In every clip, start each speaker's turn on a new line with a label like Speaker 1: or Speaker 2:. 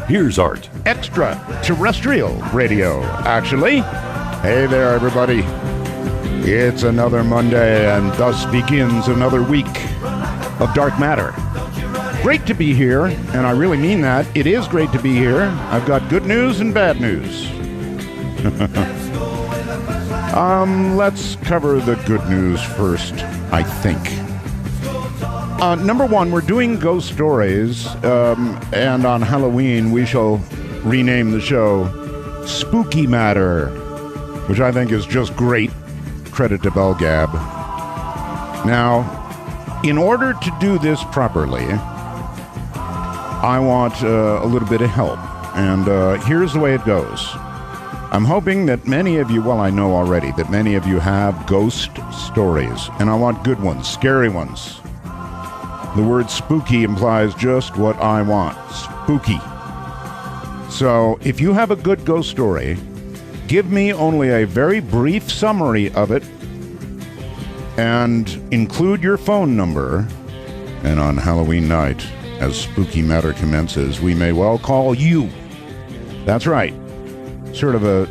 Speaker 1: Here's Art.
Speaker 2: Extraterrestrial radio, actually. Hey there, everybody. It's another Monday, and thus begins another week of Dark Matter. Great to be here, and I really mean that. It is great to be here. I've got good news and bad news. Let's cover the good news first, I think. Number one, we're doing ghost stories, and on Halloween we shall rename the show Spooky Matter, which I think is just great. Credit to Bell Gab. Now, in order to do this properly, I want a little bit of help, and here's the way it goes. I'm hoping that many of you, well, I know already that many of you have ghost stories, and I want good ones, scary ones. The word spooky implies just what I want, spooky. So, if you have a good ghost story, give me only a very brief summary of it, and include your phone number, and on Halloween night, as Spooky Matter commences, we may well call you. That's right. Sort of a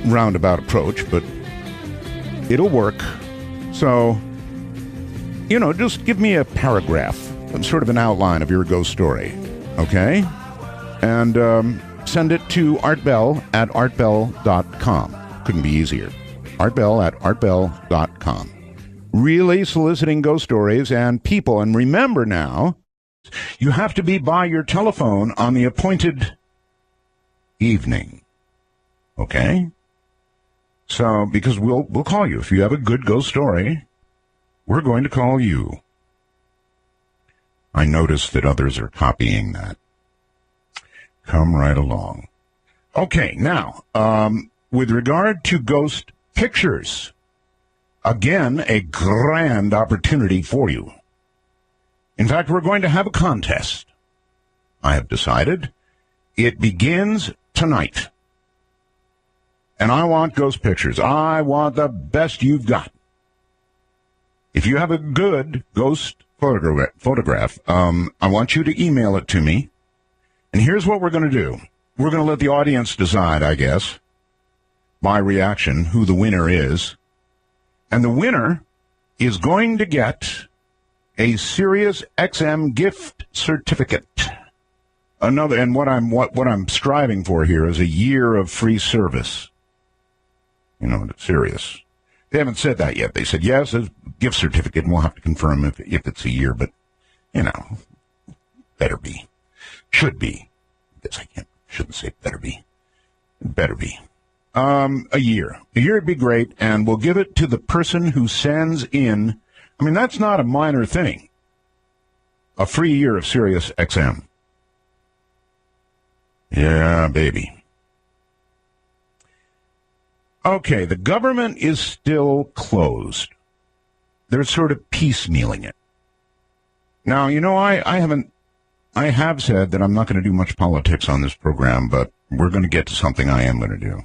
Speaker 2: roundabout approach, but it'll work. So, just give me a paragraph, sort of an outline of your ghost story, okay? And send it to artbell@artbell.com. Couldn't be easier. artbell@artbell.com. Really soliciting ghost stories and people. And remember now, you have to be by your telephone on the appointed evening. Okay? So, because we'll call you. If you have a good ghost story, we're going to call you. I notice that others are copying that. Come right along. Okay, now, with regard to ghost pictures, again, a grand opportunity for you. In fact, we're going to have a contest. I have decided. It begins tonight. And I want ghost pictures. I want the best you've got. If you have a good ghost photograph, I want you to email it to me. And here's what we're going to do. We're going to let the audience decide, I guess, by reaction, who the winner is. And the winner is going to get a Sirius XM gift certificate. Another, and what I'm striving for here is a year of free service. Sirius. They haven't said that yet. They said, yes, a gift certificate, and we'll have to confirm if it's a year, but, better be. Should be. I guess shouldn't say better be. Better be. A year. A year would be great, and we'll give it to the person who sends in, that's not a minor thing. A free year of Sirius XM. Yeah, baby. Okay, the government is still closed. They're sort of piecemealing it. Now, I have said that I'm not going to do much politics on this program, but we're going to get to something I am going to do.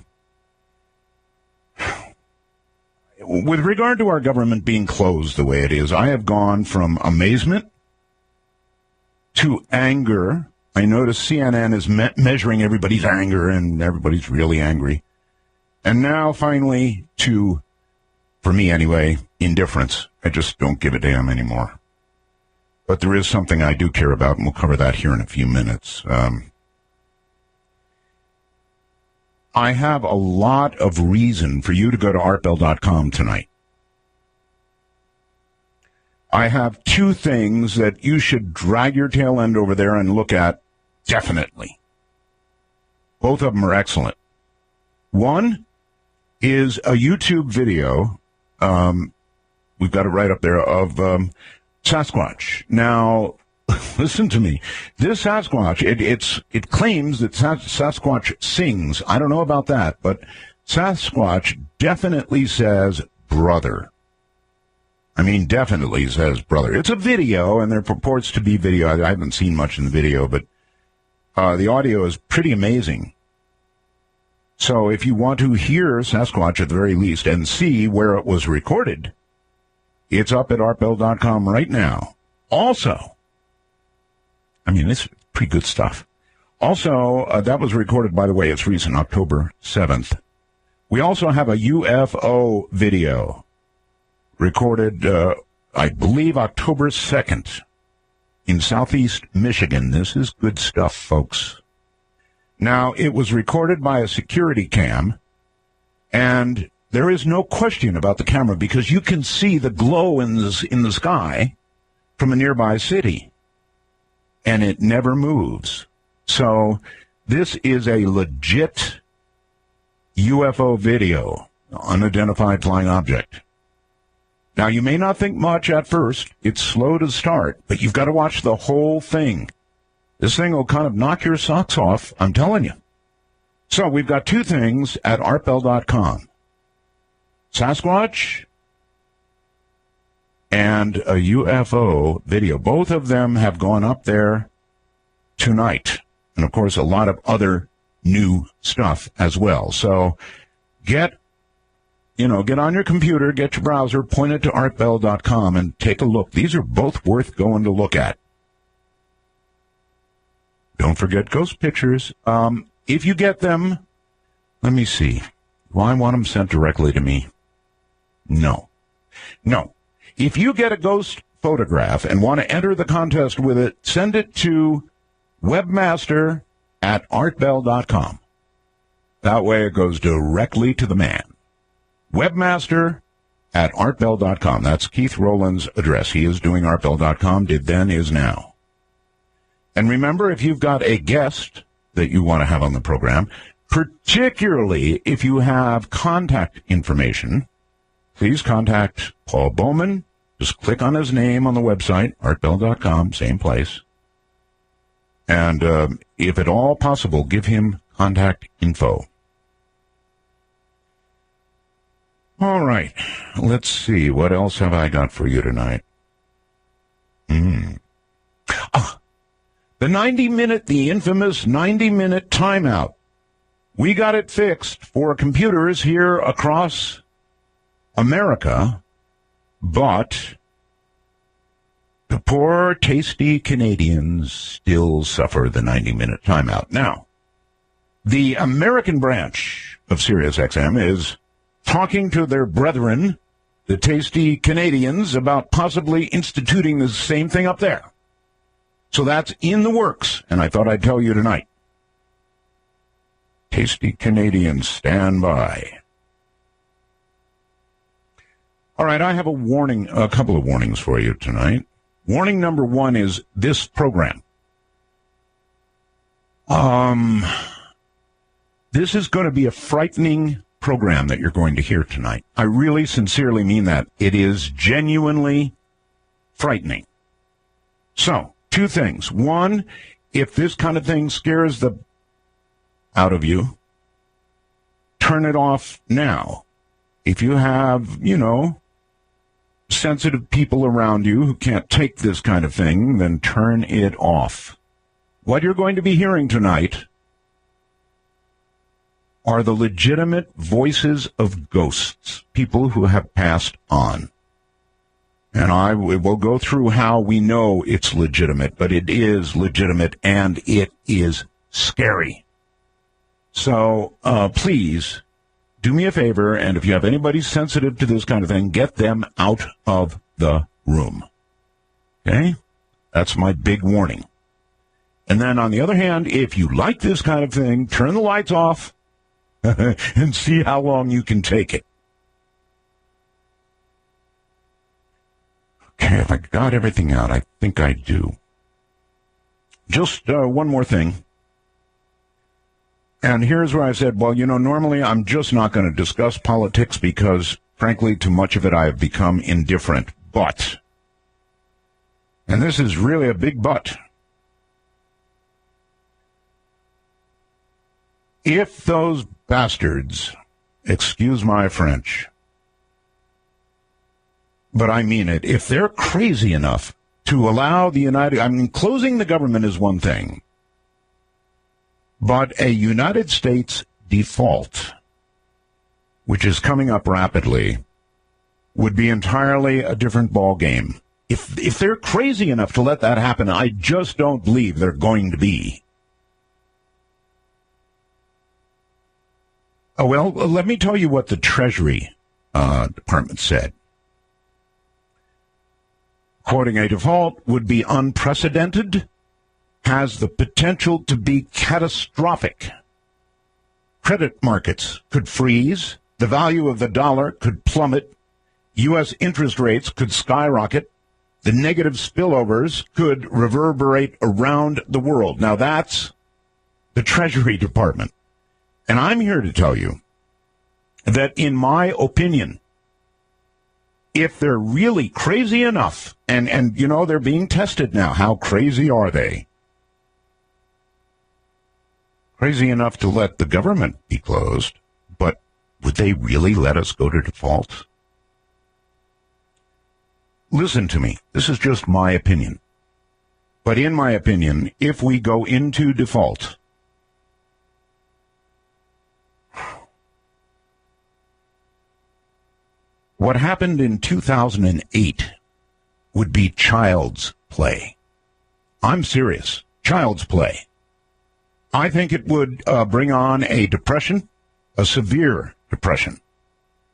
Speaker 2: With regard to our government being closed the way it is, I have gone from amazement to anger. I notice CNN is measuring everybody's anger, and everybody's really angry. And now, finally, to, for me anyway, indifference. I just don't give a damn anymore. But there is something I do care about, and we'll cover that here in a few minutes. I have a lot of reason for you to go to artbell.com tonight. I have two things that you should drag your tail end over there and look at, definitely. Both of them are excellent. One is a YouTube video, we've got it right up there, of Sasquatch. Now, listen to me. This Sasquatch, it claims that Sasquatch sings. I don't know about that, but Sasquatch definitely says brother. Definitely says brother. It's a video, and there purports to be video. I haven't seen much in the video, but the audio is pretty amazing. So if you want to hear Sasquatch at the very least and see where it was recorded, it's up at artbell.com right now. Also, this is pretty good stuff. Also, that was recorded, by the way, it's recent, October 7th. We also have a UFO video recorded, I believe, October 2nd in southeast Michigan. This is good stuff, folks. Now, it was recorded by a security cam, and there is no question about the camera because you can see the glow in the sky from a nearby city, and it never moves. So this is a legit UFO video, unidentified flying object. Now, you may not think much at first. It's slow to start, but you've got to watch the whole thing. This thing will kind of knock your socks off, I'm telling you. So we've got two things at artbell.com. Sasquatch and a UFO video. Both of them have gone up there tonight. And, of course, a lot of other new stuff as well. So get on your computer, get your browser, point it to artbell.com, and take a look. These are both worth going to look at. Don't forget ghost pictures. If you get them, let me see. Do I want them sent directly to me? No. If you get a ghost photograph and want to enter the contest with it, send it to webmaster@artbell.com. That way it goes directly to the man. Webmaster@artbell.com. That's Keith Rowland's address. He is doing artbell.com, did then, is now. And remember, if you've got a guest that you want to have on the program, particularly if you have contact information, please contact Paul Bowman. Just click on his name on the website, artbell.com, same place. And if at all possible, give him contact info. All right, let's see. What else have I got for you tonight? The infamous 90-minute timeout. We got it fixed for computers here across America, but the poor, tasty Canadians still suffer the 90-minute timeout. Now, the American branch of SiriusXM is talking to their brethren, the tasty Canadians, about possibly instituting the same thing up there. So that's in the works, and I thought I'd tell you tonight. Tasty Canadians, stand by. All right, I have a couple of warnings for you tonight. Warning number one is this program. This is going to be a frightening program that you're going to hear tonight. I really sincerely mean that. It is genuinely frightening. So, two things. One, if this kind of thing scares the out of you, turn it off now. If you have, sensitive people around you who can't take this kind of thing, then turn it off. What you're going to be hearing tonight are the legitimate voices of ghosts, people who have passed on. And I will go through how we know it's legitimate, but it is legitimate and it is scary. So please do me a favor, and if you have anybody sensitive to this kind of thing, get them out of the room. Okay? That's my big warning. And then on the other hand, if you like this kind of thing, turn the lights off and see how long you can take it. Okay, have I got everything out? I think I do. Just one more thing. And here's where I said, well, normally I'm just not going to discuss politics because, frankly, to much of it I have become indifferent. But, and this is really a big but, if those bastards, excuse my French, but I mean it, if they're crazy enough to allow closing the government is one thing, but a United States default, which is coming up rapidly, would be entirely a different ballgame. If they're crazy enough to let that happen, I just don't believe they're going to be. Oh, well, let me tell you what the Treasury Department said. Quoting, a default would be unprecedented, has the potential to be catastrophic. Credit markets could freeze, the value of the dollar could plummet, U.S. interest rates could skyrocket, the negative spillovers could reverberate around the world. Now that's the Treasury Department. And I'm here to tell you that, in my opinion, if they're really crazy enough, and you know, they're being tested now, how crazy are they? Crazy enough to let the government be closed, but would they really let us go to default? Listen to me, this is just my opinion. But in my opinion, if we go into default, what happened in 2008 would be child's play. I'm serious. Child's play. I think it would bring on a depression, a severe depression.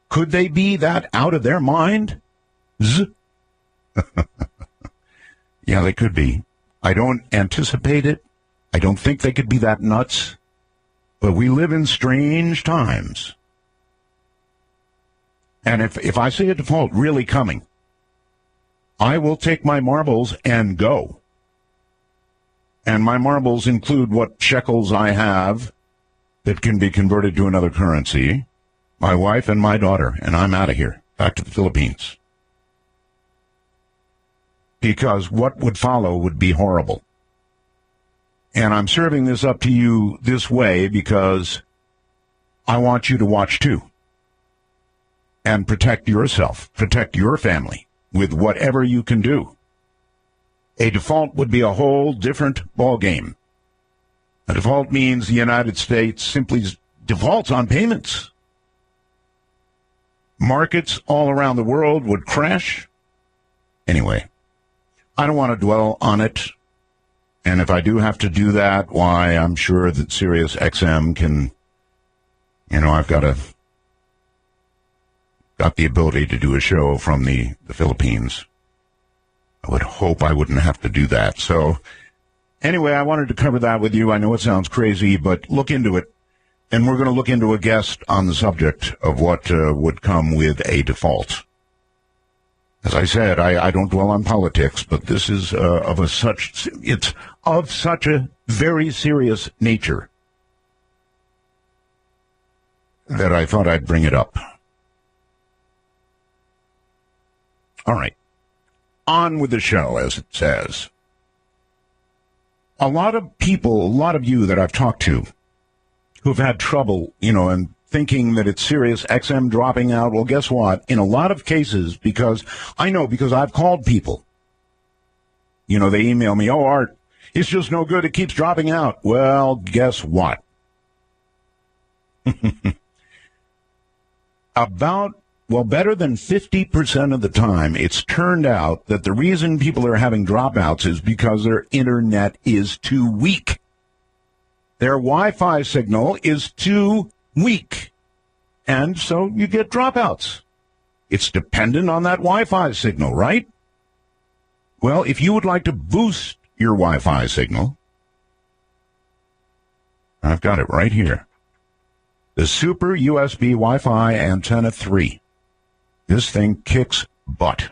Speaker 2: Could they be that out of their mind? Yeah, they could be. I don't anticipate it. I don't think they could be that nuts. But we live in strange times. And if I see a default really coming, I will take my marbles and go. And my marbles include what shekels I have that can be converted to another currency, my wife and my daughter, and I'm out of here, back to the Philippines. Because what would follow would be horrible. And I'm serving this up to you this way because I want you to watch too. And protect yourself, protect your family with whatever you can do. A default would be a whole different ballgame. A default means the United States simply defaults on payments. Markets all around the world would crash. Anyway, I don't want to dwell on it. And if I do have to do that, why, I'm sure that Sirius XM can, I've got the ability to do a show from the Philippines. I would hope I wouldn't have to do that. So anyway, I wanted to cover that with you. I know it sounds crazy, but look into it. And we're going to look into a guest on the subject of what would come with a default. As I said, I don't dwell on politics, but this is it's of such a very serious nature that I thought I'd bring it up. All right. On with the show, as it says. A lot of people, a lot of you that I've talked to who've had trouble, and thinking that it's Sirius XM dropping out, well, guess what? In a lot of cases, because I've called people. They email me, oh, Art, it's just no good. It keeps dropping out. Well, guess what? Better than 50% of the time, it's turned out that the reason people are having dropouts is because their internet is too weak. Their Wi-Fi signal is too weak. And so you get dropouts. It's dependent on that Wi-Fi signal, right? Well, if you would like to boost your Wi-Fi signal, I've got it right here. The Super USB Wi-Fi Antenna 3. This thing kicks butt.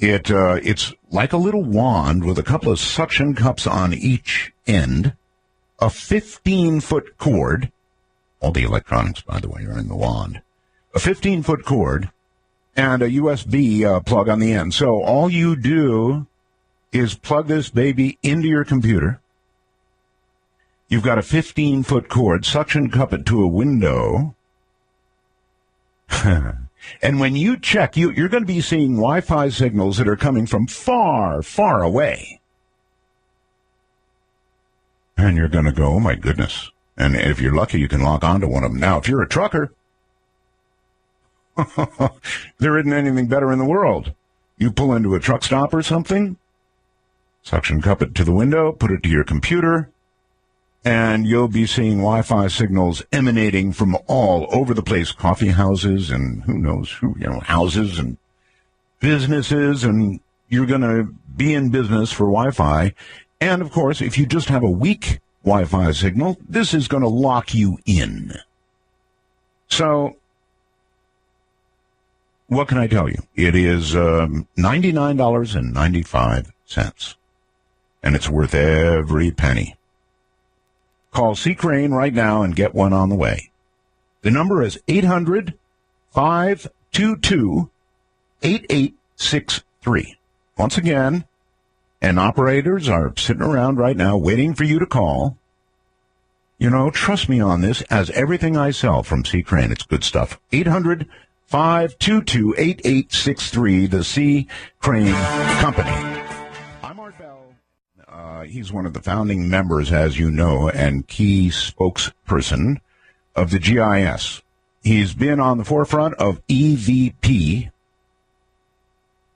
Speaker 2: It's like a little wand with a couple of suction cups on each end, a 15-foot cord. All the electronics, by the way, are in the wand. A 15-foot cord and a USB plug on the end. So all you do is plug this baby into your computer. You've got a 15-foot cord, suction cup it to a window. And when you check, you're going to be seeing Wi-Fi signals that are coming from far, far away. And you're going to go, oh, my goodness. And if you're lucky, you can lock onto one of them. Now, if you're a trucker, there isn't anything better in the world. You pull into a truck stop or something, suction cup it to the window, put it to your computer, And you'll be seeing Wi-Fi signals emanating from all over the place, coffee houses and who knows who, houses and businesses, and you're going to be in business for Wi-Fi. And, of course, if you just have a weak Wi-Fi signal, this is going to lock you in. So, what can I tell you? It is $99.95, and it's worth every penny. Call C. Crane right now and get one on the way. The number is 800-522-8863. Once again, and operators are sitting around right now waiting for you to call. Trust me on this, as everything I sell from C. Crane, it's good stuff. 800-522-8863, the C. Crane Company. I'm Art Bell. He's one of the founding members, as you know, and key spokesperson of the GIS. He's been on the forefront of EVP,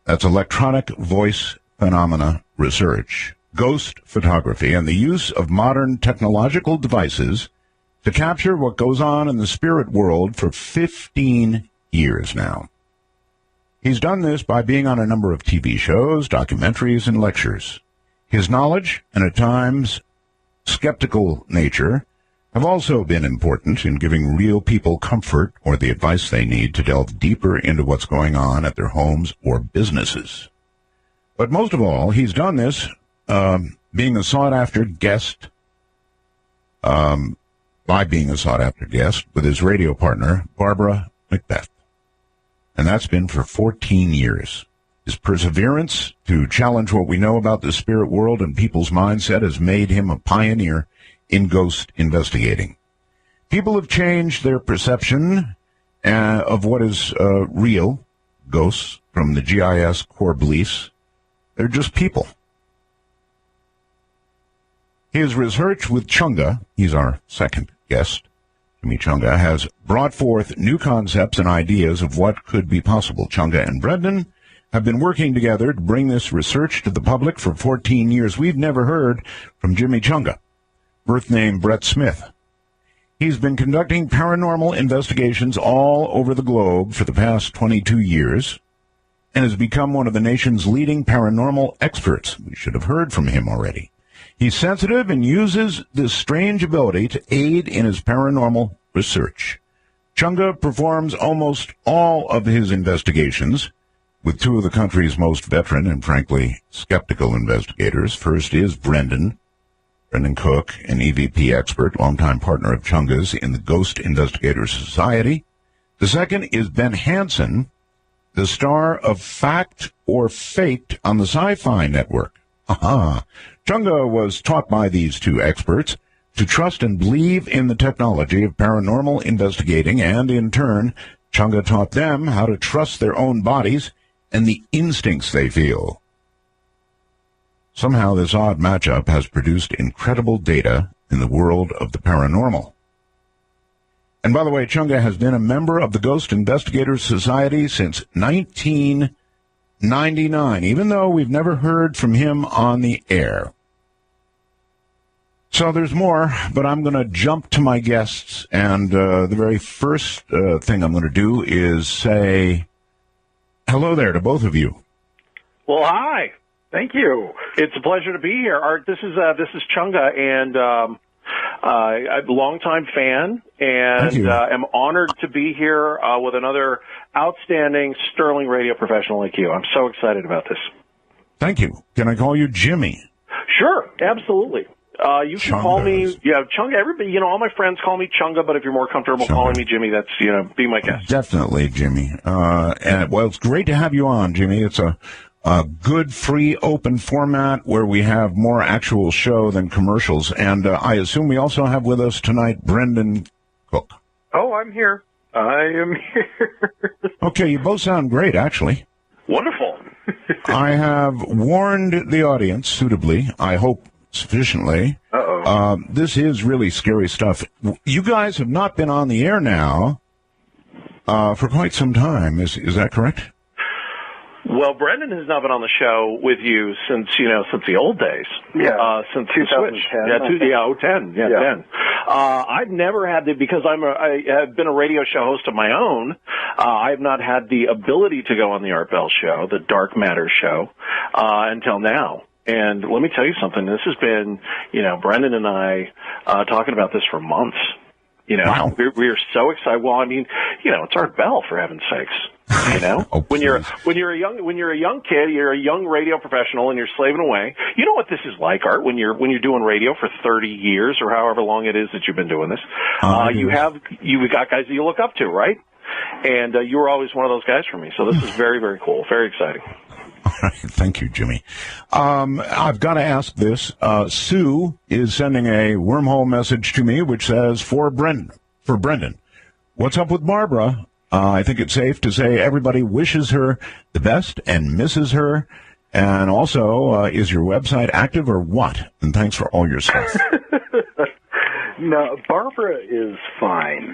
Speaker 2: that's electronic voice phenomena research, ghost photography, and the use of modern technological devices to capture what goes on in the spirit world for 15 years now. He's done this by being on a number of TV shows, documentaries, and lectures. His knowledge, and at times skeptical nature, have also been important in giving real people comfort or the advice they need to delve deeper into what's going on at their homes or businesses. But most of all, he's done this being a sought-after guest, by being a sought-after guest with his radio partner, Barbara Macbeth. And that's been for 14 years. His perseverance to challenge what we know about the spirit world and people's mindset has made him a pioneer in ghost investigating. People have changed their perception of what is real, ghosts, from the GIS core beliefs. They're just people. His research with Chunga, he's our second guest, Jimmy Chunga, has brought forth new concepts and ideas of what could be possible. Chunga and Brendan have been working together to bring this research to the public for 14 years. We've never heard from Jimmy Chunga, birth name Brett Smith. He's been conducting paranormal investigations all over the globe for the past 22 years and has become one of the nation's leading paranormal experts. We should have heard from him already. He's sensitive and uses this strange ability to aid in his paranormal research. Chunga performs almost all of his investigations with two of the country's most veteran and, frankly, skeptical investigators. First is Brendan Cook, an EVP expert, longtime partner of Chunga's in the Ghost Investigator Society. The second is Ben Hansen, the star of Fact or Faked on the Sci-Fi Network. Aha! Chunga was taught by these two experts to trust and believe in the technology of paranormal investigating, and in turn, Chunga taught them how to trust their own bodies and the instincts they feel. Somehow this odd matchup has produced incredible data in the world of the paranormal. And by the way, Chunga has been a member of the Ghost Investigator Society since 1999, even though we've never heard from him on the air. So there's more, but I'm going to jump to my guests, and the very first thing I'm going to do is say hello there to both of you.
Speaker 1: Well, hi. Thank you. It's a pleasure to be here. Art, this is Chunga, and I'm a longtime fan, and am honored to be here with another outstanding, sterling radio professional like you. I'm so excited about this.
Speaker 2: Thank you. Can I call you Jimmy?
Speaker 1: Sure, absolutely. You can call me, Chunga. Everybody, all my friends call me Chunga, but if you're more comfortable calling me Jimmy, that's, be my guest.
Speaker 2: Definitely, Jimmy. And it's great to have you on, Jimmy. It's a good, free, open format where we have more actual show than commercials. And I assume we also have with us tonight Brendan Cook.
Speaker 1: Oh, I'm here. I am here.
Speaker 2: Okay, you both sound great, actually.
Speaker 1: Wonderful.
Speaker 2: I have warned the audience suitably, I hope sufficiently.
Speaker 1: Uh-oh.
Speaker 2: This is really scary stuff. You guys have not been on the air now for quite some time. Is that correct?
Speaker 1: Well, Brendan has not been on the show with you since the old days.
Speaker 3: Yeah,
Speaker 1: since 2010. 10. I've never had because I have been a radio show host of my own. I have not had the ability to go on the Art Bell show, the Dark Matter show, until now. And let me tell you something. This has been, Brendan and I talking about this for months.
Speaker 2: Wow.
Speaker 1: We are so excited. Well, I mean, it's Art Bell, for heaven's sakes.
Speaker 2: Oh,
Speaker 1: when you're a young kid, you're a young radio professional, and you're slaving away. You know what this is like, Art. When you're doing radio for 30 years or however long it is that you've been doing this, you've got guys that you look up to, right? And you were always one of those guys for me. So this is very, very cool, very exciting.
Speaker 2: All right, thank you, Jimmy. I've got to ask this. Sue is sending a wormhole message to me, which says for Brendan, what's up with Barbara? I think it's safe to say everybody wishes her the best and misses her. And also, is your website active or what? And thanks for all your stuff.
Speaker 3: No, Barbara is fine.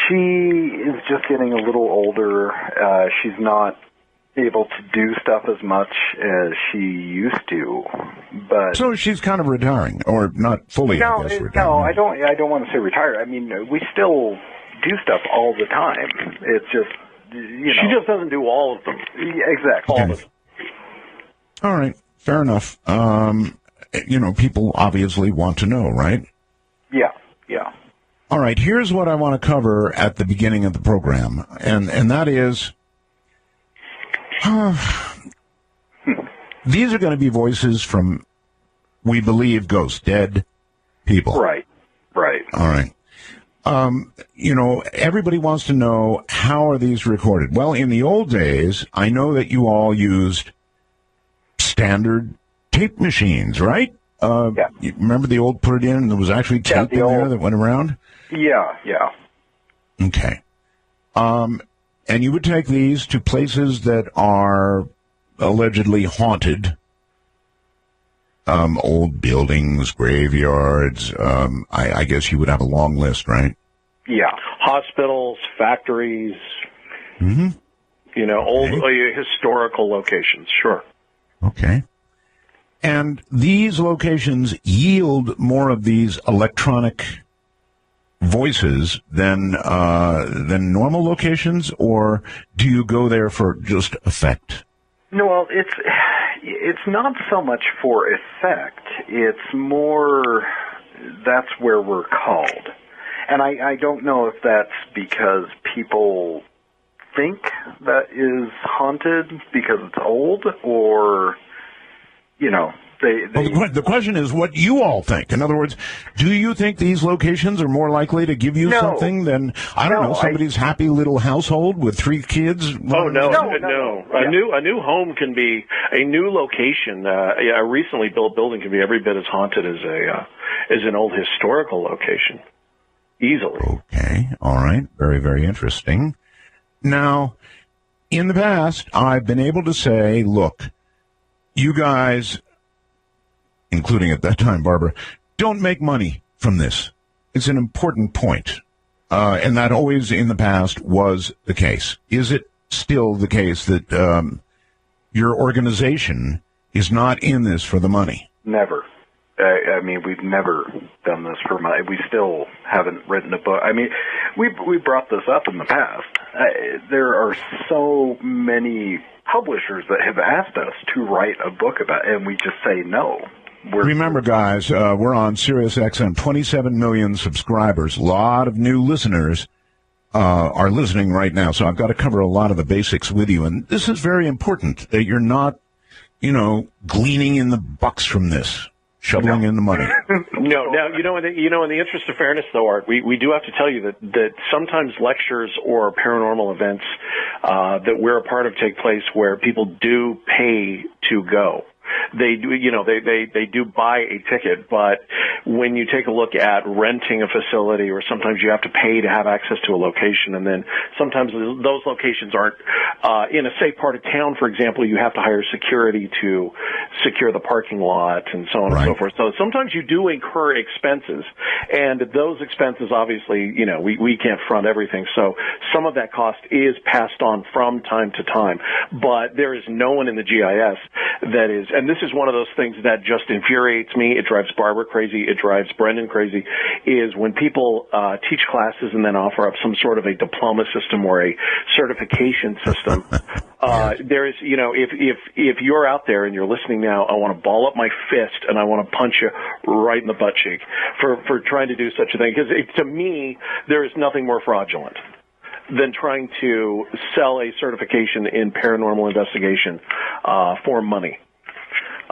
Speaker 3: She is just getting a little older. She's not able to do stuff as much as she used to, but
Speaker 2: so she's kind of retiring, or not fully. I guess, retiring.
Speaker 3: No, I don't want to say retire. I mean, we still do stuff all the time. It's just
Speaker 1: she just doesn't do all of them.
Speaker 3: Exactly.
Speaker 2: All of them. All right, fair enough. People obviously want to know, right?
Speaker 3: Yeah.
Speaker 2: All right, here's what I want to cover at the beginning of the program, and that is. These are going to be voices from, we believe, ghosts, dead people.
Speaker 3: Right.
Speaker 2: All right. Everybody wants to know, how are these recorded? Well, in the old days, I know that you all used standard tape machines, right?
Speaker 3: Yeah.
Speaker 2: You remember the old put it in and there was actually tape in there that went around?
Speaker 3: Yeah.
Speaker 2: Okay. And you would take these to places that are allegedly haunted, old buildings, graveyards. I guess you would have a long list, right?
Speaker 3: Yeah.
Speaker 1: Hospitals, factories, old historical locations, sure.
Speaker 2: Okay. And these locations yield more of these electronic voices than normal locations, or do you go there for just effect?
Speaker 3: No, well, it's not so much for effect. It's more that's where we're called. And I don't know if that's because people think that is haunted because it's old, or
Speaker 2: the question is what you all think. In other words, do you think these locations are more likely to give you something than, somebody's happy little household with 3 kids?
Speaker 1: Oh, no. A new home can be, a new location, a recently built building can be every bit as haunted as an old historical location. Easily.
Speaker 2: Okay. All right. Very, very interesting. Now, in the past, I've been able to say, look, you guys, including at that time, Barbara, don't make money from this. It's an important point. And that always in the past was the case. Is it still the case that your organization is not in this for the money?
Speaker 3: Never. I mean, we've never done this for money. We still haven't written a book. I mean, we brought this up in the past. There are so many publishers that have asked us to write a book about it, and we just say no.
Speaker 2: Remember, guys, we're on Sirius XM, 27 million subscribers. A lot of new listeners are listening right now, so I've got to cover a lot of the basics with you. And this is very important, that you're not, gleaning in the bucks from this, shoveling in the money.
Speaker 1: No. Now, in the interest of fairness, though, Art, we do have to tell you that sometimes lectures or paranormal events that we're a part of take place where people do pay to go. they do, they do buy a ticket, but when you take a look at renting a facility, or sometimes you have to pay to have access to a location, and then sometimes those locations aren't in a safe part of town. For example, you have to hire security to secure the parking lot and so on and so forth. So sometimes you do incur expenses, and those expenses, obviously, we can't front everything. So some of that cost is passed on from time to time, but there is no one in the GIS that is, and this is one of those things that just infuriates me. It drives Barbara crazy. It drives Brendan crazy, is when people teach classes and then offer up some sort of a diploma system or a certification system. There is, if you're out there and you're listening now, I want to ball up my fist and I want to punch you right in the butt cheek for trying to do such a thing. Because to me, there is nothing more fraudulent than trying to sell a certification in paranormal investigation for money.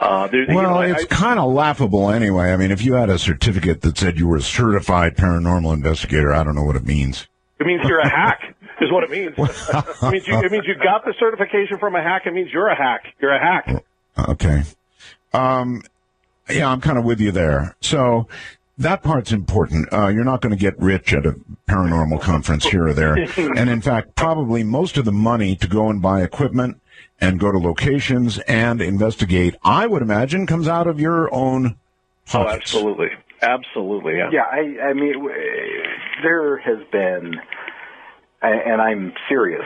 Speaker 2: It's kind of laughable anyway. I mean, if you had a certificate that said you were a certified paranormal investigator, I don't know what it means.
Speaker 1: It means you're a hack, is what it means. It means you got the certification from a hack. It means you're a hack. You're a hack.
Speaker 2: Okay. Yeah, I'm kind of with you there. So that part's important. You're not going to get rich at a paranormal conference here or there. And in fact, probably most of the money to go and buy equipment and go to locations and investigate, I would imagine, comes out of your own pockets.
Speaker 1: Oh, absolutely. Absolutely, yeah.
Speaker 3: Yeah, I mean, there has been, and I'm serious,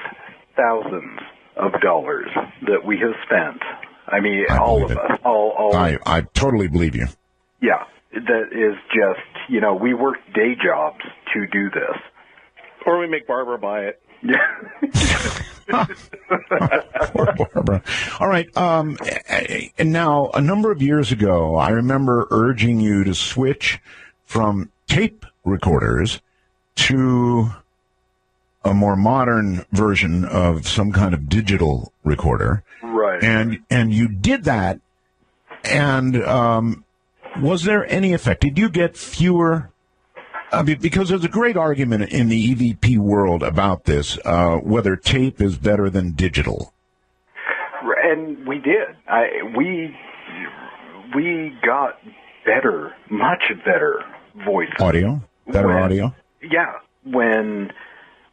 Speaker 3: thousands of dollars that we have spent. I mean, all of us.
Speaker 2: I totally believe you.
Speaker 3: Yeah, that is just, we work day jobs to do this.
Speaker 1: Or we make Barbara buy it.
Speaker 3: Yeah.
Speaker 2: Poor Barbara. All right. And now, a number of years ago, I remember urging you to switch from tape recorders to a more modern version of some kind of digital recorder.
Speaker 3: Right.
Speaker 2: And you did that. And was there any effect? Did you get fewer? Because there's a great argument in the EVP world about this, whether tape is better than digital.
Speaker 3: And we did. We got better, much better voice.
Speaker 2: Audio? Better audio?
Speaker 3: Yeah, when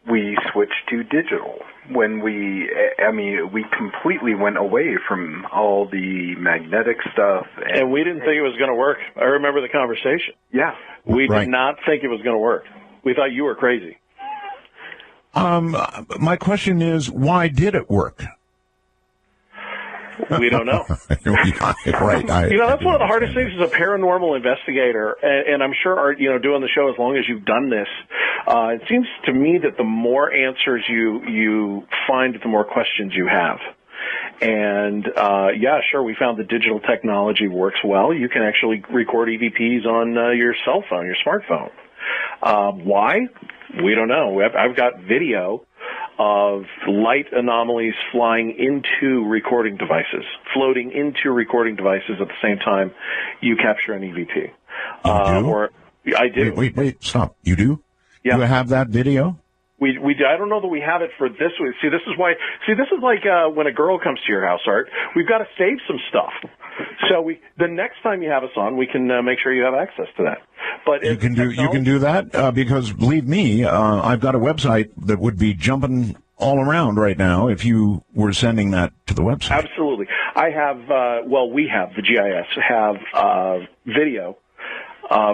Speaker 3: we switched to digital. When we completely went away from all the magnetic stuff.
Speaker 1: And we didn't think it was going to work. I remember the conversation.
Speaker 3: Yeah.
Speaker 1: We did not think it was going to work. We thought you were crazy.
Speaker 2: My question is, why did it work?
Speaker 1: We don't know.
Speaker 2: Right.
Speaker 1: That's one of the hardest things as a paranormal investigator, and I'm sure, doing the show as long as you've done this, it seems to me that the more answers you find, the more questions you have. And, sure, we found that digital technology works well. You can actually record EVPs on your cell phone, your smartphone. Why? We don't know. I've got video of light anomalies flying into recording devices, floating into recording devices at the same time you capture an EVP. I do.
Speaker 2: Wait, stop. You do?
Speaker 1: Yeah.
Speaker 2: You have that video?
Speaker 1: I don't know that we have it for this week. This is like when a girl comes to your house, Art. We've got to save some stuff. So the next time you have us on, we can make sure you have access to that. But
Speaker 2: you can do that because believe me, I've got a website that would be jumping all around right now if you were sending that to the website.
Speaker 1: Absolutely. I have. We have the GIS have video,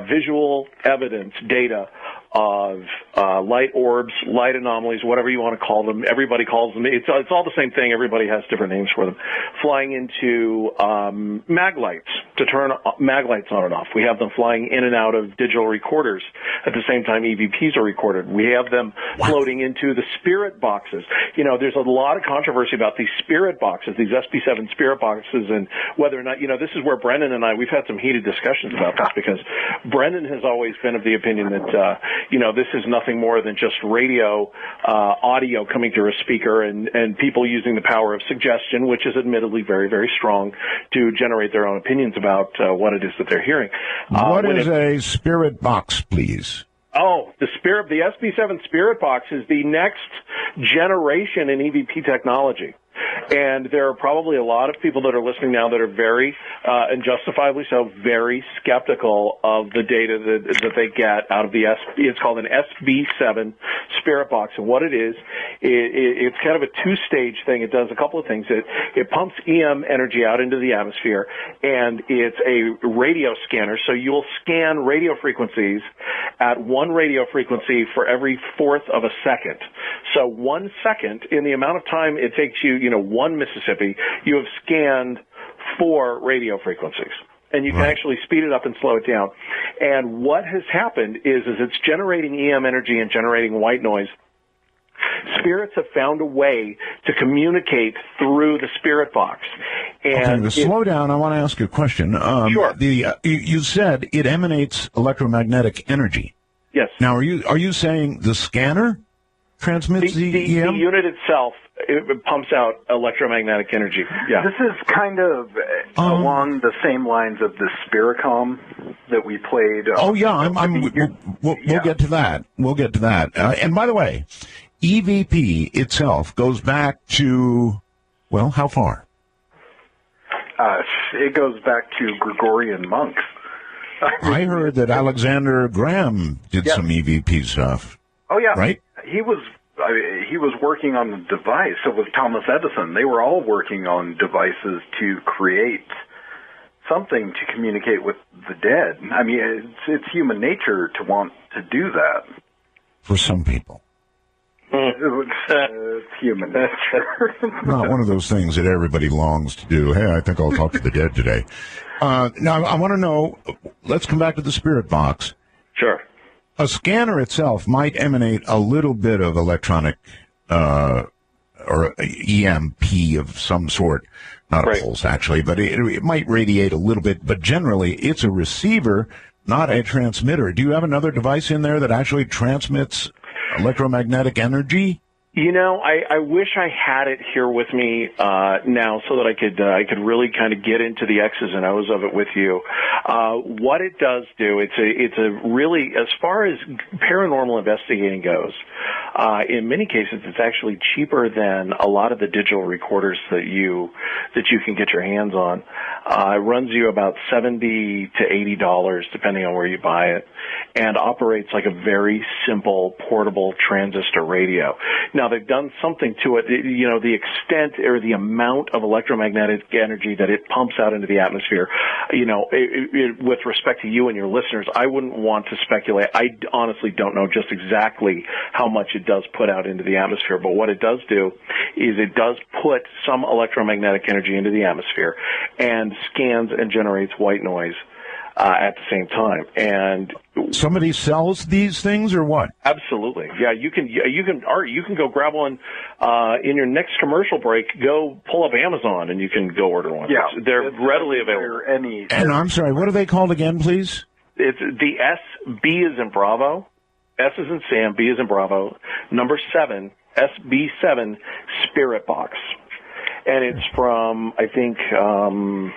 Speaker 1: visual evidence, data of light orbs, light anomalies, whatever you want to call them. Everybody calls them. It's all the same thing. Everybody has different names for them. Flying into mag lights to turn mag lights on and off. We have them flying in and out of digital recorders at the same time EVPs are recorded. We have them floating into the spirit boxes. There's a lot of controversy about these spirit boxes, these SB7 spirit boxes, and whether or not, this is where Brendan and we've had some heated discussions about this, because Brendan has always been of the opinion that, this is nothing more than just radio audio coming through a speaker and people using the power of suggestion, which is admittedly very, very strong, to generate their own opinions about what it is that they're hearing.
Speaker 2: What is a spirit box, please?
Speaker 1: Oh, the SB7 spirit box is the next generation in EVP technology. And there are probably a lot of people that are listening now that are very, and justifiably so, very skeptical of the data that they get out of the it's called an SB7 spirit box. And what it is, it's kind of a two-stage thing. It does a couple of things. It pumps EM energy out into the atmosphere, and it's a radio scanner. So you'll scan radio frequencies at one radio frequency for every fourth of a second. So 1 second, in the amount of time it takes you, one Mississippi, you have scanned 4 radio frequencies. And you can actually speed it up and slow it down. And what has happened is it's generating EM energy and generating white noise. Spirits have found a way to communicate through the spirit box. And
Speaker 2: to slow down, I want to ask you a question.
Speaker 1: Sure.
Speaker 2: You said it emanates electromagnetic energy.
Speaker 1: Yes.
Speaker 2: Now, are you saying the scanner transmits the EM?
Speaker 1: The unit itself, it pumps out electromagnetic energy. Yeah.
Speaker 3: This is kind of along the same lines of the Spiricom that we played.
Speaker 2: We'll get to that. We'll get to that. And by the way, EVP itself goes back to, well, how far?
Speaker 3: It goes back to Gregorian monks.
Speaker 2: I heard that Alexander Graham did some EVP stuff.
Speaker 3: Oh, yeah.
Speaker 2: Right?
Speaker 3: He was working on the device. So was Thomas Edison. They were all working on devices to create something to communicate with the dead. I mean, it's human nature to want to do that.
Speaker 2: For some people.
Speaker 3: It's human nature.
Speaker 2: Not one of those things that everybody longs to do. Hey, I think I'll talk to the dead today. Now, I want to know, let's come back to the spirit box.
Speaker 1: Sure.
Speaker 2: A scanner itself might emanate a little bit of electronic or EMP of some sort. Not a pulse, actually, but it might radiate a little bit. But generally, it's a receiver, not a transmitter. Do you have another device in there that actually transmits electromagnetic energy?
Speaker 1: I wish I had it here with me now so that I could really kind of get into the X's and O's of it with you. What it does do, it's a really, as far as paranormal investigating goes, in many cases it's actually cheaper than a lot of the digital recorders that you can get your hands on. It runs you about $70 to $80 depending on where you buy it, and operates like a very simple portable transistor radio. Now, they've done something to it. The extent or the amount of electromagnetic energy that it pumps out into the atmosphere, with respect to you and your listeners, I wouldn't want to speculate. I honestly don't know just exactly how much it does put out into the atmosphere, but what it does do is it does put some electromagnetic energy into the atmosphere and scans and generates white noise at the same time. And
Speaker 2: somebody sells these things or what?
Speaker 1: Absolutely. Yeah, you can go grab one in your next commercial break. Go pull up Amazon and you can go order one.
Speaker 3: Yeah,
Speaker 1: they're readily available.
Speaker 2: And I'm sorry, what are they called again, please?
Speaker 1: It's the SB is in Bravo, S is in Sam, B is in Bravo, number 7, SB7 Spirit Box. And it's from, I think,
Speaker 3: I'm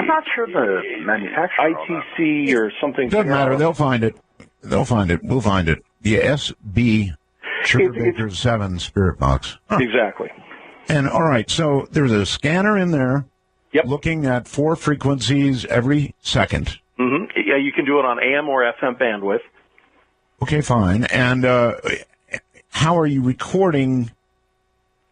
Speaker 3: not sure the manufacturer.
Speaker 1: ITC or something.
Speaker 2: Doesn't matter. They'll find it. We'll find it. The SB Sugar 7 Spirit Box. Huh.
Speaker 1: Exactly.
Speaker 2: And all right, so there's a scanner in there.
Speaker 1: Yep.
Speaker 2: Looking at 4 frequencies every second.
Speaker 1: Mm-hmm. Yeah, you can do it on AM or FM bandwidth.
Speaker 2: Okay, fine. And how are you recording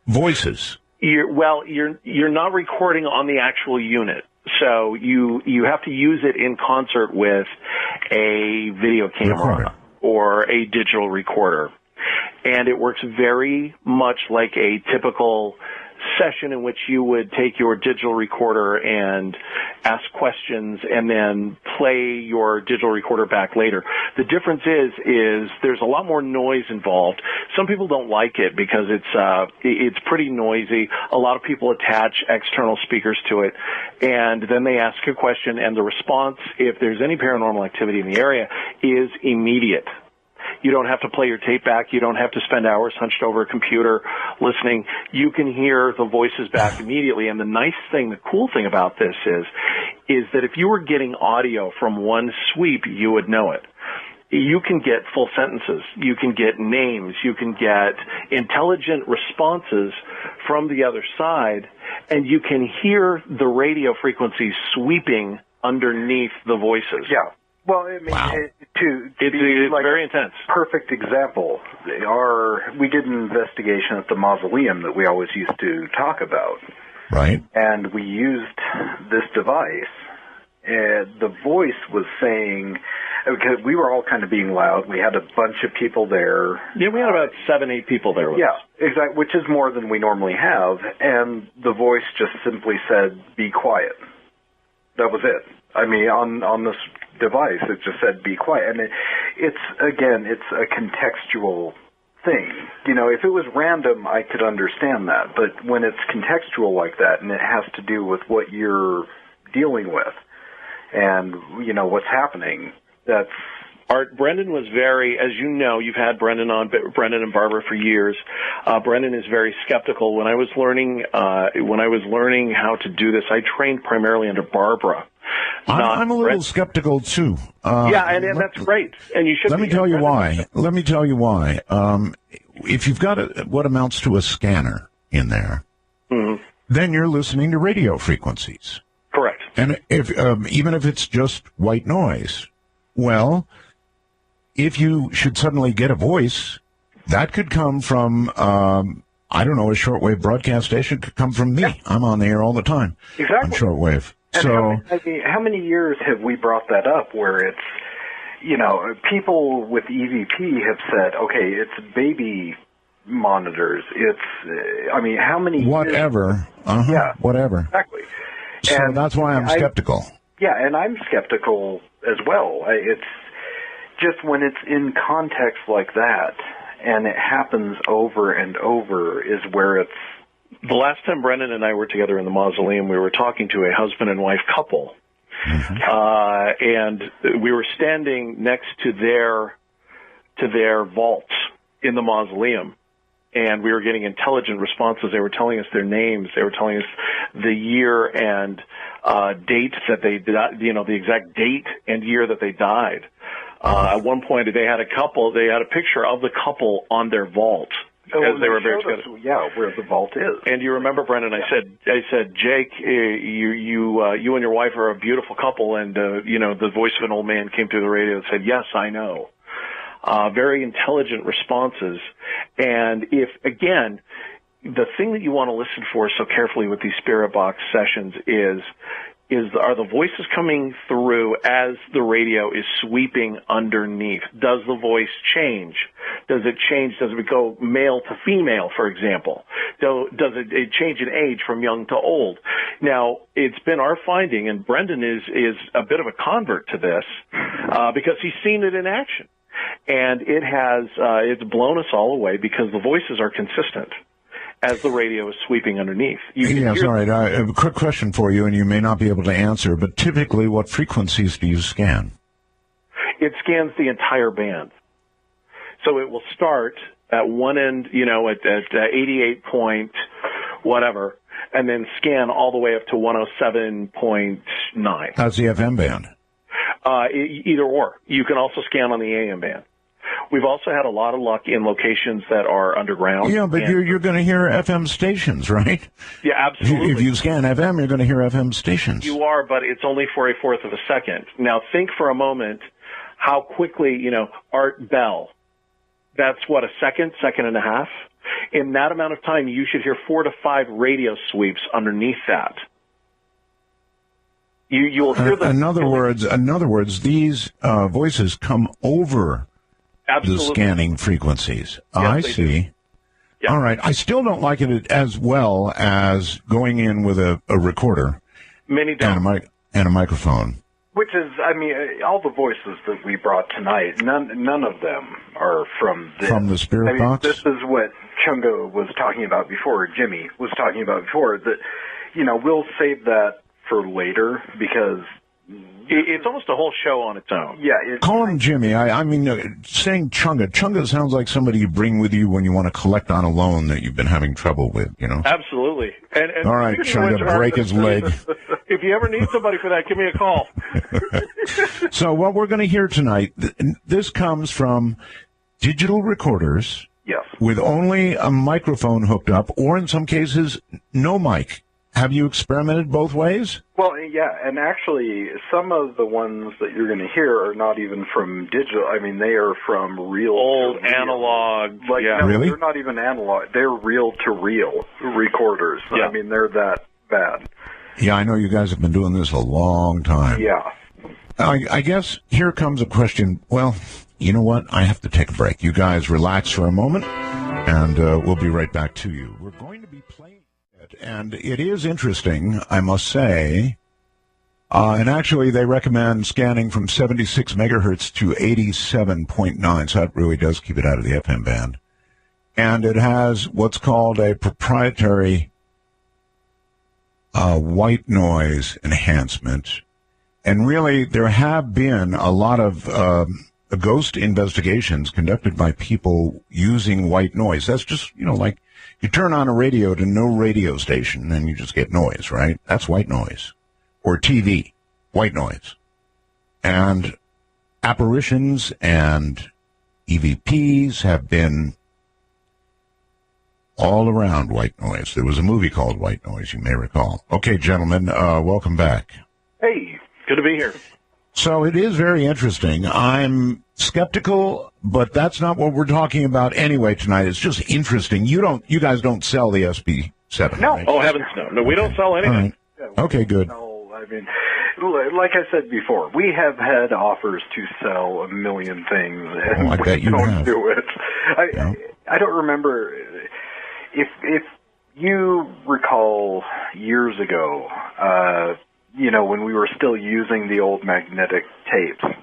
Speaker 2: voices?
Speaker 1: You're not recording on the actual unit, so you have to use it in concert with a video camera or a digital recorder, and it works very much like a typical session in which you would take your digital recorder and ask questions and then play your digital recorder back later. The difference is there's a lot more noise involved. Some people don't like it because it's pretty noisy. A lot of people attach external speakers to it, and then they ask a question, and the response, if there's any paranormal activity in the area, is immediate. You don't have to play your tape back. You don't have to spend hours hunched over a computer listening. You can hear the voices back immediately. And the cool thing about this is that if you were getting audio from one sweep, you would know it. you can get full sentences, you can get names, you can get intelligent responses from the other side, and you can hear the radio frequencies sweeping underneath the voices.
Speaker 3: Yeah. Well, I mean,
Speaker 2: wow.
Speaker 1: It's like very intense.
Speaker 3: Perfect example. We did an investigation at the mausoleum that we always used to talk about.
Speaker 2: Right.
Speaker 3: And we used this device, and the voice was saying, because we were all kind of being loud, we had a bunch of people there.
Speaker 1: Yeah, we had about 7-8 people there with us.
Speaker 3: Yeah, exactly, which is more than we normally have, and the voice just simply said, "Be quiet." That was it. I mean, on this device, it just said, "Be quiet." And it's a contextual thing. You know, if it was random, I could understand that. But when it's contextual like that, and it has to do with what you're dealing with and, you know, what's happening, that's...
Speaker 1: Art, Brendan was very, as you know, you've had Brendan and Barbara for years. Brendan is very skeptical. When I was learning how to do this, I trained primarily under Barbara.
Speaker 2: I'm a little skeptical too.
Speaker 1: And that's great. And you should.
Speaker 2: Let me tell you why. If you've got what amounts to a scanner in there,
Speaker 1: mm-hmm.
Speaker 2: then you're listening to radio frequencies.
Speaker 1: Correct.
Speaker 2: And if even if it's just white noise, well, if you should suddenly get a voice, that could come from, I don't know, a shortwave broadcast station could come from me. Yeah. I'm on the air all the time.
Speaker 3: Exactly.
Speaker 2: On shortwave.
Speaker 3: And how many years have we brought that up where it's, you know, people with EVP have said, okay, it's baby monitors. It's, I mean, how many
Speaker 2: whatever.
Speaker 3: years? Yeah.
Speaker 2: Whatever.
Speaker 3: Exactly.
Speaker 2: So and that's why I'm skeptical.
Speaker 3: Yeah, and I'm skeptical as well. It's just when it's in context like that and it happens over and over is where it's...
Speaker 1: The last time Brendan and I were together in the mausoleum, we were talking to a husband and wife couple, mm-hmm. And we were standing next to their vaults in the mausoleum, and we were getting intelligent responses. They were telling us their names. They were telling us the year and date that they died, you know, the exact date and year that they died. At one point, they had a picture of the couple on their vault. As they were very together.
Speaker 3: Where the vault is.
Speaker 1: And you remember, Brendan, I said, Jake, you and your wife are a beautiful couple, and you know, the voice of an old man came through the radio and said, "Yes, I know." Very intelligent responses, and if again, the thing that you want to listen for so carefully with these spirit box sessions are the voices coming through as the radio is sweeping underneath? Does the voice change? Does it change? Does it go male to female, for example? Does it change in age from young to old? Now, it's been our finding, and Brendan is a bit of a convert to this because he's seen it in action. And it's blown us all away because the voices are consistent as the radio is sweeping underneath.
Speaker 2: Yes, all right. A quick question for you, and you may not be able to answer, but typically what frequencies do you scan?
Speaker 1: It scans the entire band. So it will start at one end, you know, at 88 point whatever, and then scan all the way up to 107.9.
Speaker 2: That's the FM band.
Speaker 1: Either or. You can also scan on the AM band. We've also had a lot of luck in locations that are underground.
Speaker 2: Yeah, but you're going to hear FM stations, right?
Speaker 1: Yeah, absolutely.
Speaker 2: If you scan FM, you're going to hear FM stations.
Speaker 1: You are, but it's only for a fourth of a second. Now, think for a moment how quickly, you know, Art Bell, that's what, a second and a half? In that amount of time, you should hear 4 to 5 radio sweeps underneath that. You'll hear them. In other
Speaker 2: words, these voices come over
Speaker 1: Absolutely.
Speaker 2: the scanning frequencies.
Speaker 1: Yes,
Speaker 2: I see.
Speaker 1: Yeah.
Speaker 2: All right. I still don't like it as well as going in with a recorder.
Speaker 3: Many don't.
Speaker 2: And a microphone.
Speaker 3: Which is, I mean, all the voices that we brought tonight, none of them are from this.
Speaker 2: From the spirit box?
Speaker 3: This is what Chunga was talking about before, Jimmy was talking about before, that, you know, we'll save that for later because...
Speaker 1: It's almost a whole show on its own.
Speaker 3: Yeah.
Speaker 2: Call him Jimmy. I mean, saying Chunga. Chunga sounds like somebody you bring with you when you want to collect on a loan that you've been having trouble with, you know?
Speaker 1: Absolutely. And
Speaker 2: all right, Chunga, break his leg.
Speaker 1: If If you ever need somebody for that, give me a call.
Speaker 2: So what we're going to hear tonight, this comes from digital recorders.
Speaker 3: Yes.
Speaker 2: With only a microphone hooked up, or in some cases, no mic. Have you experimented both ways?
Speaker 3: Well, yeah, and actually, some of the ones that you're going to hear are not even from digital. I mean, they are from real
Speaker 1: old analog.
Speaker 3: Like,
Speaker 1: yeah.
Speaker 3: No,
Speaker 2: Really?
Speaker 3: they're not even analog. They're reel-to-reel recorders.
Speaker 1: Yeah.
Speaker 3: I mean, they're that bad.
Speaker 2: Yeah, I know you guys have been doing this a long time.
Speaker 3: Yeah.
Speaker 2: I guess here comes a question. Well, you know what? I have to take a break. You guys relax for a moment, and we'll be right back to you. We're going to be playing it, and it is interesting, I must say. And actually, they recommend scanning from 76 megahertz to 87.9, so that really does keep it out of the FM band. And it has what's called a proprietary white noise enhancement. And really, there have been a lot of ghost investigations conducted by people using white noise. That's just, like you turn on a radio to no radio station and you just get noise, right? That's white noise. Or TV, white noise. And apparitions and EVPs have been all around white noise. There was a movie called White Noise, you may recall. Okay, gentlemen, welcome back.
Speaker 1: Hey, good to be here.
Speaker 2: So it is very interesting. I'm skeptical, but that's not what we're talking about anyway tonight. It's just interesting. You guys don't sell the SB7.
Speaker 3: No.
Speaker 2: Right?
Speaker 1: Oh, heavens no. No, we don't sell anything.
Speaker 2: All right. Okay, good.
Speaker 3: No, I mean, like I said before, we have had offers to sell a million things, and
Speaker 2: I bet you
Speaker 3: we don't
Speaker 2: have.
Speaker 3: do it. I don't remember if you recall years ago, when we were still using the old magnetic tapes.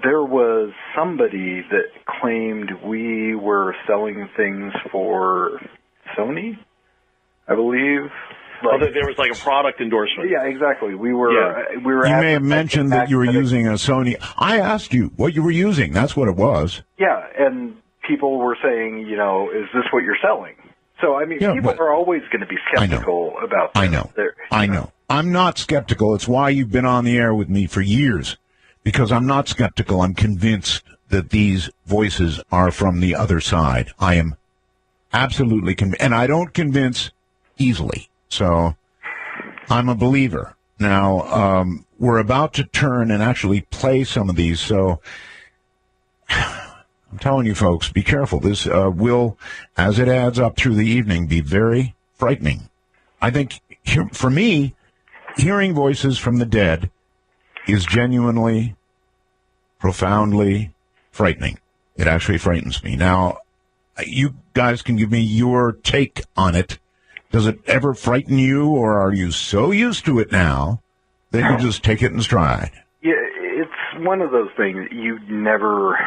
Speaker 3: There was somebody that claimed we were selling things for Sony, I believe.
Speaker 1: There was like a product endorsement.
Speaker 3: Yeah, exactly. We were.
Speaker 1: Yeah.
Speaker 3: We were.
Speaker 2: You may have mentioned that you were using a Sony. I asked you what you were using. That's what it was.
Speaker 3: Yeah, and people were saying, is this what you're selling? So, I mean, people are always going to be skeptical about this.
Speaker 2: I know. I'm not skeptical. It's why you've been on the air with me for years. Because I'm not skeptical. I'm convinced that these voices are from the other side. I am absolutely convinced. And I don't convince easily. So I'm a believer. Now, we're about to turn and actually play some of these. So I'm telling you, folks, be careful. This will, as it adds up through the evening, be very frightening. I think, for me, hearing voices from the dead is genuinely, profoundly frightening. It actually frightens me. Now, you guys can give me your take on it. Does it ever frighten you, or are you so used to it now that you just take it in stride?
Speaker 3: Yeah, it's one of those things you never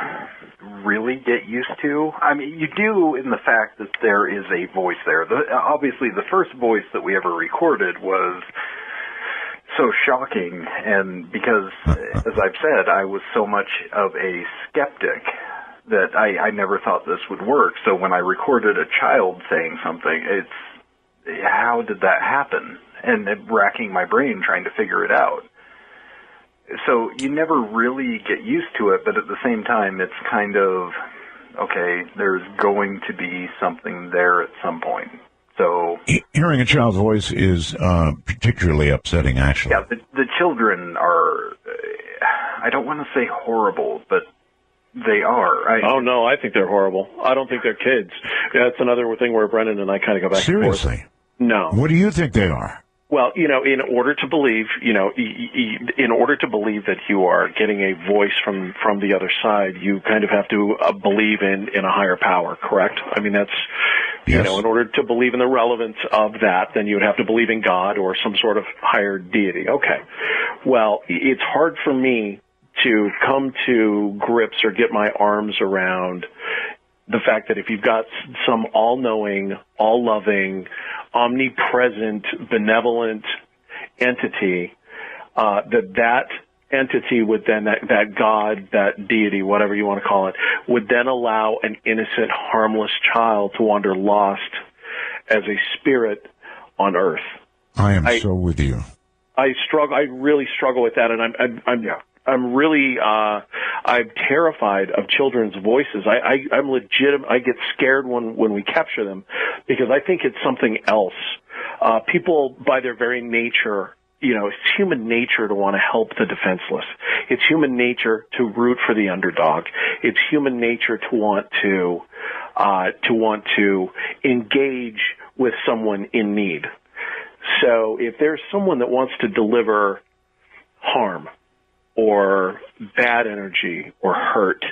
Speaker 3: really get used to. I mean, you do in the fact that there is a voice there. Obviously, the first voice that we ever recorded was so shocking, and because, as I've said, I was so much of a skeptic that I never thought this would work. So when I recorded a child saying something, how did that happen? And racking my brain trying to figure it out. So you never really get used to it, but at the same time, it's kind of, okay, there's going to be something there at some point. So
Speaker 2: hearing a child's voice is particularly upsetting, actually.
Speaker 3: Yeah, the children are, I don't want to say horrible, but they are.
Speaker 1: Oh, no, I think they're horrible. I don't think they're kids. Yeah, it's another thing where Brendan and I kind of go back and forth.
Speaker 2: Seriously?
Speaker 1: No.
Speaker 2: What do you think they are?
Speaker 1: Well, in order to believe, in order to believe that you are getting a voice from the other side, you kind of have to believe in a higher power, correct? I mean, that's,
Speaker 2: yes.
Speaker 1: In order to believe in the relevance of that, then you would have to believe in God or some sort of higher deity. Okay. Well, it's hard for me to come to grips or get my arms around the fact that if you've got some all-knowing, all-loving, omnipresent, benevolent entity, that entity would then, that God, that deity, whatever you want to call it, would then allow an innocent, harmless child to wander lost as a spirit on earth.
Speaker 2: I am so with you.
Speaker 1: I really struggle with that, and I'm really I'm terrified of children's voices. I'm legitimate. I get scared when we capture them because I think it's something else. People, by their very nature, it's human nature to want to help the defenseless. It's human nature to root for the underdog. It's human nature to want to engage with someone in need. So if there's someone that wants to deliver harm or bad energy or hurt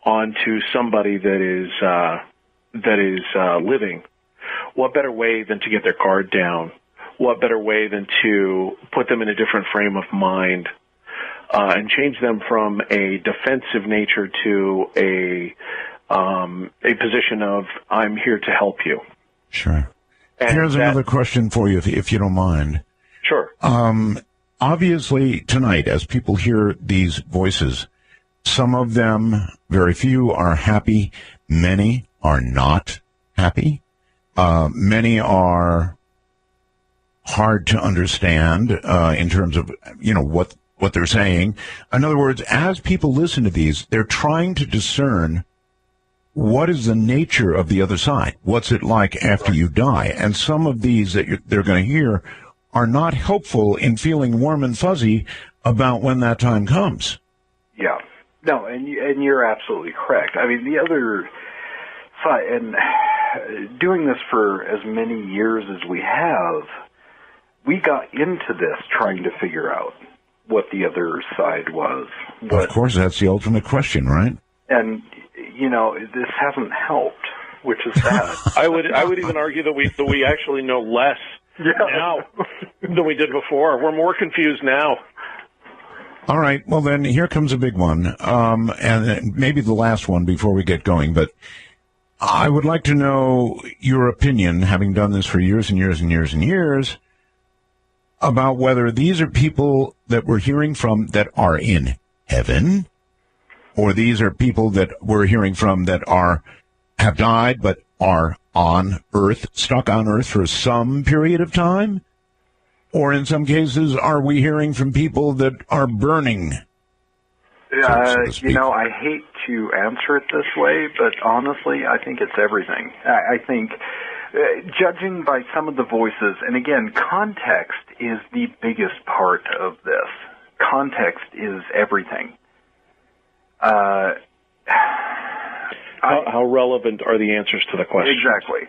Speaker 1: onto somebody that is living, what better way than to get their guard down? What better way than to put them in a different frame of mind and change them from a defensive nature to a position of I'm here to help you.
Speaker 2: Sure. And here's another question for you, if you don't mind.
Speaker 1: Sure.
Speaker 2: Obviously, tonight, as people hear these voices, some of them, very few, are happy. Many are not happy. Many are hard to understand in terms of, what they're saying. In other words, as people listen to these, they're trying to discern what is the nature of the other side? What's it like after you die? And some of these that they're going to hear are not helpful in feeling warm and fuzzy about when that time comes.
Speaker 3: Yeah. No, and you're absolutely correct. I mean, the other side, and doing this for as many years as we have, we got into this trying to figure out what the other side was.
Speaker 2: Of course, that's the ultimate question, right?
Speaker 3: And this hasn't helped, which is sad.
Speaker 1: I would even argue that we actually know less now than we did before. We're more confused now.
Speaker 2: All right. Well, then here comes a big one, and maybe the last one before we get going. But I would like to know your opinion, having done this for years and years and years and years, about whether these are people that we're hearing from that are in heaven, or these are people that we're hearing from that have died but are on Earth, stuck on Earth for some period of time? Or in some cases, are we hearing from people that are burning?
Speaker 3: I hate to answer it this way, but honestly, I think it's everything. I think, judging by some of the voices, and again, context is the biggest part of this. Context is everything.
Speaker 1: How relevant are the answers to the question?
Speaker 3: Exactly.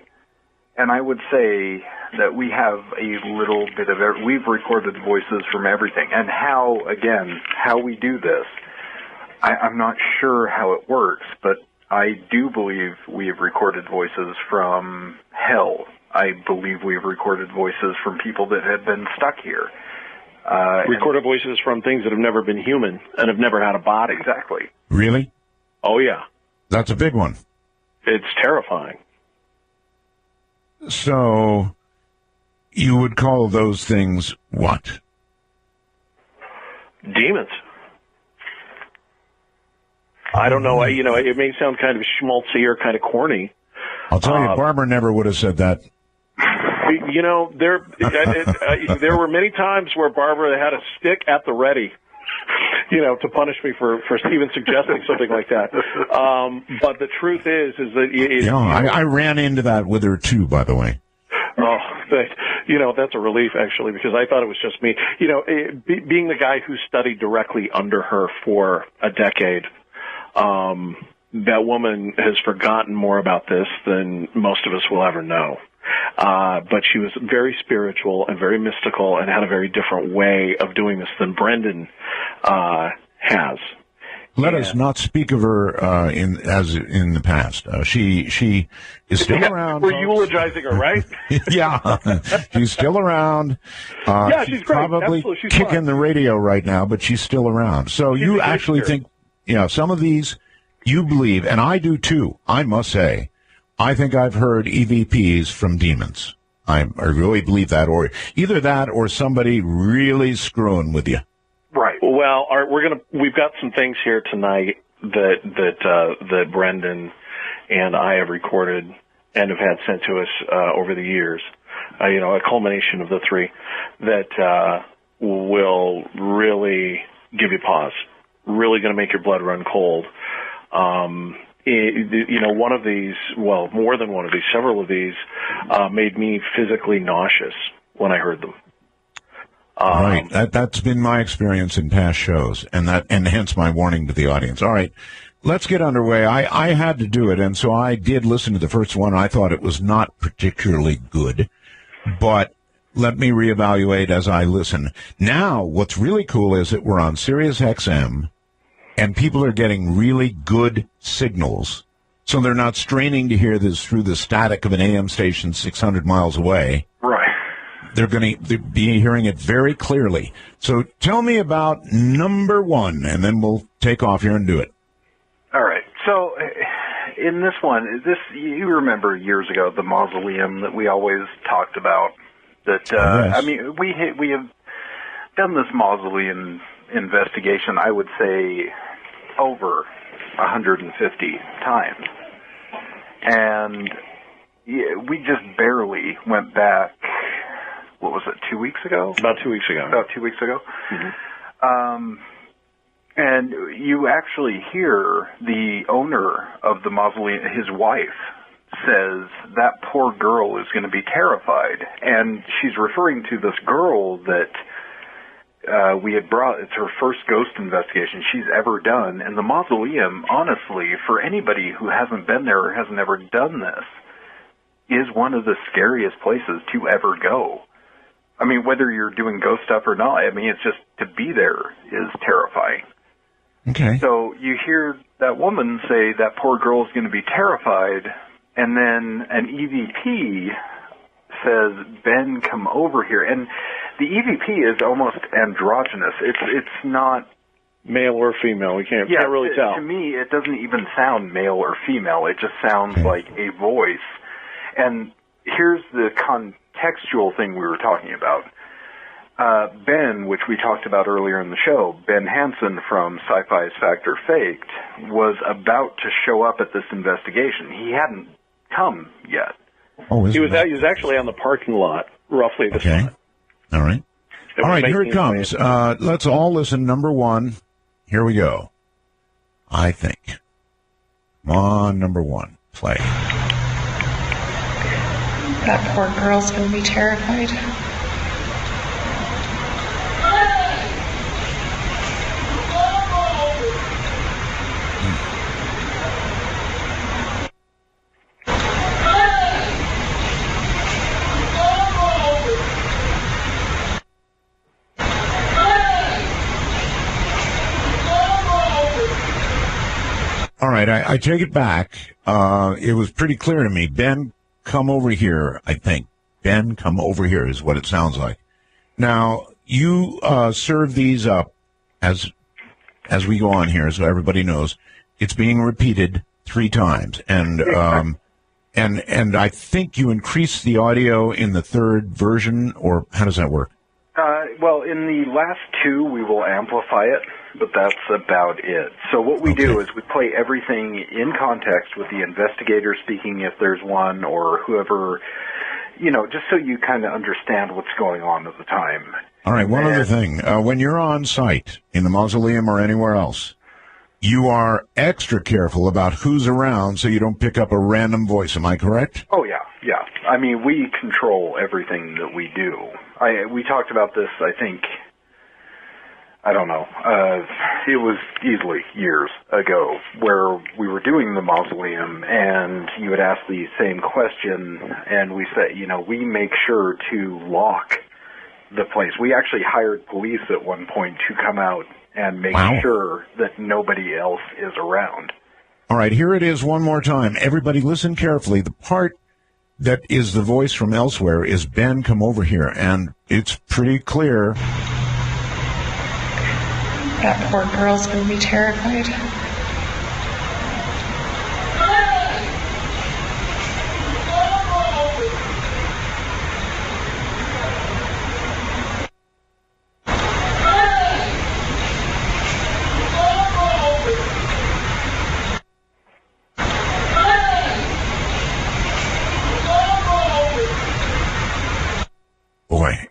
Speaker 3: And I would say that we have a little bit of we've recorded voices from everything. And how we do this, I'm not sure how it works, but I do believe we have recorded voices from hell. I believe we have recorded voices from people that have been stuck here.
Speaker 1: Recorded voices from things that have never been human and have never had a body.
Speaker 3: Exactly.
Speaker 2: Really?
Speaker 1: Oh, yeah.
Speaker 2: That's a big one.
Speaker 1: It's terrifying.
Speaker 2: So you would call those things what?
Speaker 1: Demons. I don't know. It may sound kind of schmaltzy or kind of corny.
Speaker 2: I'll tell you, Barbara never would have said that.
Speaker 1: There were many times where Barbara had a stick at the ready, to punish me for even suggesting something like that. But the truth is that
Speaker 2: I ran into that with her too, by the way.
Speaker 1: Oh, that's a relief actually, because I thought it was just me. Being the guy who studied directly under her for a decade, that woman has forgotten more about this than most of us will ever know. But she was very spiritual and very mystical and had a very different way of doing this than Brendan has.
Speaker 2: Let us not speak of her in the past. She is still around.
Speaker 1: We're eulogizing her, right?
Speaker 2: Yeah, she's still around.
Speaker 1: She's great.
Speaker 2: Probably
Speaker 1: she's
Speaker 2: kicking
Speaker 1: fine.
Speaker 2: the radio right now, but she's still around. So
Speaker 1: she's
Speaker 2: you actually think, some of these you believe, and I do too. I must say, I think I've heard EVPs from demons. I really believe that, or either that, or somebody really screwing with you.
Speaker 1: Right. Well, we've got some things here tonight that Brendan and I have recorded and have had sent to us over the years. a culmination of the three that will really give you pause. Really going to make your blood run cold. One of these, well, more than one of these, several of these, made me physically nauseous when I heard them.
Speaker 2: Right. That's been my experience in past shows, and hence my warning to the audience. All right, let's get underway. I had to do it, and so I did listen to the first one. I thought it was not particularly good, but let me reevaluate as I listen. Now, what's really cool is that we're on Sirius XM, and people are getting really good signals, so they're not straining to hear this through the static of an AM station 600 miles away.
Speaker 3: Right.
Speaker 2: They're going to be hearing it very clearly. So tell me about number one, and then we'll take off here and do it.
Speaker 3: All right. So in this one, you remember years ago the mausoleum that we always talked about. That
Speaker 2: Yes.
Speaker 3: I mean, we have done this mausoleum investigation, I would say, over 150 times, and we just barely went back. What was it, 2 weeks ago?
Speaker 1: About 2 weeks ago.
Speaker 3: About 2 weeks ago.
Speaker 1: Mm-hmm.
Speaker 3: And you actually hear the owner of the mausoleum, his wife, says that poor girl is going to be terrified. And she's referring to this girl that we had brought. It's her first ghost investigation she's ever done. And the mausoleum, honestly, for anybody who hasn't been there or hasn't ever done this, is one of the scariest places to ever go. I mean, whether you're doing ghost stuff or not, I mean, it's just, to be there is terrifying.
Speaker 2: Okay.
Speaker 3: So you hear that woman say that poor girl is going to be terrified, and then an EVP says, Ben, come over here. And the EVP is almost androgynous. It's not
Speaker 1: male or female. We can't really tell.
Speaker 3: To me, it doesn't even sound male or female. It just sounds like a voice. And here's the contextual thing we were talking about. Ben, which we talked about earlier in the show, Ben Hansen from Sci-Fi's Fact or Faked, was about to show up at this investigation. He hadn't come yet.
Speaker 2: Oh,
Speaker 1: he was actually on the parking lot, roughly this time.
Speaker 2: All right. All right, here it comes. Let's all listen. Number one. Here we go. I think. Come on, number one. Play.
Speaker 4: That poor girl's going to be terrified.
Speaker 2: All right, I take it back. It was pretty clear to me. Ben, come over here, I think. Ben, come over here is what it sounds like. Now, you serve these up as we go on here, so everybody knows. It's being repeated 3 times. And I think you increase the audio in the third version, or how does that work?
Speaker 3: Well, in the last 2, we will amplify it, but that's about it. So what we do is we play everything in context with the investigator speaking if there's one, or whoever, just so you kind of understand what's going on at the time.
Speaker 2: All right, one other thing. When you're on site, in the mausoleum or anywhere else, you are extra careful about who's around so you don't pick up a random voice. Am I correct?
Speaker 3: Oh, yeah. I mean, we control everything that we do. We talked about this, I think, I don't know, it was easily years ago where we were doing the mausoleum and you would ask the same question and we said, we make sure to lock the place. We actually hired police at one point to come out and make sure that nobody else is around.
Speaker 2: All right, here it is one more time. Everybody listen carefully. The part that is the voice from elsewhere is Ben, come over here, and it's pretty clear.
Speaker 4: That poor girl's going to be terrified.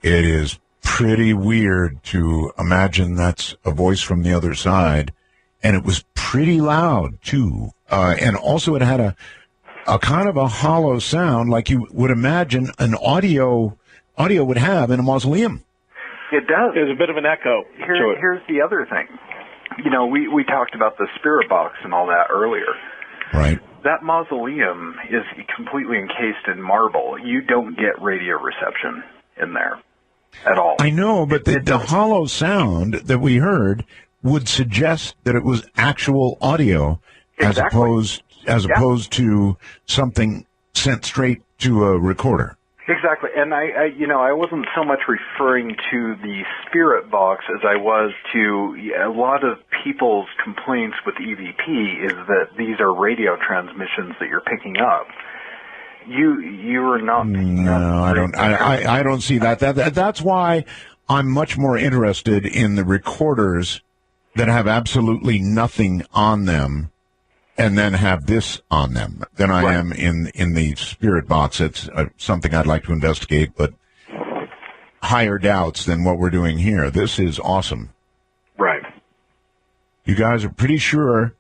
Speaker 2: it is pretty weird to imagine that's a voice from the other side. And it was pretty loud, too. And also it had a kind of a hollow sound like you would imagine an audio would have in a mausoleum.
Speaker 3: It does.
Speaker 1: There's a bit of an echo.
Speaker 3: Here's the other thing. You know, we talked about the spirit box and all that earlier.
Speaker 2: Right.
Speaker 3: That mausoleum is completely encased in marble. You don't get radio reception in there at all.
Speaker 2: I know, but the hollow sound that we heard would suggest that it was actual audio
Speaker 3: Exactly.
Speaker 2: as opposed to something sent straight to a recorder.
Speaker 3: Exactly, and I wasn't so much referring to the spirit box as I was to a lot of people's complaints with EVP is that these are radio transmissions that you're picking up. You are not.
Speaker 2: No, I don't. I don't see that. That's why I'm much more interested in the recorders that have absolutely nothing on them, and then have this on them, than I am in the spirit box. It's something I'd like to investigate, but higher doubts than what we're doing here. This is awesome.
Speaker 3: Right.
Speaker 2: You guys are pretty sure.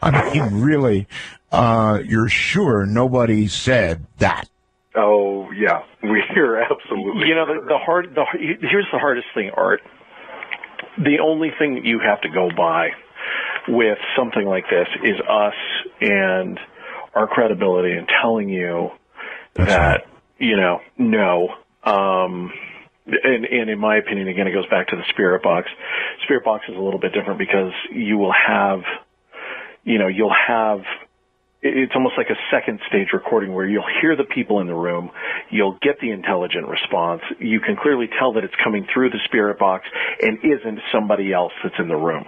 Speaker 2: I mean, really, you're sure nobody said that?
Speaker 3: Oh, yeah. We're absolutely.
Speaker 1: You know, here's the hardest thing, Art. The only thing that you have to go by with something like this is us and our credibility and telling you that, you know, no. And in my opinion, again, it goes back to the spirit box. Spirit box is a little bit different because you'll have, it's almost like a second stage recording where you'll hear the people in the room, you'll get the intelligent response, you can clearly tell that it's coming through the spirit box and isn't somebody else that's in the room.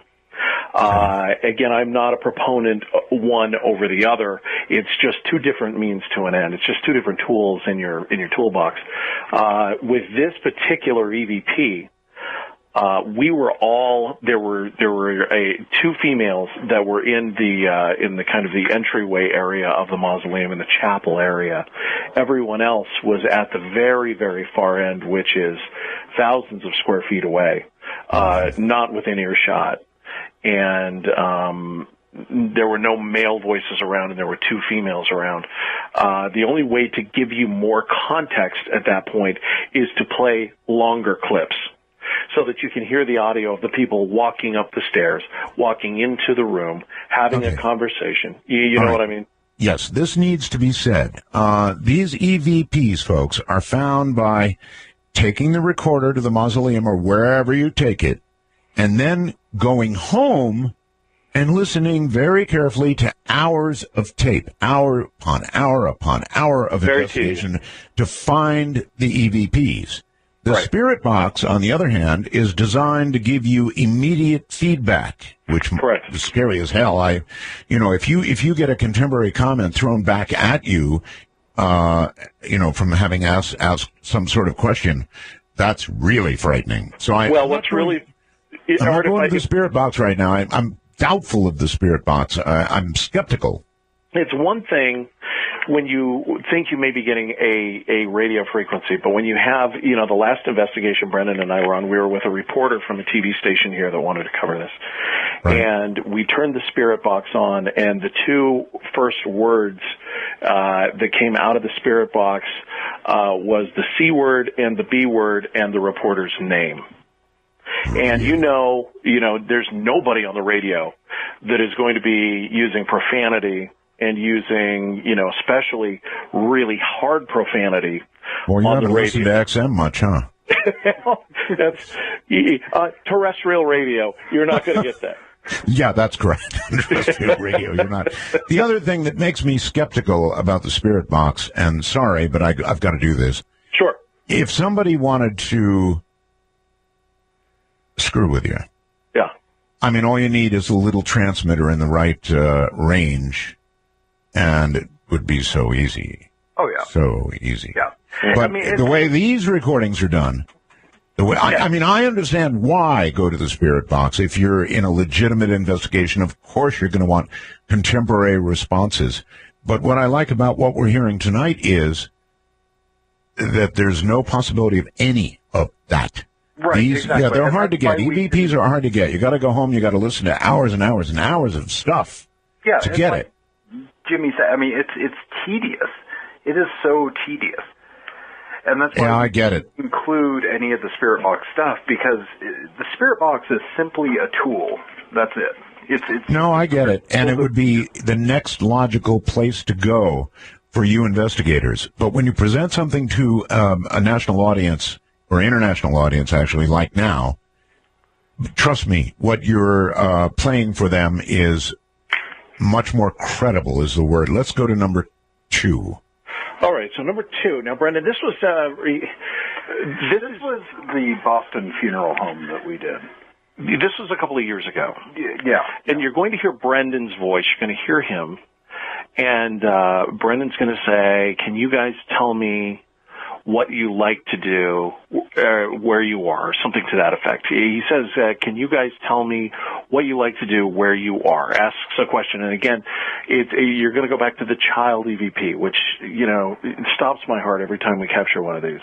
Speaker 1: Again, I'm not a proponent one over the other. It's just two different means to an end. It's just two different tools in your toolbox. With this particular EVP, there were two females that were in the kind of the entryway area of the mausoleum in the chapel area. Everyone else was at the very, very far end, which is thousands of square feet away, not within earshot. And there were no male voices around, and there were two females around. The only way to give you more context at that point is to play longer clips so that you can hear the audio of the people walking up the stairs, walking into the room, having a conversation. You know what I mean?
Speaker 2: Yes, this needs to be said. These EVPs, folks, are found by taking the recorder to the mausoleum or wherever you take it, and then going home and listening very carefully to hours of tape, hour upon hour upon hour of investigation to find the EVPs. The spirit box, on the other hand, is designed to give you immediate feedback, which is scary as hell. If you get a contemporary comment thrown back at you, from having asked some sort of question, that's really frightening. So I'm not going to the spirit box right now. I'm doubtful of the spirit box. I'm skeptical.
Speaker 1: It's one thing when you think you may be getting a radio frequency, but when you have, the last investigation Brendan and I were on, we were with a reporter from a TV station here that wanted to cover this. Right. And we turned the spirit box on, and the two first words that came out of the spirit box was the C word and the B word and the reporter's name. And there's nobody on the radio that is going to be using profanity and using, especially really hard profanity.
Speaker 2: Well, you haven't listened to XM much, huh?
Speaker 1: That's terrestrial radio. You're not going to get that.
Speaker 2: Yeah, that's correct. Terrestrial radio, you're not. The other thing that makes me skeptical about the spirit box, and sorry, but I've got to do this.
Speaker 1: Sure.
Speaker 2: If somebody wanted to screw with you.
Speaker 1: Yeah.
Speaker 2: I mean, all you need is a little transmitter in the right range, and it would be so easy.
Speaker 3: Oh, yeah.
Speaker 2: So easy.
Speaker 3: Yeah.
Speaker 2: But the way these recordings are done, I understand why go to the spirit box. If you're in a legitimate investigation, of course you're going to want contemporary responses. But what I like about what we're hearing tonight is that there's no possibility of any of that.
Speaker 3: Right, exactly.
Speaker 2: Yeah, they're hard to get. EVPs are hard to get. You got to go home. You got to listen to hours and hours and hours of stuff to get it.
Speaker 3: Jimmy said, I mean, it's tedious. It is so tedious. And that's why
Speaker 2: I get it.
Speaker 3: Include any of the Spirit Box stuff, because the Spirit Box is simply a tool. That's it.
Speaker 2: No, I get it. And it would be the next logical place to go for you investigators. But when you present something to a national audience, or international audience, actually, like now, trust me, what you're playing for them is much more credible, is the word. Let's go to number 2.
Speaker 1: All right, so number 2. Now, Brendan, this was
Speaker 3: the Boston funeral home that we did.
Speaker 1: This was a couple of years ago.
Speaker 3: Yeah.
Speaker 1: And you're going to hear Brendan's voice. You're going to hear him. And Brendan's going to say, can you guys tell me what you like to do where you are, something to that effect. He says, can you guys tell me what you like to do where you are? Asks a question. And again, you're going to go back to the child EVP, which, it stops my heart every time we capture one of these.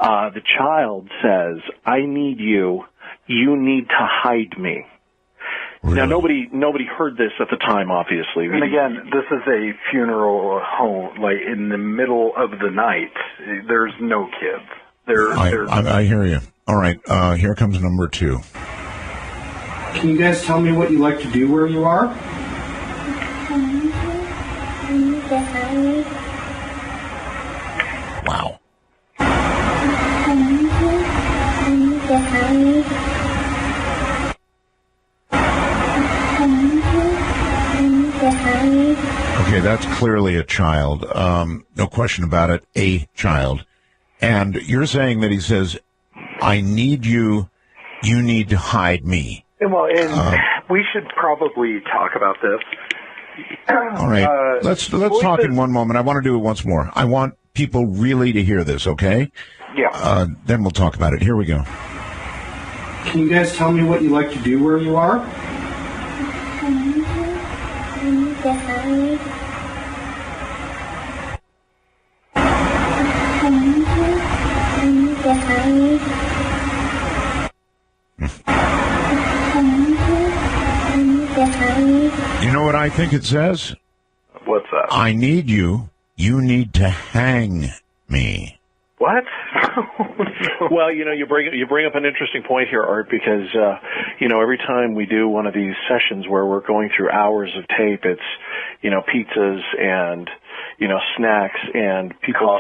Speaker 1: The child says, I need you. You need to hide me. Really? Now, nobody heard this at the time, obviously.
Speaker 3: And again, this is a funeral home, like in the middle of the night. There's no kids.
Speaker 2: I hear you. All right, here comes number 2.
Speaker 5: Can you guys tell me what you like to do where you are?
Speaker 2: Wow. Okay, that's clearly a child. No question about it, a child. And you're saying that he says, I need you, you need to hide me.
Speaker 3: Well, and we should probably talk about this.
Speaker 2: All right, let's talk in one moment. I want to do it once more. I want people really to hear this, okay?
Speaker 3: Yeah.
Speaker 2: Then we'll talk about it. Here we go.
Speaker 5: Can you guys tell me what you like to do where you are?
Speaker 2: You know what I think it says?
Speaker 3: What's that?
Speaker 2: I need you. You need to hang me.
Speaker 3: What?
Speaker 1: Well, you bring up an interesting point here, Art, because every time we do one of these sessions where we're going through hours of tape, it's pizzas and snacks and people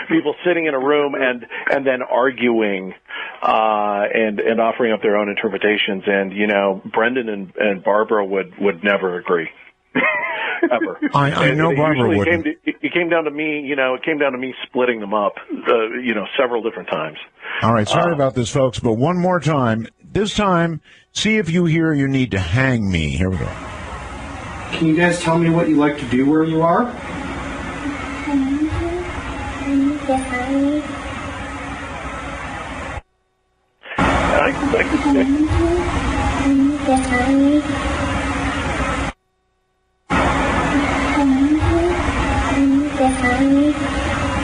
Speaker 1: people sitting in a room and then arguing and offering up their own interpretations. And Brendan and Barbara would never agree. Ever.
Speaker 2: I know Barbara wouldn't.
Speaker 1: It came down to me, it came down to me splitting them up, several different times.
Speaker 2: All right, sorry about this, folks, but one more time. This time, see if you hear you need to hang me. Here we go.
Speaker 5: Can you guys tell me what you like to do where you are?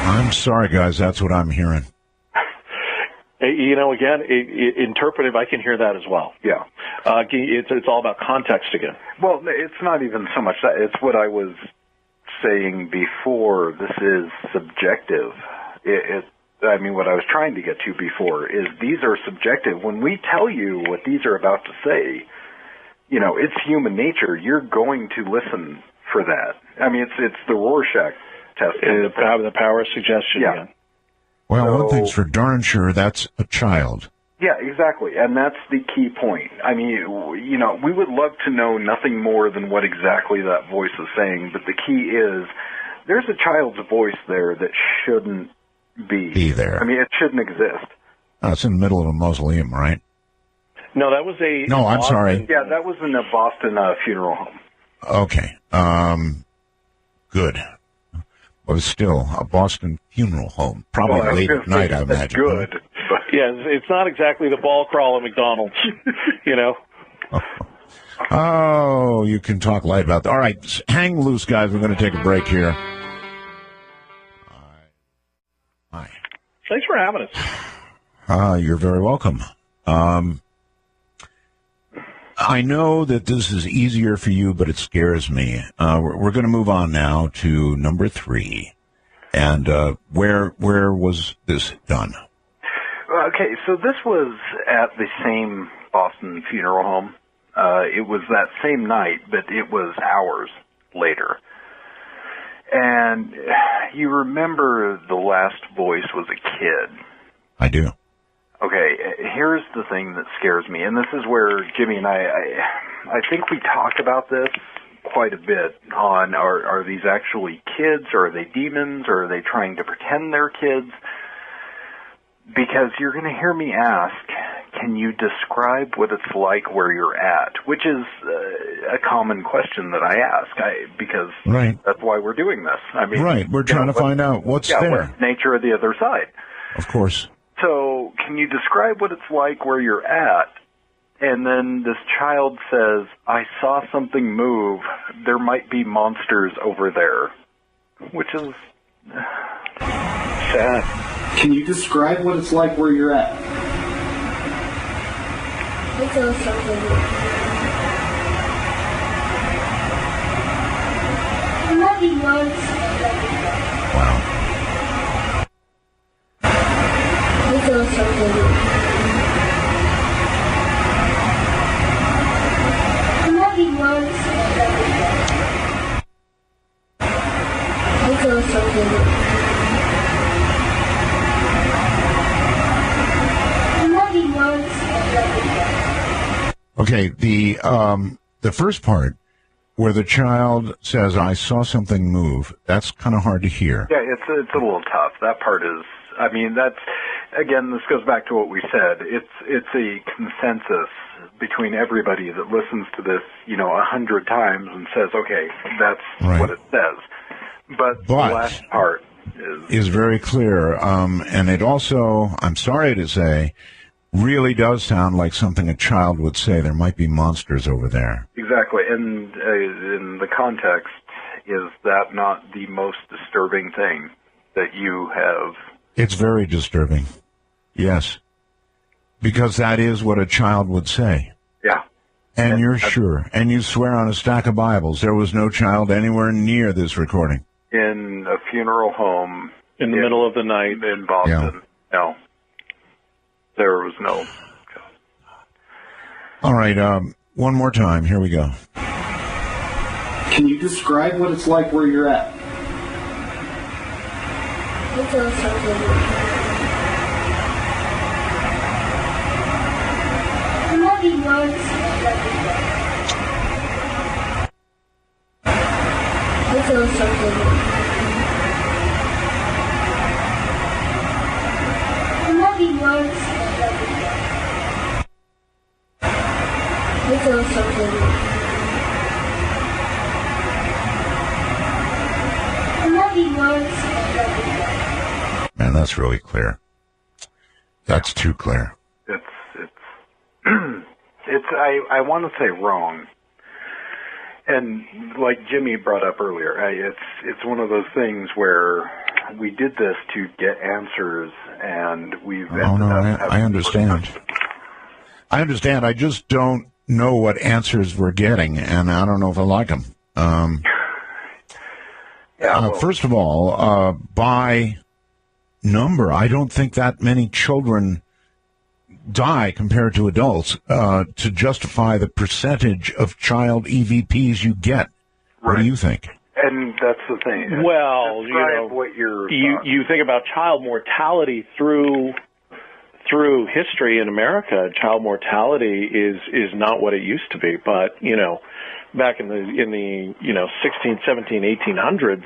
Speaker 2: I'm sorry, guys. That's what I'm hearing.
Speaker 1: Again, interpretive, I can hear that as well.
Speaker 3: Yeah.
Speaker 1: It's all about context again.
Speaker 3: Well, it's not even so much that. It's what I was saying before. This is subjective. What I was trying to get to before is these are subjective. When we tell you what these are about to say, it's human nature. You're going to listen for that. It's the Rorschach test.
Speaker 1: The power of suggestion again.
Speaker 2: Well, one thing's for darn sure, that's a child.
Speaker 3: Yeah, exactly. And that's the key point. We would love to know nothing more than what exactly that voice is saying, but the key is there's a child's voice there that shouldn't be
Speaker 2: there.
Speaker 3: It shouldn't exist.
Speaker 2: It's in the middle of a mausoleum, right?
Speaker 1: No, that was a...
Speaker 2: No, I'm sorry.
Speaker 3: Yeah, that was in a Boston funeral home.
Speaker 2: Okay. Good. But still, a Boston funeral home. Probably late at night, I imagine.
Speaker 3: Good.
Speaker 1: But yeah, it's not exactly the ball crawl at McDonald's,
Speaker 2: Oh, you can talk light about that. All right, hang loose, guys. We're going to take a break here.
Speaker 1: Thanks for having us.
Speaker 2: You're very welcome. I know that this is easier for you, but it scares me. We're going to move on now to number 3. And where was this done?
Speaker 3: Okay, so this was at the same Boston funeral home. It was that same night, but it was hours later. And you remember the last voice was a kid.
Speaker 2: I do.
Speaker 3: Okay, here's the thing that scares me, and this is where Jimmy and I think we talk about this quite a bit on, are these actually kids, or are they demons, or are they trying to pretend they're kids? Because you're going to hear me ask, can you describe what it's like where you're at? Which is a common question that I ask, because that's why we're doing this. I mean,
Speaker 2: we're trying to find out what's there.
Speaker 3: What's the nature of the other side.
Speaker 2: Of course.
Speaker 3: So, can you describe what it's like where you're at? And then this child says, I saw something move. There might be monsters over there. Which is sad.
Speaker 5: Can you describe what it's like where you're at?
Speaker 6: I saw something move. There might be monsters.
Speaker 2: Wow.
Speaker 6: I saw something move. There might be monsters. I saw something move. There might be monsters.
Speaker 2: Okay, the first part where the child says, I saw something move, that's kind of hard to hear.
Speaker 3: Yeah, it's a little tough. That part is, I mean, that's, again, this goes back to what we said. It's a consensus between everybody that listens to this, 100 times and says, okay, that's what it says. But the last part
Speaker 2: is very clear. And it also, I'm sorry to say, really does sound like something a child would say. There might be monsters over there.
Speaker 3: Exactly. And in the context, is that not the most disturbing thing that you have?
Speaker 2: It's very disturbing. Yes. Because that is what a child would say.
Speaker 3: Yeah.
Speaker 2: And you're sure. And you swear on a stack of Bibles there was no child anywhere near this recording.
Speaker 3: In a funeral home.
Speaker 1: In the middle of the night.
Speaker 3: In Boston. Yeah. No. There was no.
Speaker 2: All right. One more time. Here we go.
Speaker 5: Can you describe what it's like where you're at?
Speaker 6: I saw something move. There might be monsters. I saw something move. There might be monsters. I saw something move. There might be monsters.
Speaker 2: Man, that's really clear. That's too clear.
Speaker 3: I want to say wrong. And like Jimmy brought up earlier, it's one of those things where we did this to get answers, and we've ended up
Speaker 2: I understand. I understand. I just don't know what answers we're getting, and I don't know if I like them. First of all, by number, I don't think that many children die compared to adults to justify the percentage of child EVPs you get. What do you think?
Speaker 3: And that's the thing.
Speaker 1: Well,
Speaker 3: what
Speaker 1: you think about child mortality through history in America. Child mortality is not what it used to be, but back in the 16, 17, 1800s.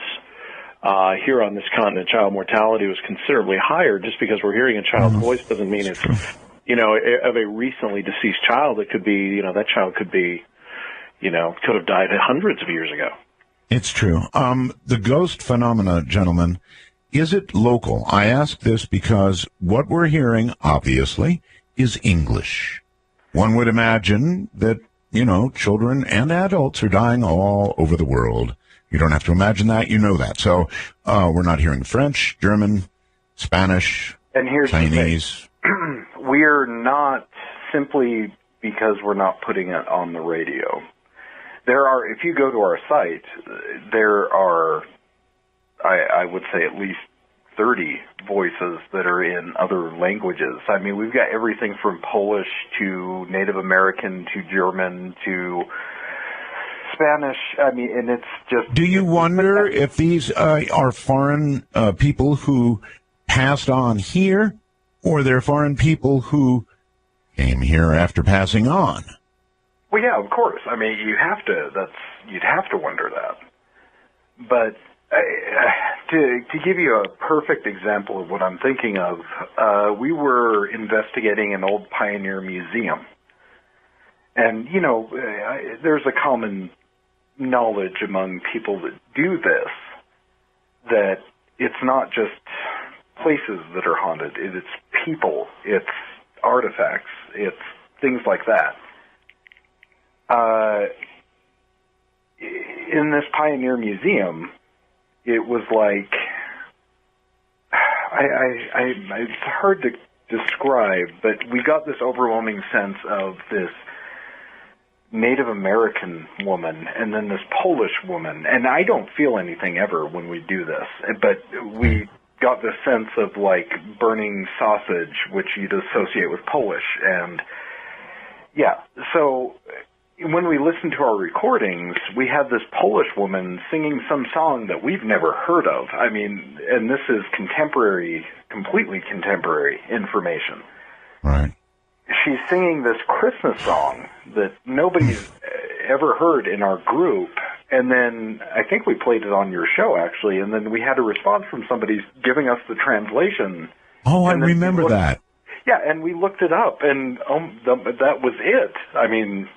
Speaker 1: Here on this continent, child mortality was considerably higher. Just because we're hearing a child's voice doesn't mean it's, of a recently deceased child. It could be, that child could be, could have died hundreds of years ago.
Speaker 2: It's true. The ghost phenomena, gentlemen, is it local? I ask this because what we're hearing, obviously, is English. One would imagine that, children and adults are dying all over the world. You don't have to imagine that. You know that. So we're not hearing French, German, Spanish,
Speaker 3: And here's
Speaker 2: Chinese.
Speaker 3: the thing. We're not simply because we're not putting it on the radio. There are, if you go to our site, there are, I would say at least 30 voices that are in other languages. I mean, we've got everything from Polish to Native American to German to Spanish. I mean, and it's just...
Speaker 2: Do you wonder if these are foreign people who passed on here, or they're foreign people who came here after passing on?
Speaker 3: Well, yeah, of course. I mean, you'd have to wonder that. But to give you a perfect example of what I'm thinking of, we were investigating an old pioneer museum. And, you know, there's a common knowledge among people that do this that it's not just places that are haunted, it's people, it's artifacts, it's things like that. In this pioneer museum, it was like, it's hard to describe, but we got this overwhelming sense of this Native American woman and then this Polish woman. And I don't feel anything ever when we do this, but we got this sense of like burning sausage, which you'd associate with Polish. And yeah, so when we listened to our recordings, we had this Polish woman singing some song that we've never heard of. I mean, and this is contemporary, completely contemporary information.
Speaker 2: Right.
Speaker 3: She's singing this Christmas song that nobody's ever heard in our group. And then I think we played it on your show, actually, and then we had a response from somebody giving us the translation.
Speaker 2: Oh, I remember that.
Speaker 3: Yeah, and we looked it up, and that was it. I mean,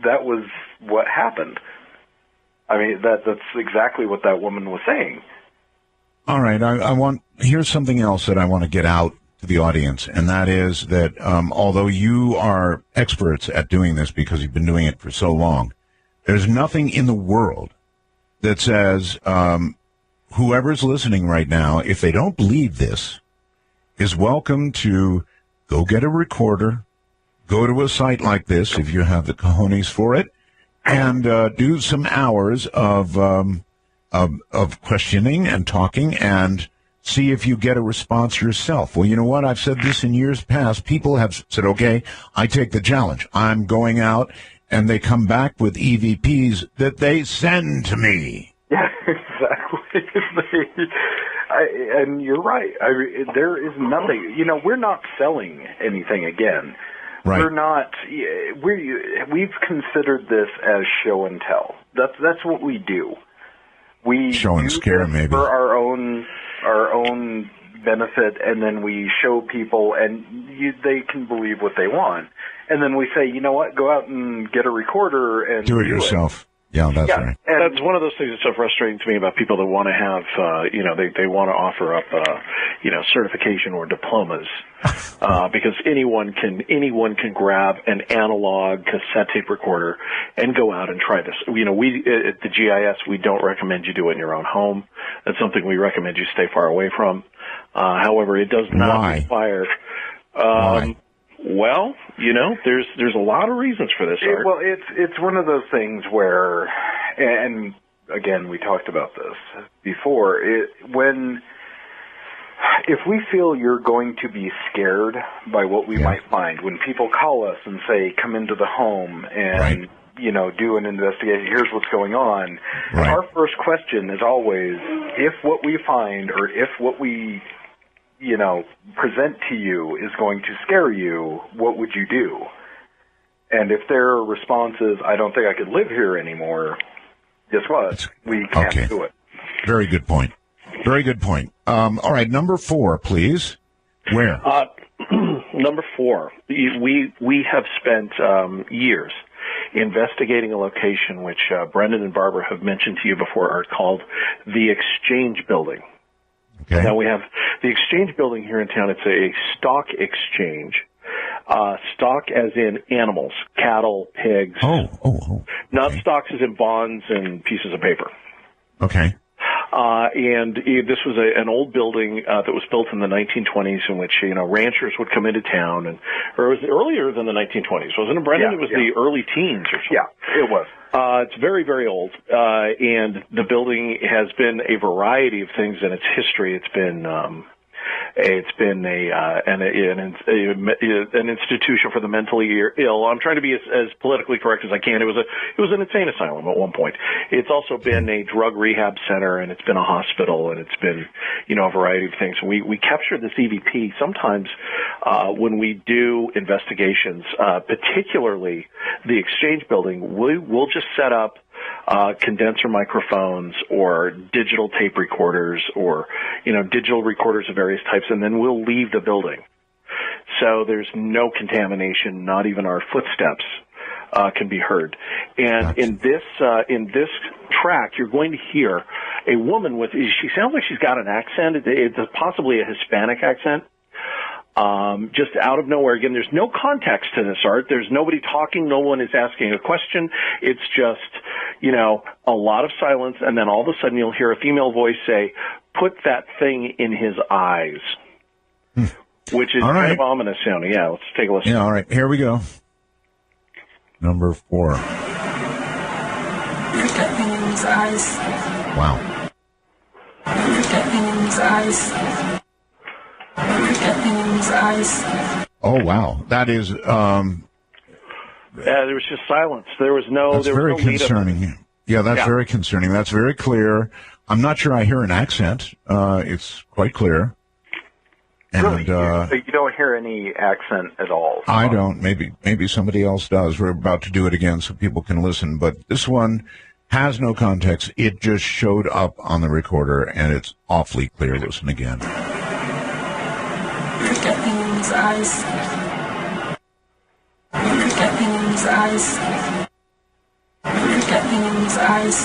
Speaker 3: that was what happened. I mean, that's exactly what that woman was saying.
Speaker 2: All right, here's something else that I want to get out to the audience, and that is that although you are experts at doing this because you've been doing it for so long, there's nothing in the world that says whoever's listening right now, if they don't believe this, is welcome to go get a recorder, go to a site like this if you have the cojones for it, and do some hours of questioning and talking and see if you get a response yourself. Well, you know what? I've said this in years past. People have said, okay, I take the challenge. I'm going out, and they come back with EVPs that they send to me.
Speaker 3: Yeah, exactly. And you're right. There is nothing. You know, we're not selling anything again.
Speaker 2: Right.
Speaker 3: We're not. We've considered this as show and tell. That's what we do. We
Speaker 2: show and scare, maybe,
Speaker 3: for our own benefit, and then we show people, and they can believe what they want. And then we say, you know what? Go out and get a recorder and
Speaker 2: do it yourself. Yeah, that's right.
Speaker 1: And that's one of those things that's so frustrating to me about people that want to have, they want to offer up, certification or diplomas, because anyone can grab an analog cassette tape recorder and go out and try this. You know, we at the GIS, we don't recommend you do it in your own home. That's something we recommend you stay far away from. However, it does not require.
Speaker 2: Why?
Speaker 1: Well, you know, there's a lot of reasons for this, Art.
Speaker 3: Well, it's one of those things where, and again, we talked about this before, if we feel you're going to be scared by what we might find, when people call us and say, come into the home and, do an investigation, here's what's going on, our first question is always, if what we find or if what we present to you is going to scare you, what would you do? And if their response is, I don't think I could live here anymore, guess what? We can't do it.
Speaker 2: Very good point. Very good point. All right, number 4, please. Where?
Speaker 1: Number 4, we have spent years investigating a location which Brendan and Barbara have mentioned to you before, Art, called the Exchange Building.
Speaker 2: Okay.
Speaker 1: Now we have the Exchange Building here in town. It's a stock exchange. Stock as in animals, cattle, pigs.
Speaker 2: Oh.
Speaker 1: Not stocks as in bonds and pieces of paper.
Speaker 2: Okay.
Speaker 1: And this was an old building that was built in the 1920s, in which ranchers would come into town, or it was earlier than the 1920s, wasn't it, Brendan?
Speaker 3: Yeah,
Speaker 1: it was the early teens or something.
Speaker 3: Yeah, it was.
Speaker 1: It's very, very old, and the building has been a variety of things in its history. It's been an institution for the mentally ill. I'm trying to be as politically correct as I can. It was an insane asylum at one point. It's also been a drug rehab center, and it's been a hospital, and it's been a variety of things. We capture this EVP sometimes when we do investigations, particularly the Exchange Building. We'll just set up condenser microphones or digital tape recorders or, digital recorders of various types, and then we'll leave the building. So there's no contamination, not even our footsteps can be heard. And in this track, you're going to hear a woman she sounds like she's got an accent. It's possibly a Hispanic accent. Just out of nowhere. Again, there's no context to this, Art. There's nobody talking. No one is asking a question. It's just, a lot of silence. And then all of a sudden you'll hear a female voice say, "Put that thing in his eyes," which is kind of ominous sounding. Yeah, let's take a listen.
Speaker 2: Yeah, all right. Here we go. Number 4.
Speaker 4: Put that thing in his eyes.
Speaker 2: Wow.
Speaker 4: Put that thing in his eyes. Put that thing in his eyes.
Speaker 2: Oh, wow. That is...
Speaker 1: there was just silence. There was no...
Speaker 2: That's very concerning. Yeah, that's very concerning. That's very clear. I'm not sure I hear an accent. It's quite clear. And,
Speaker 3: really? You don't hear any accent at all?
Speaker 2: I don't. Maybe somebody else does. We're about to do it again so people can listen. But this one has no context. It just showed up on the recorder, and it's awfully clear. Listen again.
Speaker 4: Put that thing in his eyes. Put that thing in his eyes. Put that thing in his eyes.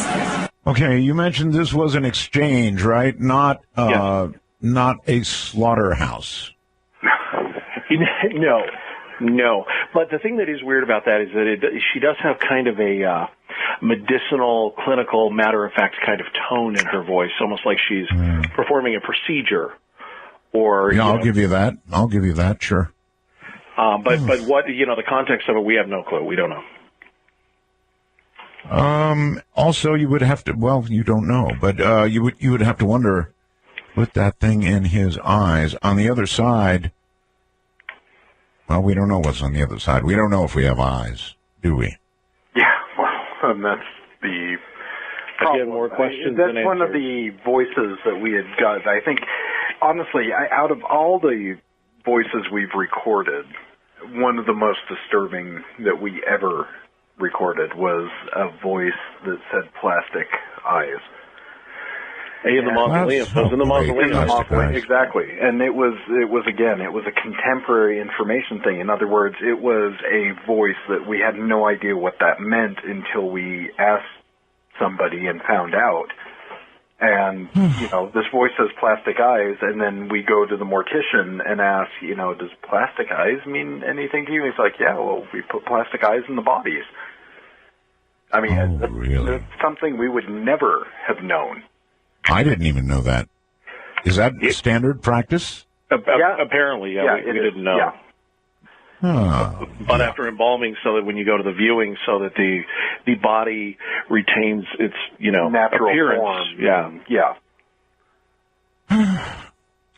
Speaker 2: Okay, you mentioned this was an exchange, right? Not a slaughterhouse.
Speaker 1: No. But the thing that is weird about that is that she does have kind of a medicinal, clinical, matter-of-fact kind of tone in her voice, almost like she's performing a procedure. Or
Speaker 2: I'll give you that. Sure.
Speaker 1: But what the context of it, we have no clue. We don't know.
Speaker 2: Also, you would have to. Well, you don't know, but you would have to wonder. Put that thing in his eyes. On the other side, well, we don't know what's on the other side. We don't know if we have eyes, do we?
Speaker 3: Yeah, well, and that's the problem.
Speaker 1: Again, more questions
Speaker 3: That's
Speaker 1: than
Speaker 3: one
Speaker 1: answers.
Speaker 3: of the voices that we had got. I think, honestly, out of all the voices we've recorded, one of the most disturbing that we ever recorded was a voice that said plastic eyes.
Speaker 1: In the mausoleum. It was in the mausoleum.
Speaker 3: Exactly. And it was a contemporary information thing. In other words, it was a voice that we had no idea what that meant until we asked somebody and found out. And, this voice says plastic eyes, and then we go to the mortician and ask, does plastic eyes mean anything to you? And he's like, yeah, well, we put plastic eyes in the bodies. I mean,
Speaker 2: really?
Speaker 3: That's something we would never have known.
Speaker 2: I didn't even know that. Is that standard practice?
Speaker 1: Apparently, we didn't know.
Speaker 3: Yeah.
Speaker 1: But after embalming, so that when you go to the viewing, so that the body retains its
Speaker 3: natural
Speaker 1: appearance.
Speaker 3: form.
Speaker 1: Yeah.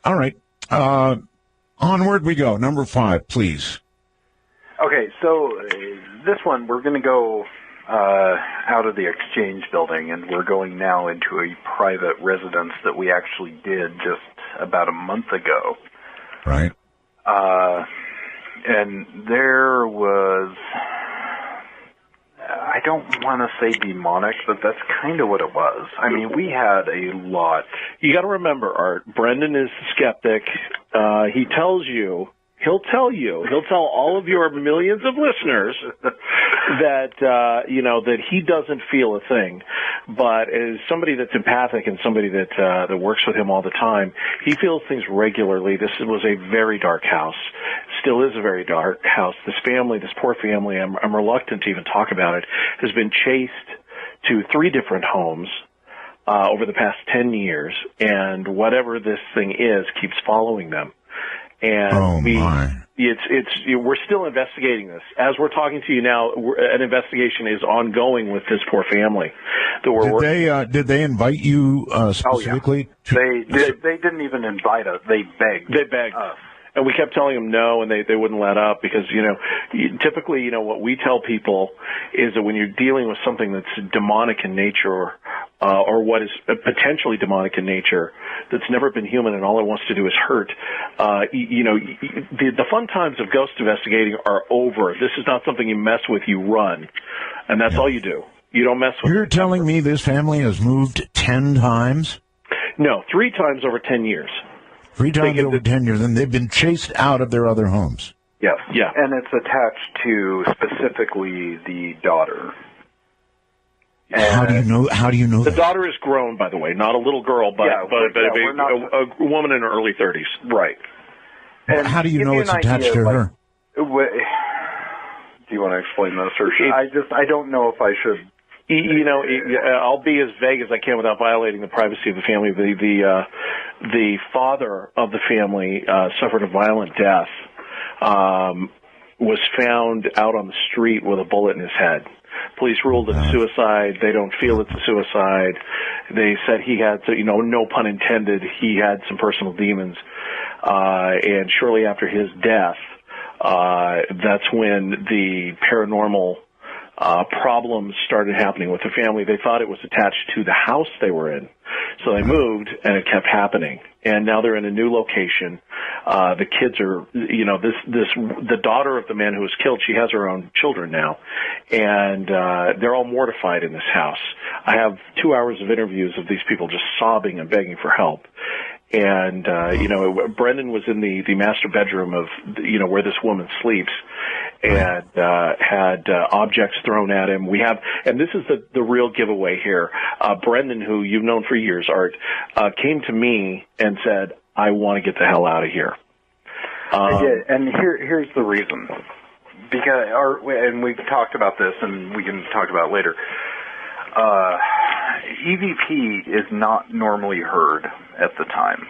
Speaker 2: All right. Onward we go. Number 5, please.
Speaker 3: Okay, so this one we're going to go out of the Exchange Building, and we're going now into a private residence that we actually did just about a month ago.
Speaker 2: Right.
Speaker 3: And there was, I don't want to say demonic, but that's kind of what it was. I mean, we had a lot.
Speaker 1: You got to remember, Art, Brendan is the skeptic. He'll tell all of your millions of listeners that, that he doesn't feel a thing. But as somebody that's empathic and somebody that works with him all the time, he feels things regularly. This was a very dark house. Still is a very dark house. This poor family, I'm reluctant to even talk about it, has been chased to 3 different homes. over the past 10 years, and whatever this thing is keeps following them. And we're still investigating this. As we're talking to you now, an investigation is ongoing with this poor family.
Speaker 2: Did they invite you specifically?
Speaker 3: Oh, yeah. They didn't even invite us. They begged. Us.
Speaker 1: And we kept telling them no, and they wouldn't let up because, typically, what we tell people is that when you're dealing with something that's demonic in nature or what is potentially demonic in nature that's never been human and all it wants to do is hurt, the fun times of ghost investigating are over. This is not something you mess with, you run. And that's all you do. You don't mess with it.
Speaker 2: You're telling me this family has moved 10 times?
Speaker 1: No, 3 times over 10 years.
Speaker 2: 3 times over 10 years, and they've been chased out of their other homes.
Speaker 3: Yes.
Speaker 1: Yeah.
Speaker 3: And it's attached to specifically the daughter.
Speaker 2: And how do you know
Speaker 1: the
Speaker 2: that?
Speaker 1: daughter is grown, by the way, not a little girl, but a woman in her early 30s.
Speaker 3: Right.
Speaker 2: And how do you know it's attached to her?
Speaker 3: Do you want to explain this, or I don't know if I should.
Speaker 1: I'll be as vague as I can without violating the privacy of the family. The father of the family suffered a violent death. Was found out on the street with a bullet in his head. Police ruled it a suicide. They don't feel it's a suicide. They said he had, no pun intended, he had some personal demons. And shortly after his death, that's when the paranormal problems started happening with the family. They thought it was attached to the house they were in. So they moved, and it kept happening. And now they're in a new location. The kids are, the daughter of the man who was killed, she has her own children now. And they're all mortified in this house. I have 2 hours of interviews of these people just sobbing and begging for help. And, Brendan was in the master bedroom of, where this woman sleeps and had objects thrown at him. And this is the real giveaway here. Brendan, who you've known for years, Art, came to me and said, I want to get the hell out of here.
Speaker 3: And here's the reason. And we've talked about this, and we can talk about it later. EVP is not normally heard at the time.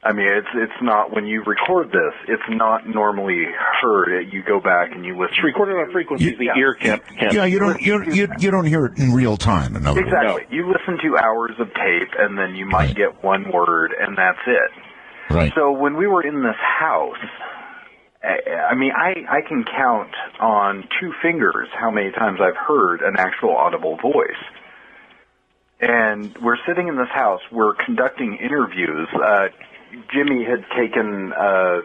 Speaker 3: I mean, it's not, when you record this, it's not normally heard. You go back and you listen.
Speaker 1: It's recorded on frequencies the ear can't.
Speaker 2: Yeah, you don't hear it in real time. In other words.
Speaker 3: Exactly. No. You listen to hours of tape, and then you might get one word, and that's it.
Speaker 2: Right.
Speaker 3: So when we were in this house, I mean, I can count on 2 fingers how many times I've heard an actual audible voice. And we're sitting in this house. We're conducting interviews. Jimmy had taken the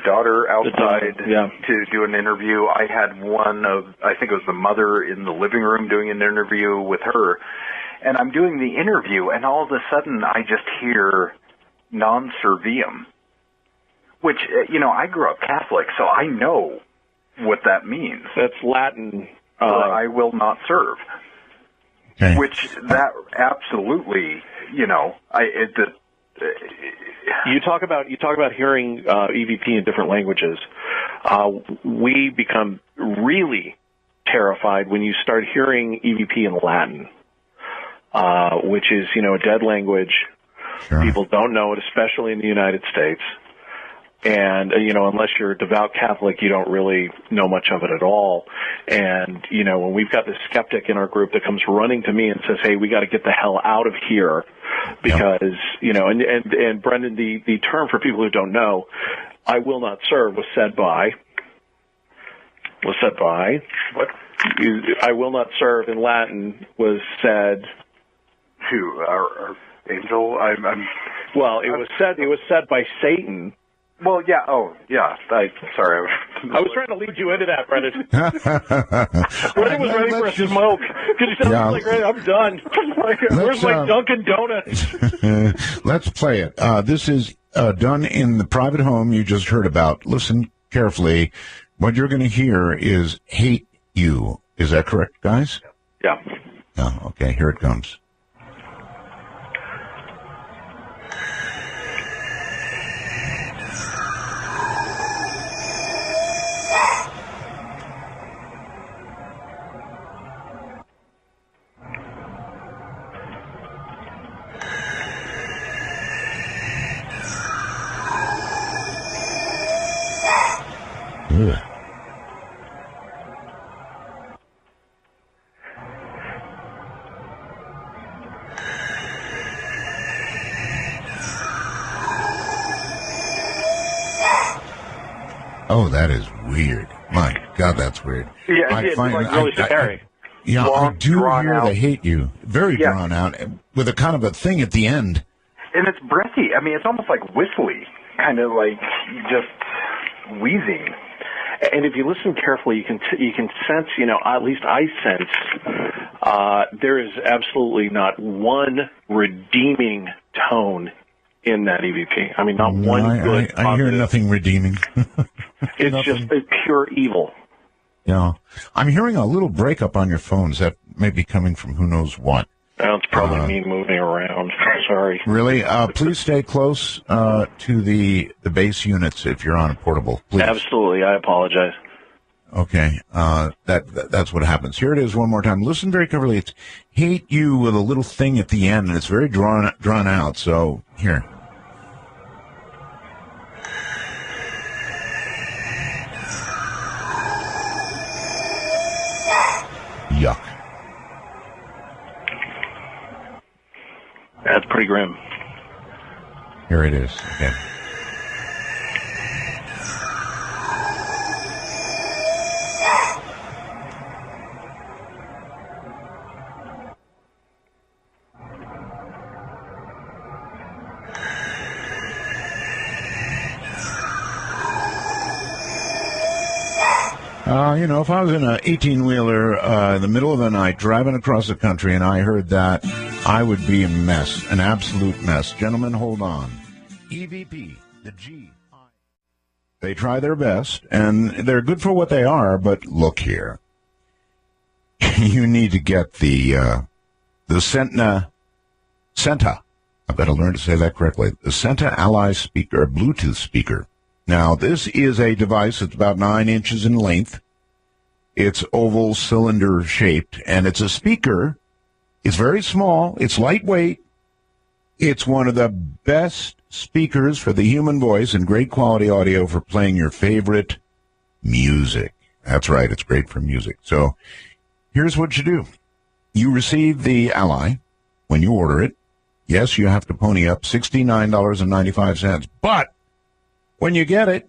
Speaker 3: daughter outside to do an interview. I had I think it was the mother in the living room doing an interview with her. And I'm doing the interview, and all of a sudden I just hear non serviam, which, I grew up Catholic, so I know what that means.
Speaker 1: That's Latin.
Speaker 3: I will not serve.
Speaker 2: Okay.
Speaker 3: Which that absolutely,
Speaker 1: you talk about hearing EVP in different languages. We become really terrified when you start hearing EVP in Latin, which is a dead language. Sure. People don't know it, especially in the United States. And, unless you're a devout Catholic, you don't really know much of it at all. And, when we've got this skeptic in our group that comes running to me and says, hey, we got to get the hell out of here because, and Brendan, the term for people who don't know, I will not serve was said by, what? I will not serve in Latin was said
Speaker 3: to our angel.
Speaker 1: Well, it was said by Satan.
Speaker 3: Well, yeah. Oh, yeah. Sorry.
Speaker 1: I was trying to lead you into that, Brendan. Brendan was ready for a smoke. Because he said, I'm done. Where's my Dunkin' Donuts?
Speaker 2: Let's play it. This is done in the private home you just heard about. Listen carefully. What you're going to hear is hate you. Is that correct, guys?
Speaker 1: Yeah.
Speaker 2: Oh, okay. Here it comes. Ugh. Oh, that is weird. My God, that's weird.
Speaker 1: Yeah, it's like really scary.
Speaker 2: I do hear
Speaker 3: out.
Speaker 2: They Hate You. Very drawn out, with a kind of a thing at the end.
Speaker 3: And it's breathy. I mean, it's almost like whistly, kind of like just wheezing.
Speaker 1: And if you listen carefully, you can sense, at least I sense, there is absolutely not one redeeming tone in that EVP. I mean, not one good.
Speaker 2: I hear nothing redeeming.
Speaker 1: It's
Speaker 2: nothing.
Speaker 1: just pure evil.
Speaker 2: Yeah. I'm hearing a little breakup on your phones that may be coming from who knows what.
Speaker 1: It's probably me moving around. Sorry.
Speaker 2: Really? Please stay close to the base units if you're on a portable. Please.
Speaker 1: Absolutely. I apologize.
Speaker 2: Okay. That's what happens. Here it is one more time. Listen very carefully. It's Hate You with a little thing at the end, and it's very drawn out. So, here. Yuck.
Speaker 1: That's pretty grim.
Speaker 2: Here it is. Okay. If I was in an 18-wheeler in the middle of the night driving across the country and I heard that, I would be a mess, an absolute mess. Gentlemen, hold on. EVP, the G. They try their best, and they're good for what they are, but look here. You need to get the Senta. I've got to learn to say that correctly. The Senta Ally speaker, Bluetooth speaker. Now, this is a device that's about 9 inches in length. It's oval cylinder shaped, and it's a speaker. It's very small. It's lightweight. It's one of the best speakers for the human voice and great quality audio for playing your favorite music. That's right. It's great for music. So here's what you do. You receive the Ally when you order it. Yes, you have to pony up $69.95, but when you get it,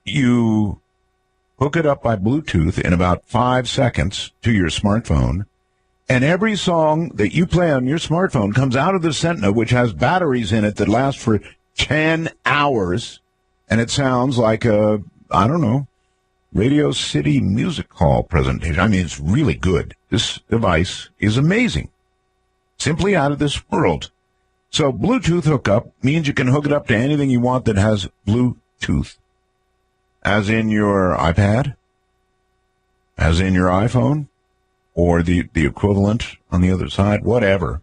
Speaker 2: you hook it up by Bluetooth in about 5 seconds to your smartphone, and every song that you play on your smartphone comes out of the Senta, which has batteries in it that last for 10 hours, and it sounds like a, Radio City Music Hall presentation. I mean, it's really good. This device is amazing. Simply out of this world. So Bluetooth hookup means you can hook it up to anything you want that has Bluetooth. As in your iPad, as in your iPhone, or the equivalent on the other side, whatever.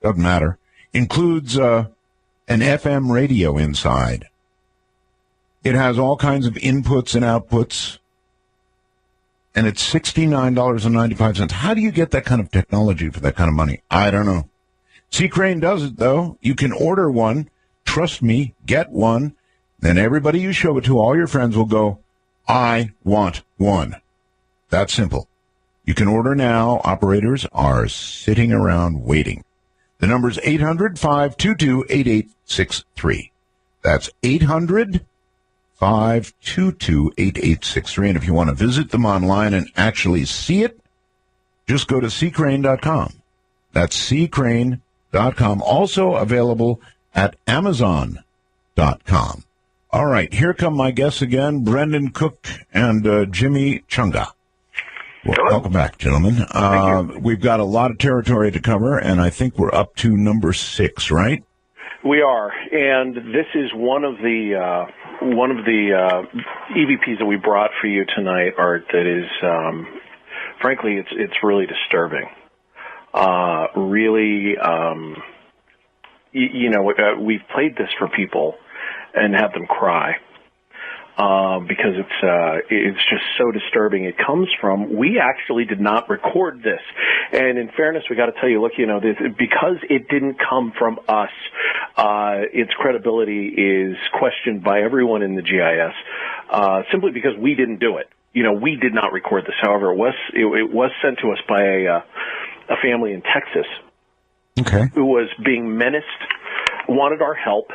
Speaker 2: Doesn't matter. Includes an FM radio inside. It has all kinds of inputs and outputs. And it's $69.95. How do you get that kind of technology for that kind of money? I don't know. C. Crane does it, though. You can order one. Trust me, get one. Then everybody you show it to, all your friends will go, I want one. That's simple. You can order now. Operators are sitting around waiting. The number's 800-522-8863. That's 800-522-8863. And if you want to visit them online and actually see it, just go to ccrane.com. That's ccrane.com. Also available at amazon.com. All right, here come my guests again, Brendan Cook and Jimmy Chunga. Welcome back, gentlemen. We've got a lot of territory to cover, and I think we're up to number 6, right?
Speaker 1: We are, and this is one of the EVPs that we brought for you tonight, Art. That is, frankly, it's really disturbing. We've played this for people and had them cry. because it's just so disturbing. It comes from, we actually did not record this. And in fairness, we got to tell you, look, because it didn't come from us, its credibility is questioned by everyone in the GIS, simply because we didn't do it. We did not record this. However, it was sent to us by a family in Texas, who was being menaced, wanted our help,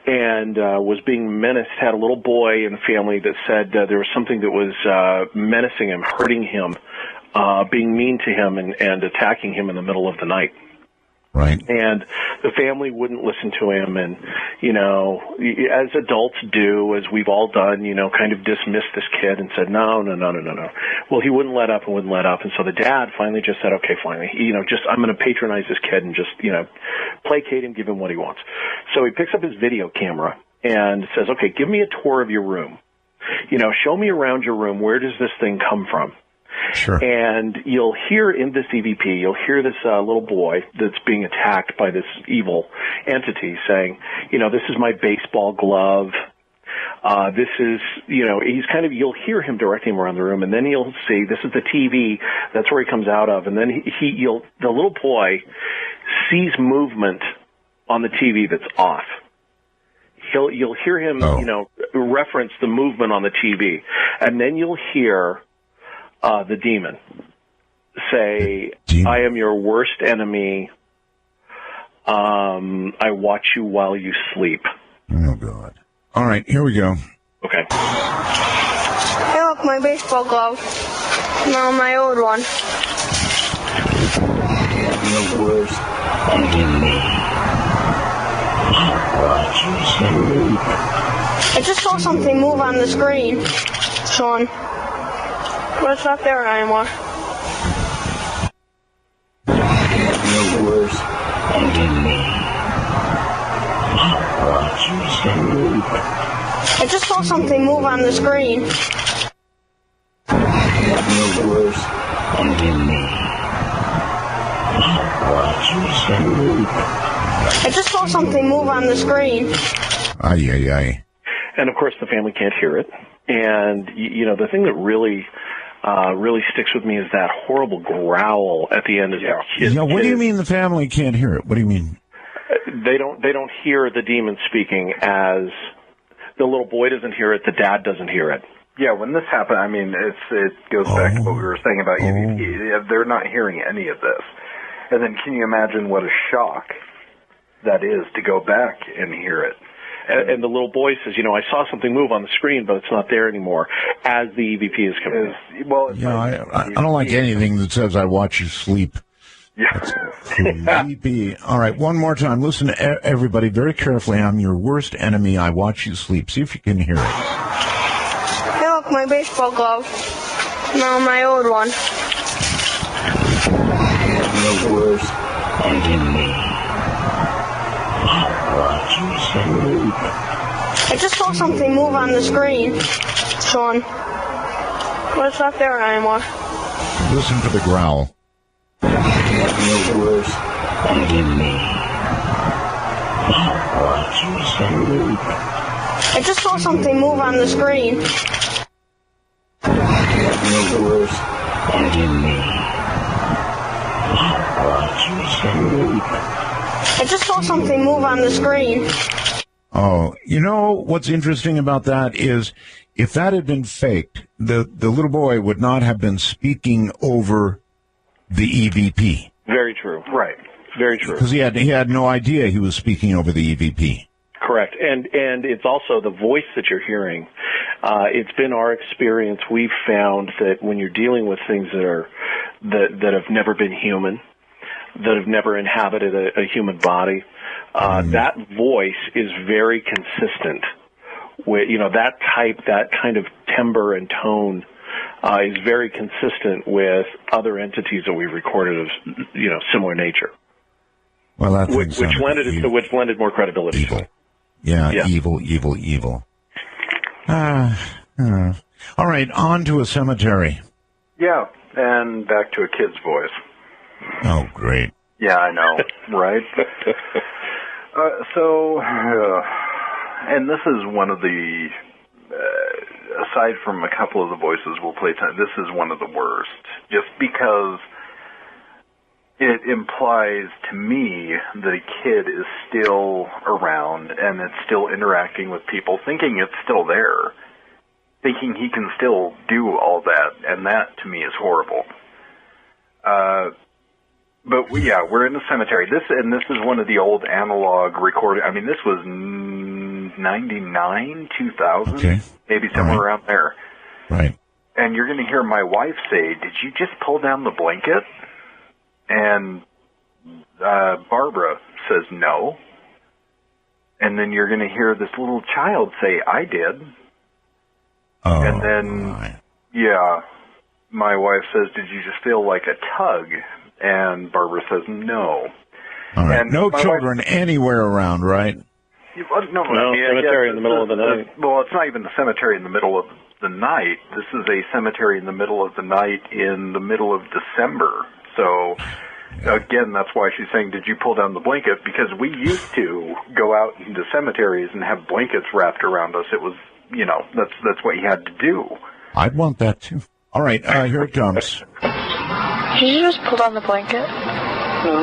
Speaker 1: and was being menaced, had a little boy in the family that said there was something that was menacing him, hurting him, being mean to him, and attacking him in the middle of the night.
Speaker 2: Right.
Speaker 1: And the family wouldn't listen to him, and, as adults do, as we've all done, kind of dismissed this kid and said, no. Well, he wouldn't let up, and so the dad finally just said, okay, fine, I'm going to patronize this kid and just, placate him, give him what he wants. So he picks up his video camera and says, okay, give me a tour of your room. Show me around your room. Where does this thing come from?
Speaker 2: Sure.
Speaker 1: And you'll hear in this EVP, you'll hear this little boy that's being attacked by this evil entity saying, this is my baseball glove. This is, you'll hear him directing him around the room, and then you'll see, this is the TV, that's where he comes out of, and then the little boy sees movement on the TV that's off. You'll hear him, reference the movement on the TV, and then you'll hear the demon say, I am your worst enemy. I watch you while you sleep.
Speaker 2: Oh, God. All right, here we go.
Speaker 1: Okay.
Speaker 6: Hey, look, my baseball glove. No, my old one.
Speaker 7: The worst enemy. Watch you sleep.
Speaker 6: I just saw something move on the screen, Sean. But it's not there anymore.
Speaker 7: The worst enemy. Watch you sleep.
Speaker 6: I just saw something move on the screen.
Speaker 7: The worst enemy. Watch you sleep.
Speaker 6: I just saw something move on the screen.
Speaker 2: Ay.
Speaker 1: And, of course, the family can't hear it. And, the thing that really sticks with me is that horrible growl at the end.
Speaker 2: What do you mean the family can't hear it? What do you mean?
Speaker 1: They don't hear the demon speaking, as the little boy doesn't hear it, the dad doesn't hear it.
Speaker 3: Yeah, when this happened, I mean, it goes back to what we were saying about EVP. They're not hearing any of this. And then can you imagine what a shock that is to go back and hear it?
Speaker 1: And the little boy says, I saw something move on the screen, but it's not there anymore, as the EVP is coming in.
Speaker 3: Well,
Speaker 2: I don't like anything that says I watch you sleep.
Speaker 3: Yeah.
Speaker 2: Creepy. All right, one more time. Listen, everybody, very carefully. I'm your worst enemy. I watch you sleep. See if you can hear it.
Speaker 6: Hey, look, my baseball glove. No, my old one.
Speaker 7: The worst enemy. Watch you sleep.
Speaker 6: I just saw something move on the screen, Sean. But it's not there anymore.
Speaker 2: Listen to the growl.
Speaker 7: The worst enemy. Watch you sleep.
Speaker 6: I just saw something move on the screen.
Speaker 7: The worst enemy. Watch you sleep.
Speaker 6: I just saw something move on the screen.
Speaker 2: Oh, what's interesting about that is if that had been faked, the little boy would not have been speaking over the EVP.
Speaker 1: Very true.
Speaker 3: Right.
Speaker 1: Very true.
Speaker 2: Because he had no idea he was speaking over the EVP.
Speaker 1: Correct. And it's also the voice that you're hearing. It's been our experience. We've found that when you're dealing with things that have never been human, that have never inhabited a human body, that voice is very consistent with, that kind of timbre and tone is very consistent with other entities that we've recorded of, similar nature.
Speaker 2: Well, that
Speaker 1: which lended more credibility to it.
Speaker 2: Yeah, evil. All right, on to a cemetery.
Speaker 3: Yeah, and back to a kid's voice.
Speaker 2: Oh, great.
Speaker 3: Yeah, I know, right? And this is one of the aside from a couple of the voices we'll play tonight, this is one of the worst. Just because it implies to me that a kid is still around and it's still interacting with people, thinking it's still there, thinking he can still do all that, and that to me is horrible. But we're in the cemetery. This is one of the old analog recording. I mean, this was 99, 2000, maybe somewhere around there.
Speaker 2: Right.
Speaker 3: And you're going to hear my wife say, "Did you just pull down the blanket?" And Barbara says, "No." And then you're going to hear this little child say, "I did."
Speaker 2: Oh,
Speaker 3: and then, my wife says, "Did you just feel like a tug?" And Barbara says, "No."
Speaker 2: All right.
Speaker 3: And
Speaker 2: no children anywhere around, right?
Speaker 1: No, cemetery in the middle of the night.
Speaker 3: Well, it's not even the cemetery in the middle of the night. This is a cemetery in the middle of the night in the middle of December. So, again, that's why she's saying, "Did you pull down the blanket?" Because we used to go out into cemeteries and have blankets wrapped around us. It was, that's what you had to do.
Speaker 2: I'd want that, too. All right, here it comes.
Speaker 6: Did you just pull down the blanket?
Speaker 7: No.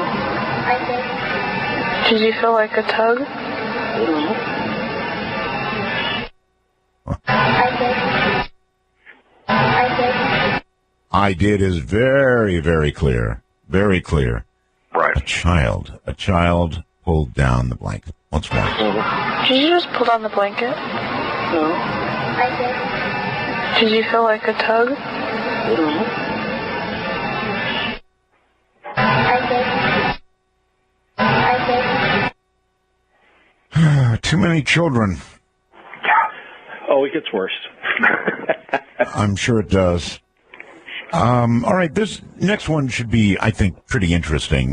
Speaker 6: Did you feel like a tug?
Speaker 7: No.
Speaker 2: I did is very, very clear. Very clear.
Speaker 3: Right.
Speaker 2: A child pulled down the blanket. Once more.
Speaker 6: Did you just pull down the blanket?
Speaker 7: No.
Speaker 6: Did you feel like a tug?
Speaker 7: No.
Speaker 2: Too many children.
Speaker 1: Oh, it gets worse.
Speaker 2: I'm sure it does. All right, this next one should be, I think, pretty interesting.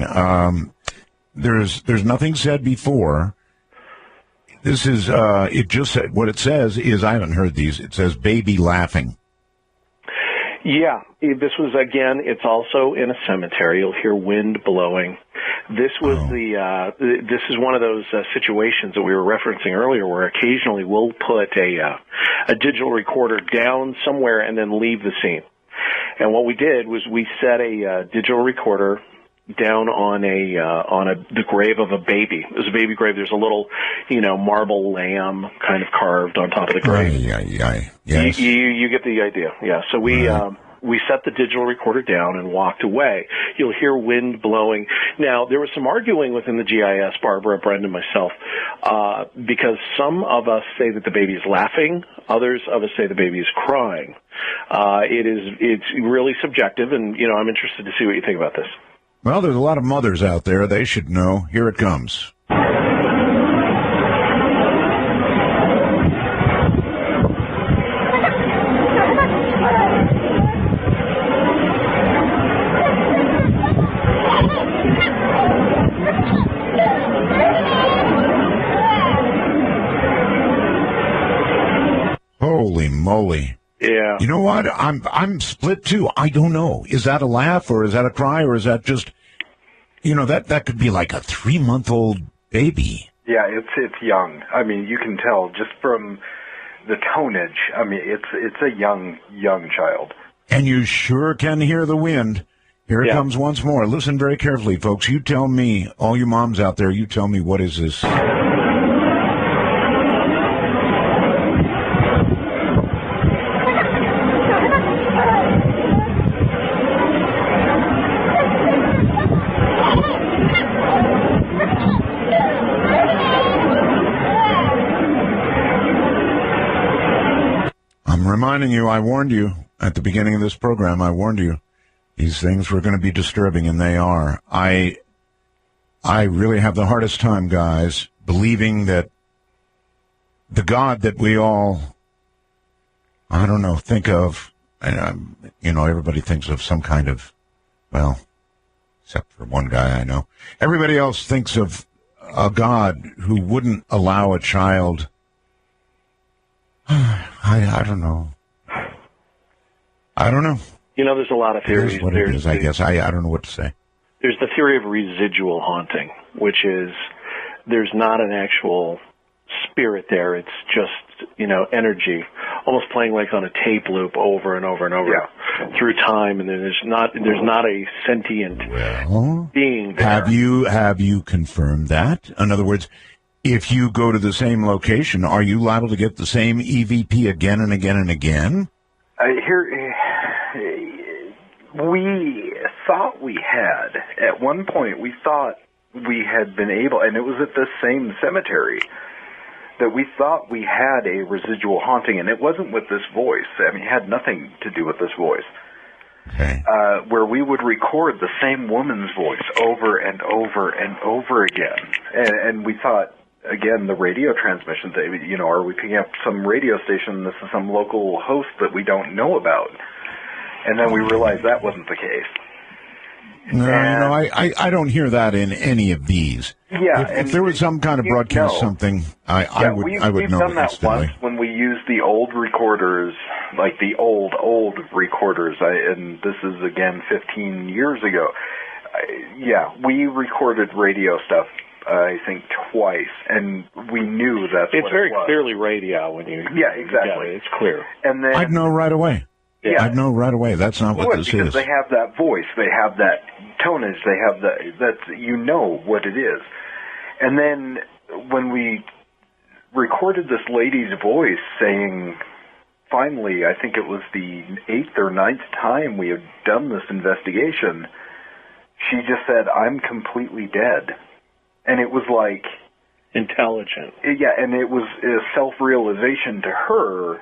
Speaker 2: There's nothing said before. This is, it just said, what it says is, I haven't heard these, it says baby laughing.
Speaker 1: Yeah, this was, again, it's also in a cemetery. You'll hear wind blowing. This was this is one of those situations that we were referencing earlier where occasionally we'll put a digital recorder down somewhere and then leave the scene. And what we did was we set a digital recorder down on the grave of a baby. It was a baby grave. There's a little, marble lamb kind of carved on top of the grave.
Speaker 2: Yes.
Speaker 1: You get the idea. Yeah. So we set the digital recorder down and walked away. You'll hear wind blowing. Now, there was some arguing within the GIS, Barbara, Brendan, myself, because some of us say that the baby is laughing. Others of us say the baby is crying. It's really subjective, and, I'm interested to see what you think about this.
Speaker 2: Well, there's a lot of mothers out there. They should know. Here it comes. Holy moly.
Speaker 1: Yeah.
Speaker 2: You know what? I'm split too. I don't know. Is that a laugh or is that a cry or is that just, that could be like a 3-month-old baby.
Speaker 3: Yeah, it's young. I mean, you can tell just from the tonage. I mean, it's a young child.
Speaker 2: And you sure can hear the wind. Here it comes once more. Listen very carefully, folks. You tell me, all you moms out there, you tell me, what is this? Reminding you, I warned you at the beginning of this program, I warned you, these things were going to be disturbing, and they are. I really have the hardest time, guys, believing that the God that we all, think of, and, everybody thinks of some kind of, well, except for one guy I know. Everybody else thinks of a God who wouldn't allow a child. I don't know.
Speaker 1: There's a lot of theories.
Speaker 2: It is what it is, I guess. I don't know what to say.
Speaker 1: There's the theory of residual haunting, which is there's not an actual spirit there. It's just, energy. almost playing like on a tape loop over and over and over through time, and then there's not a sentient being there.
Speaker 2: Have you confirmed that? In other words, if you go to the same location, are you liable to get the same EVP again and again and again?
Speaker 3: We thought we had. At one point, we thought we had been able, and it was at this same cemetery, that we thought we had a residual haunting, and it wasn't with this voice. I mean, it had nothing to do with this voice.
Speaker 2: Okay.
Speaker 3: Where we would record the same woman's voice over and over and over again. And we thought, again, the radio transmissions, are we picking up some radio station? This is some local host that we don't know about. And then we realized that wasn't the case.
Speaker 2: No, I don't hear that in any of these.
Speaker 3: Yeah,
Speaker 2: if there was some kind of broadcast something, I would know.
Speaker 3: We've done that
Speaker 2: instantly.
Speaker 3: once when we used the old recorders, like the old recorders, and this is again 15 years ago. We recorded radio stuff. I think twice, and we knew that's what it was.
Speaker 1: It's very clearly radio when you.
Speaker 3: Yeah, exactly.
Speaker 1: It's clear.
Speaker 3: And then
Speaker 2: I'd know right away.
Speaker 3: Yeah.
Speaker 2: I'd know right away. That's not what this is.
Speaker 3: Because they have that voice, they have that tonage, they have that you know what it is. And then when we recorded this lady's voice saying, finally, I think it was the 8th or 9th time we had done this investigation, she just said, "I'm completely dead." And it was like...
Speaker 1: intelligent.
Speaker 3: Yeah, and it was a self-realization to her,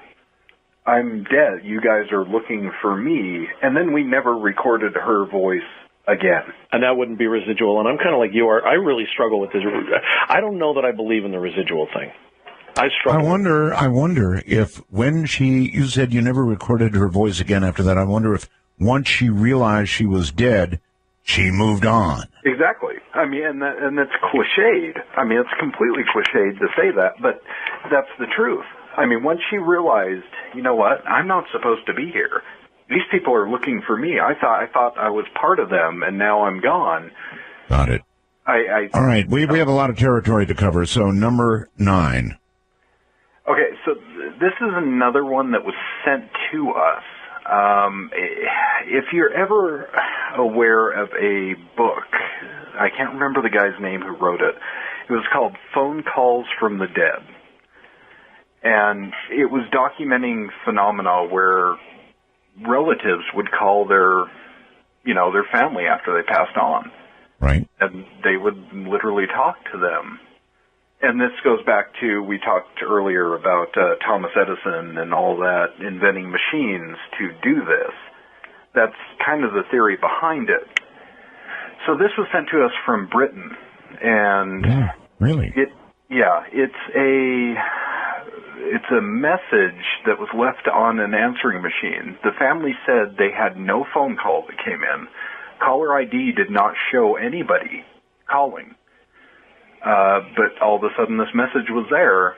Speaker 3: I'm dead, you guys are looking for me, and then we never recorded her voice again.
Speaker 1: And that wouldn't be residual, and I'm kind of like you are. I really struggle with this. I don't know that I believe in the residual thing. I struggle.
Speaker 2: I wonder if when you said you never recorded her voice again after that, I wonder if once she realized she was dead, she moved on.
Speaker 3: Exactly. I mean, and that's cliched. I mean, it's completely cliched to say that, but that's the truth. I mean, once she realized, you know what, I'm not supposed to be here. These people are looking for me. I thought I was part of them, and now I'm gone.
Speaker 2: Got it. All right, we have a lot of territory to cover, so number 9.
Speaker 3: Okay, so this is another one that was sent to us. If you're ever aware of a book, I can't remember the guy's name who wrote it. It was called Phone Calls from the Dead. And it was documenting phenomena where relatives would call their family after they passed on.
Speaker 2: Right.
Speaker 3: And they would literally talk to them. And this goes back to, we talked earlier about Thomas Edison and all that, inventing machines to do this. That's kind of the theory behind it. So this was sent to us from Britain. And
Speaker 2: yeah, really?
Speaker 3: It's a message that was left on an answering machine. The family said they had no phone call that came in. Caller ID did not show anybody calling. But all of a sudden this message was there,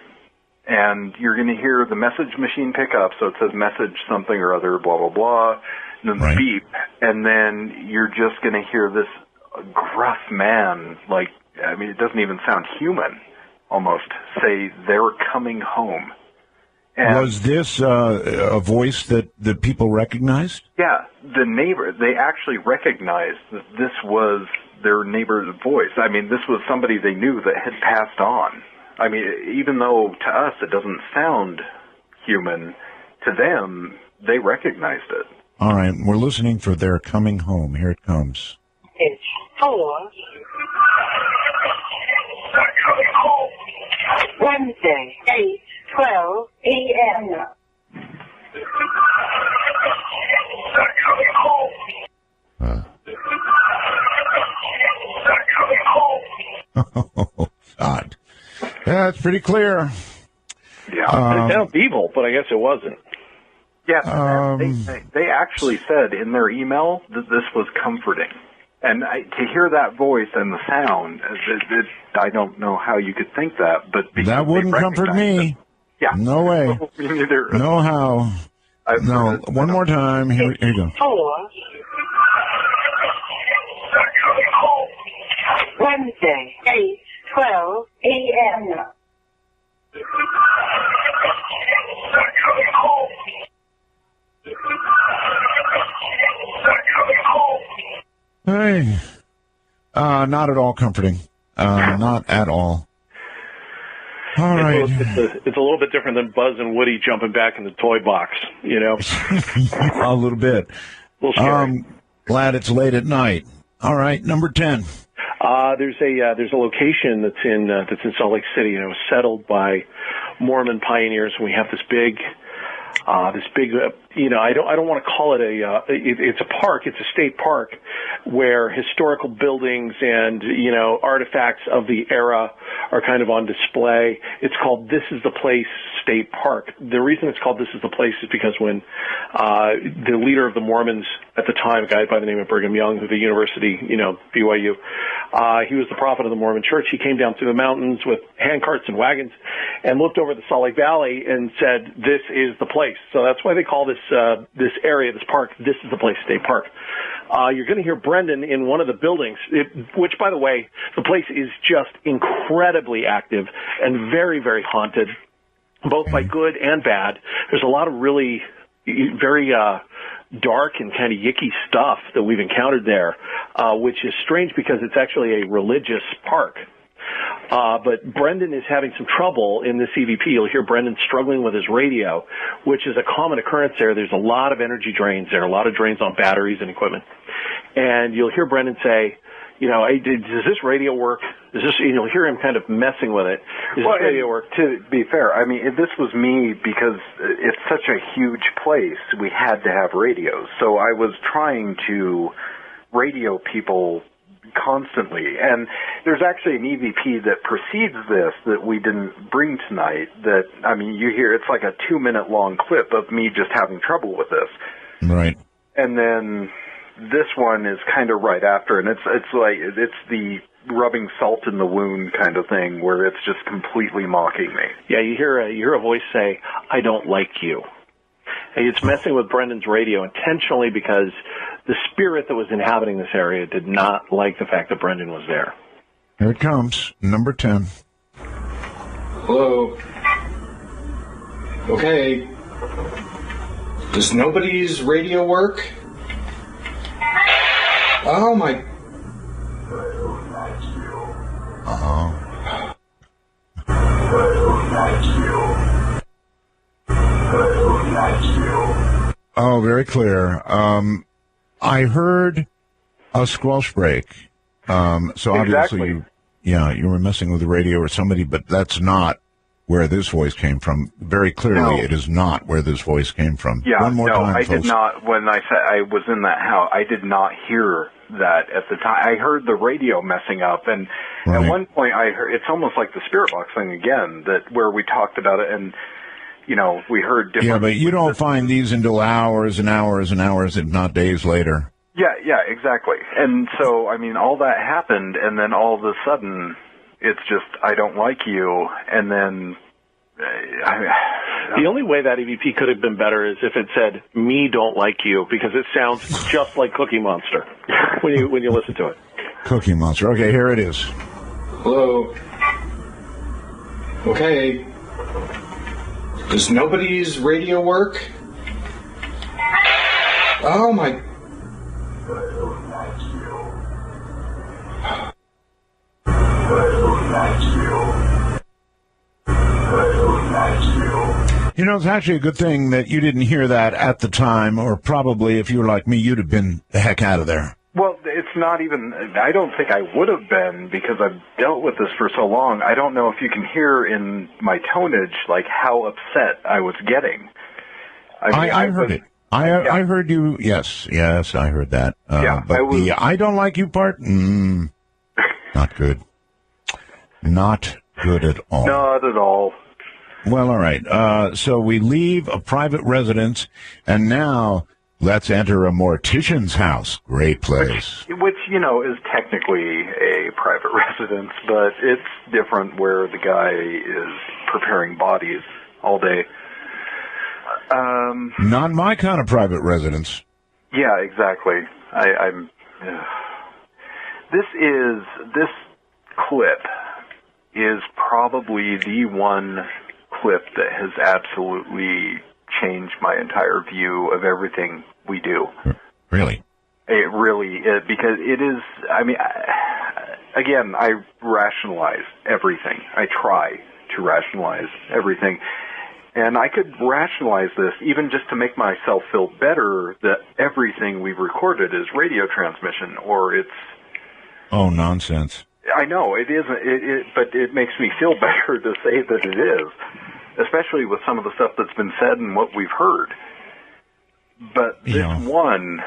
Speaker 3: and you're going to hear the message machine pick up, so it says message something or other, blah, blah, blah, and then the beep, and then you're just going to hear this gruff man, it doesn't even sound human, almost, say, "They're coming home." And
Speaker 2: was this a voice that people recognized?
Speaker 3: Yeah, the neighbor, they actually recognized that this was their neighbor's voice. I mean, this was somebody they knew that had passed on. I mean, even though to us it doesn't sound human, to them, they recognized it.
Speaker 2: All right, we're listening for "They're Coming Home." Here it comes.
Speaker 8: It's 4. Wednesday, 8:12 a.m.
Speaker 2: Oh, God. Yeah, it's pretty clear.
Speaker 3: Yeah.
Speaker 1: It sounds evil, but I guess it wasn't.
Speaker 3: Yeah, they actually said in their email that this was comforting. And to hear that voice and the sound, I don't know how you could think that, but
Speaker 2: that wouldn't comfort me.
Speaker 3: Yeah.
Speaker 2: No way.
Speaker 3: Neither.
Speaker 2: No how. No. One more time. Here you go.
Speaker 8: 4. Wednesday, 8:12 a.m.
Speaker 2: Hey. Not at all comforting. Not at all. All right.
Speaker 1: It's a little bit different than Buzz and Woody jumping back in the toy box, you know?
Speaker 2: A little bit.
Speaker 1: A little scary.
Speaker 2: Glad it's late at night. All right, number 10.
Speaker 1: There's a location that's in Salt Lake City, and it was settled by Mormon pioneers. And we have this big, I don't want to call it it's a park. It's a state park where historical buildings and, artifacts of the era are kind of on display. It's called This Is the Place State Park. The reason it's called This Is the Place is because when the leader of the Mormons at the time, a guy by the name of Brigham Young, who the university, BYU, he was the prophet of the Mormon church. He came down through the mountains with handcarts and wagons and looked over the Salt Lake Valley and said, "This is the place." So that's why they call this area, this park, This Is the Place State Park. You're going to hear Brendan in one of the buildings, which, by the way, the place is just incredibly active and very, very haunted, both by good and bad. There's a lot of really very dark and kind of yicky stuff that we've encountered there, which is strange because it's actually a religious park. But Brendan is having some trouble in this EVP. You'll hear Brendan struggling with his radio, which is a common occurrence there. There's a lot of energy drains there, a lot of drains on batteries and equipment. And you'll hear Brendan say, does this radio work? You'll hear him kind of messing with it. Does this radio work?
Speaker 3: To be fair, I mean, this was me because it's such a huge place. We had to have radios. So I was trying to radio people constantly. And there's actually an EVP that precedes this that we didn't bring tonight that, you hear it's like a 2-minute long clip of me just having trouble with this.
Speaker 2: Right.
Speaker 3: And then this one is kind of right after, and it's the rubbing salt in the wound kind of thing where it's just completely mocking me.
Speaker 1: Yeah, you hear a voice say, "I don't like you." And it's messing with Brendan's radio intentionally because the spirit that was inhabiting this area did not like the fact that Brendan was there.
Speaker 2: Here it comes, number 10.
Speaker 5: Hello. Okay. Does nobody's radio work? Oh my.
Speaker 2: Oh, very clear. I heard a squelch break. So obviously, you were messing with the radio or somebody, but that's not where this voice came from. Very clearly, It is not where this voice came from.
Speaker 3: Yeah,
Speaker 2: One more time,
Speaker 3: I
Speaker 2: folks.
Speaker 3: did not. When I said I was in that house, I did not hear that at the time. I heard the radio messing up, and at one point, I heard it's almost like the spirit box thing again, that where we talked about it, and we heard different.
Speaker 2: Yeah, but you don't find these until hours and hours and hours, if not days later.
Speaker 3: Yeah, exactly. And so, all that happened, and then all of a sudden, it's just, "I don't like you," and then...
Speaker 1: The only way that EVP could have been better is if it said, "Me don't like you," because it sounds just like Cookie Monster when you listen to it.
Speaker 2: Cookie Monster. Okay, here it is.
Speaker 5: Hello. Okay. Does nobody's radio work? Oh my.
Speaker 2: It's actually a good thing that you didn't hear that at the time, or probably if you were like me, you'd have been the heck out of there.
Speaker 3: Well, it's not even, I don't think I would have been because I've dealt with this for so long. I don't know if you can hear in my tonage, like, how upset I was getting.
Speaker 2: I heard it. I heard you. Yes, I heard that. But the "I don't like you" part, not good. Not good at all.
Speaker 3: Not at all.
Speaker 2: Well, all right. So we leave a private residence, and now let's enter a mortician's house. Great place.
Speaker 3: Which is technically a private residence, but it's different where the guy is preparing bodies all day.
Speaker 2: Not my kind of private residence.
Speaker 3: Yeah, exactly. This clip is probably the one clip that has absolutely changed my entire view of everything we do.
Speaker 2: Really?
Speaker 3: It really is, because it is, I mean, again, I rationalize everything. I try to rationalize everything. And I could rationalize this even just to make myself feel better that everything we've recorded is radio transmission, or it's...
Speaker 2: Oh, nonsense.
Speaker 3: I know, it isn't, but it makes me feel better to say that it is, especially with some of the stuff that's been said and what we've heard. But this one,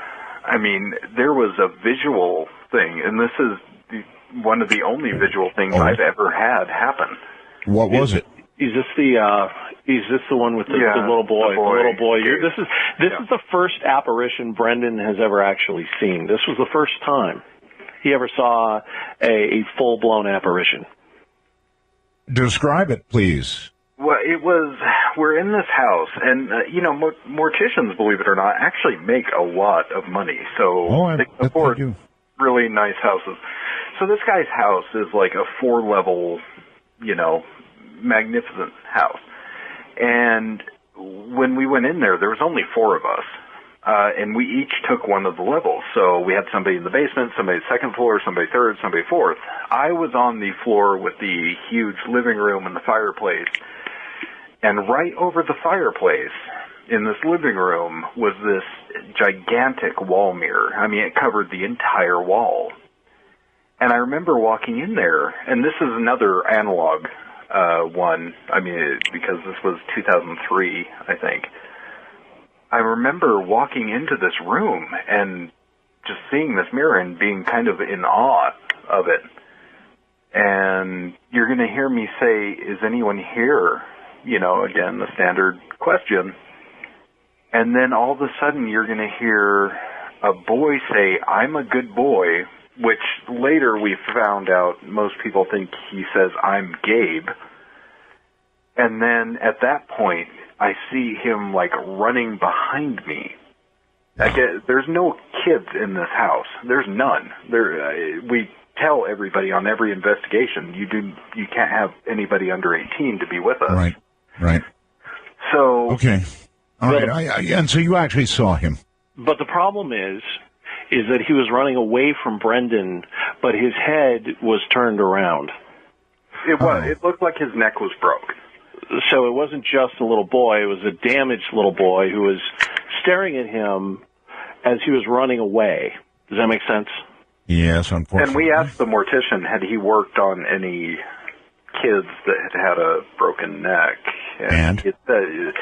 Speaker 3: I mean, there was a visual thing, and this is one of the only visual things I've ever had happen.
Speaker 2: What was it?
Speaker 1: Is this the one with the little boy? The little boy. This is the first apparition Brendan has ever actually seen. This was the first time he ever saw a full-blown apparition.
Speaker 2: Describe it, please.
Speaker 3: Well, we're in this house, and, morticians, believe it or not, actually make a lot of money. So they can afford really nice houses. So this guy's house is like a 4-level, magnificent house. And when we went in there was only 4 of us. And we each took one of the levels. So we had somebody in the basement, somebody second floor, somebody third, somebody fourth. I was on the floor with the huge living room and the fireplace. And right over the fireplace in this living room was this gigantic wall mirror. I mean, it covered the entire wall. And I remember walking in there, and this is another analog one, I mean, because this was 2003, I think. I remember walking into this room and just seeing this mirror and being kind of in awe of it. And you're going to hear me say, is anyone here? Again, the standard question. And then all of a sudden you're going to hear a boy say, I'm a good boy, which later we found out most people think he says, I'm Gabe. And then at that point, I see him, running behind me. There's no kids in this house. There's none. We tell everybody on every investigation, you can't have anybody under 18 to be with us.
Speaker 2: Right.
Speaker 3: So...
Speaker 2: Okay. All right. And so you actually saw him.
Speaker 1: But the problem is that he was running away from Brendan, but his head was turned around.
Speaker 3: It was. It looked like his neck was broke.
Speaker 1: So it wasn't just a little boy, it was a damaged little boy who was staring at him as he was running away. Does that make sense?
Speaker 2: Yes, unfortunately.
Speaker 3: And we asked the mortician, had he worked on any kids that had a broken neck?
Speaker 2: And?
Speaker 3: It said,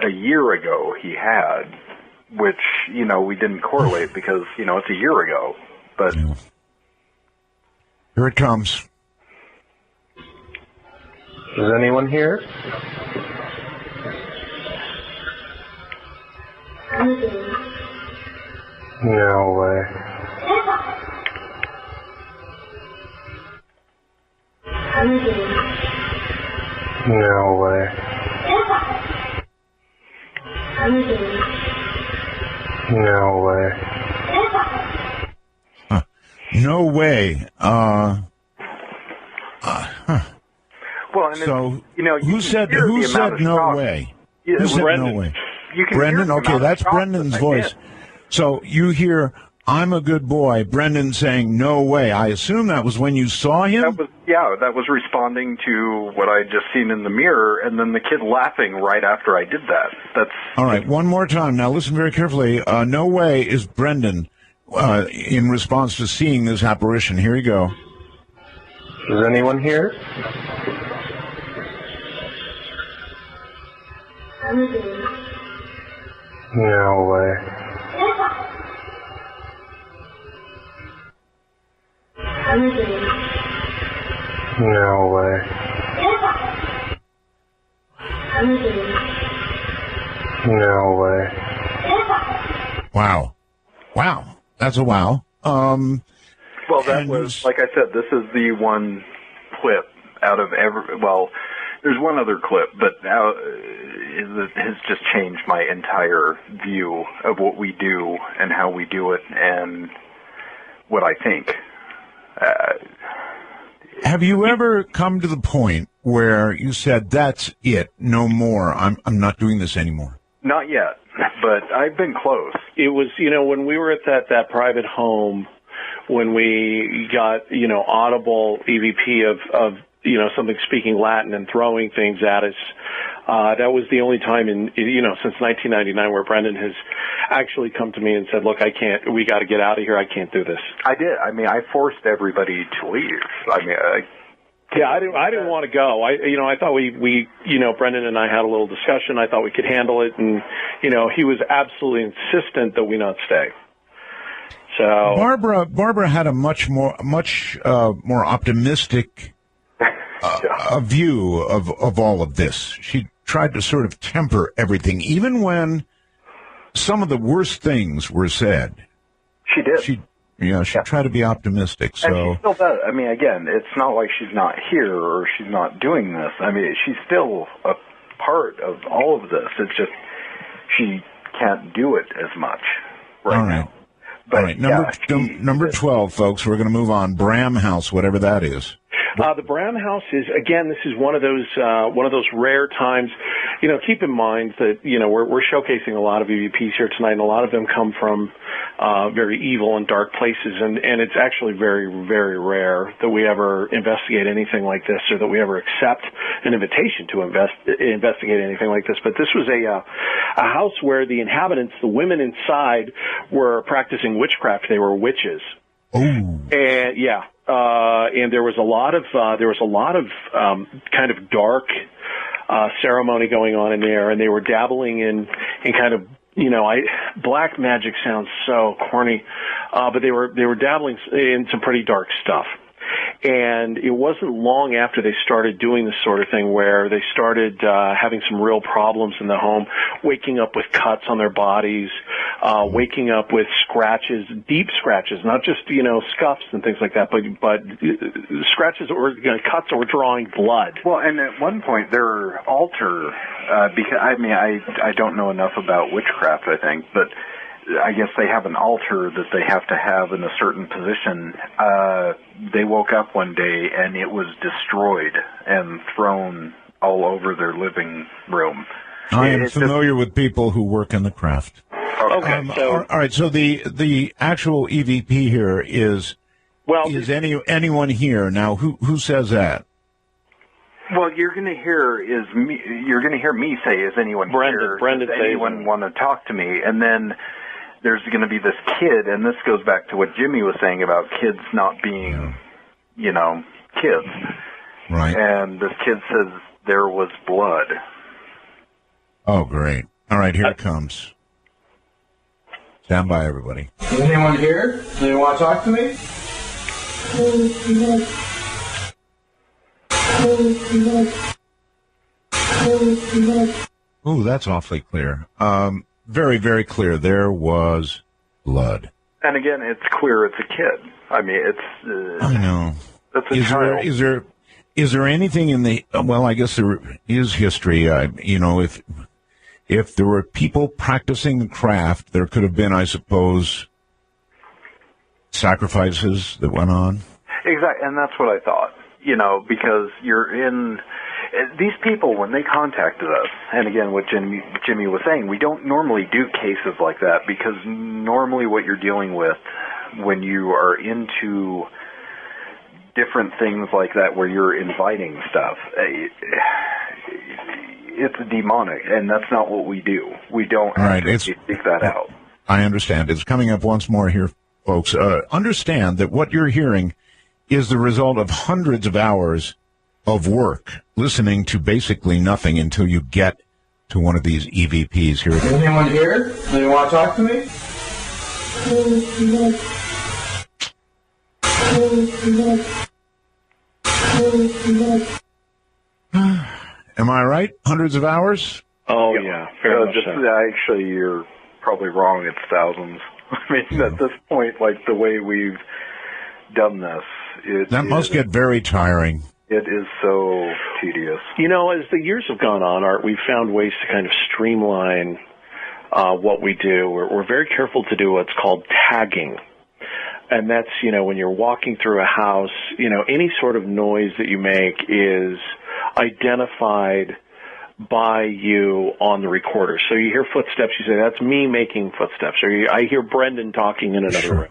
Speaker 3: a year ago he had, which, we didn't correlate because, it's a year ago. But
Speaker 2: here it comes.
Speaker 5: Is anyone here? No way. No way. No way.
Speaker 2: No way.
Speaker 3: Well, and
Speaker 2: so,
Speaker 3: who
Speaker 2: said no way? Who said no way? Brendan? Okay, that's Brendan's voice. So you hear, I'm a good boy, Brendan saying no way. I assume that was when you saw him?
Speaker 3: That was responding to what I had just seen in the mirror, and then the kid laughing right after I did that. That's
Speaker 2: all right, one more time. Now listen very carefully. No way is Brendan in response to seeing this apparition. Here you go.
Speaker 5: Is anyone here? No way. No way. No way.
Speaker 2: Wow. That's a wow.
Speaker 3: Well, that was, like I said, this is the one clip out of there's one other clip, but now it has just changed my entire view of what we do and how we do it and what I think.
Speaker 2: Have you ever come to the point where you said, that's it, no more, I'm not doing this anymore?
Speaker 3: Not yet. but I've been close.
Speaker 1: It was, when we were at that private home, when we got, audible EVP of something speaking Latin and throwing things at us, that was the only time since 1999 where Brendan has actually come to me and said, look, we got to get out of here. I can't do this.
Speaker 3: I did. I mean, I forced everybody to leave.
Speaker 1: I didn't want to go. I thought we Brendan and I had a little discussion. I thought we could handle it, and he was absolutely insistent that we not stay. So
Speaker 2: Barbara had a much more optimistic a view of all of this. She tried to sort of temper everything, even when some of the worst things were said.
Speaker 3: She did.
Speaker 2: She tried to be optimistic. So.
Speaker 3: And she still does. I mean, again, it's not like she's not here or she's not doing this. I mean, she's still a part of all of this. It's just she can't do it as much right now. But,
Speaker 2: all right. Number 12, folks. We're going to move on. Bram House, whatever that is.
Speaker 1: The Bram House is, again, this is one of those rare times. Keep in mind that we're showcasing a lot of EVPs here tonight, and a lot of them come from very evil and dark places, and it's actually very, very rare that we ever investigate anything like this, or that we ever accept an invitation to investigate anything like this. But this was a house where the inhabitants, the women inside, were practicing witchcraft. They were witches.
Speaker 2: Oh.
Speaker 1: And and there was a lot of kind of dark ceremony going on in there, and they were dabbling in kind of black magic sounds so corny, but they were dabbling in some pretty dark stuff. And it wasn't long after they started doing this sort of thing where they started having some real problems in the home, waking up with cuts on their bodies, waking up with scratches, deep scratches, not just, scuffs and things like that, but scratches or cuts that were drawing blood.
Speaker 3: Well, and at one point their altar, because I don't know enough about witchcraft, I think, but I guess they have an altar that they have to have in a certain position. They woke up one day and it was destroyed and thrown all over their living room.
Speaker 2: I am familiar with people who work in the craft.
Speaker 1: Okay,
Speaker 2: all right. So the actual EVP here is anyone here now? Who says that?
Speaker 3: Well, you're going to hear me say, "Is anyone here?
Speaker 1: Brendan
Speaker 3: does anyone want to talk to me?" And then there's going to be this kid, and this goes back to what Jimmy was saying about kids not being, kids.
Speaker 2: Right.
Speaker 3: And this kid says there was blood.
Speaker 2: Oh, great. All right, here it comes. Stand by, everybody.
Speaker 5: Is anyone here? Do you want to talk to me?
Speaker 2: Ooh, that's awfully clear. Very, very clear. There was blood.
Speaker 3: And again, it's clear it's a kid. I mean, it's...
Speaker 2: I know.
Speaker 3: That's a child.
Speaker 2: Is there anything in the... Well, I guess there is history. If there were people practicing the craft, there could have been, I suppose, sacrifices that went on.
Speaker 3: Exactly, and that's what I thought. Because you're in... These people, when they contacted us, and again, what Jimmy was saying, we don't normally do cases like that because normally what you're dealing with when you are into different things like that where you're inviting stuff, it's demonic, and that's not what we do. We don't actually seek that out.
Speaker 2: I understand. It's coming up once more here, folks. Understand that what you're hearing is the result of hundreds of hours of work, listening to basically nothing until you get to one of these EVPs. Here it is.
Speaker 5: Anyone here? Do you want to talk to me?
Speaker 2: Am I right? Hundreds of hours?
Speaker 1: Oh, yeah. Fair enough.
Speaker 3: Actually, you're probably wrong. It's thousands. I mean, at this point, like the way we've done this,
Speaker 2: that must get very tiring.
Speaker 3: It is so tedious.
Speaker 1: As the years have gone on, Art, we've found ways to kind of streamline what we do. We're very careful to do what's called tagging. And that's, when you're walking through a house, any sort of noise that you make is identified by you on the recorder. So you hear footsteps, you say, that's me making footsteps. Or I hear Brendan talking in another room. Sure.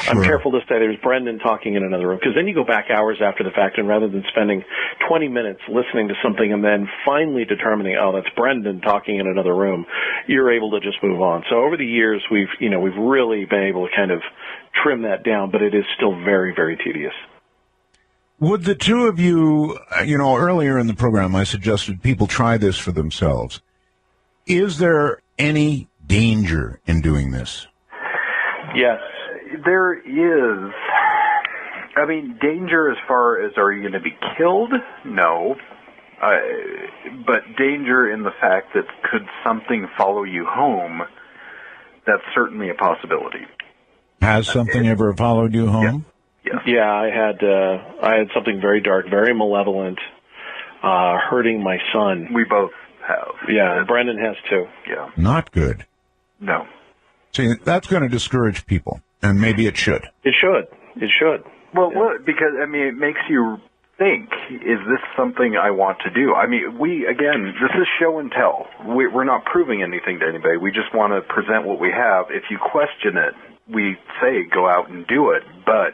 Speaker 1: I'm careful to say there's Brendan talking in another room, because then you go back hours after the fact, and rather than spending 20 minutes listening to something and then finally determining, oh, that's Brendan talking in another room, you're able to just move on. So over the years, we've really been able to kind of trim that down, but it is still very, very tedious.
Speaker 2: Would the two of you, earlier in the program, I suggested people try this for themselves. Is there any danger in doing this?
Speaker 1: Yes.
Speaker 3: There is. I mean, danger as far as are you going to be killed? No. But danger in the fact that could something follow you home, that's certainly a possibility.
Speaker 2: Has something ever followed you home?
Speaker 3: Yes.
Speaker 1: Yeah, I had something very dark, very malevolent, hurting my son.
Speaker 3: We both have.
Speaker 1: Yeah, Brendan has too.
Speaker 3: Yeah.
Speaker 2: Not good.
Speaker 3: No.
Speaker 2: See, that's going to discourage people, and maybe it should.
Speaker 1: It should.
Speaker 3: Well, because, I mean, it makes you think, is this something I want to do? I mean, this is show and tell. We're not proving anything to anybody. We just want to present what we have. If you question it, we say go out and do it, but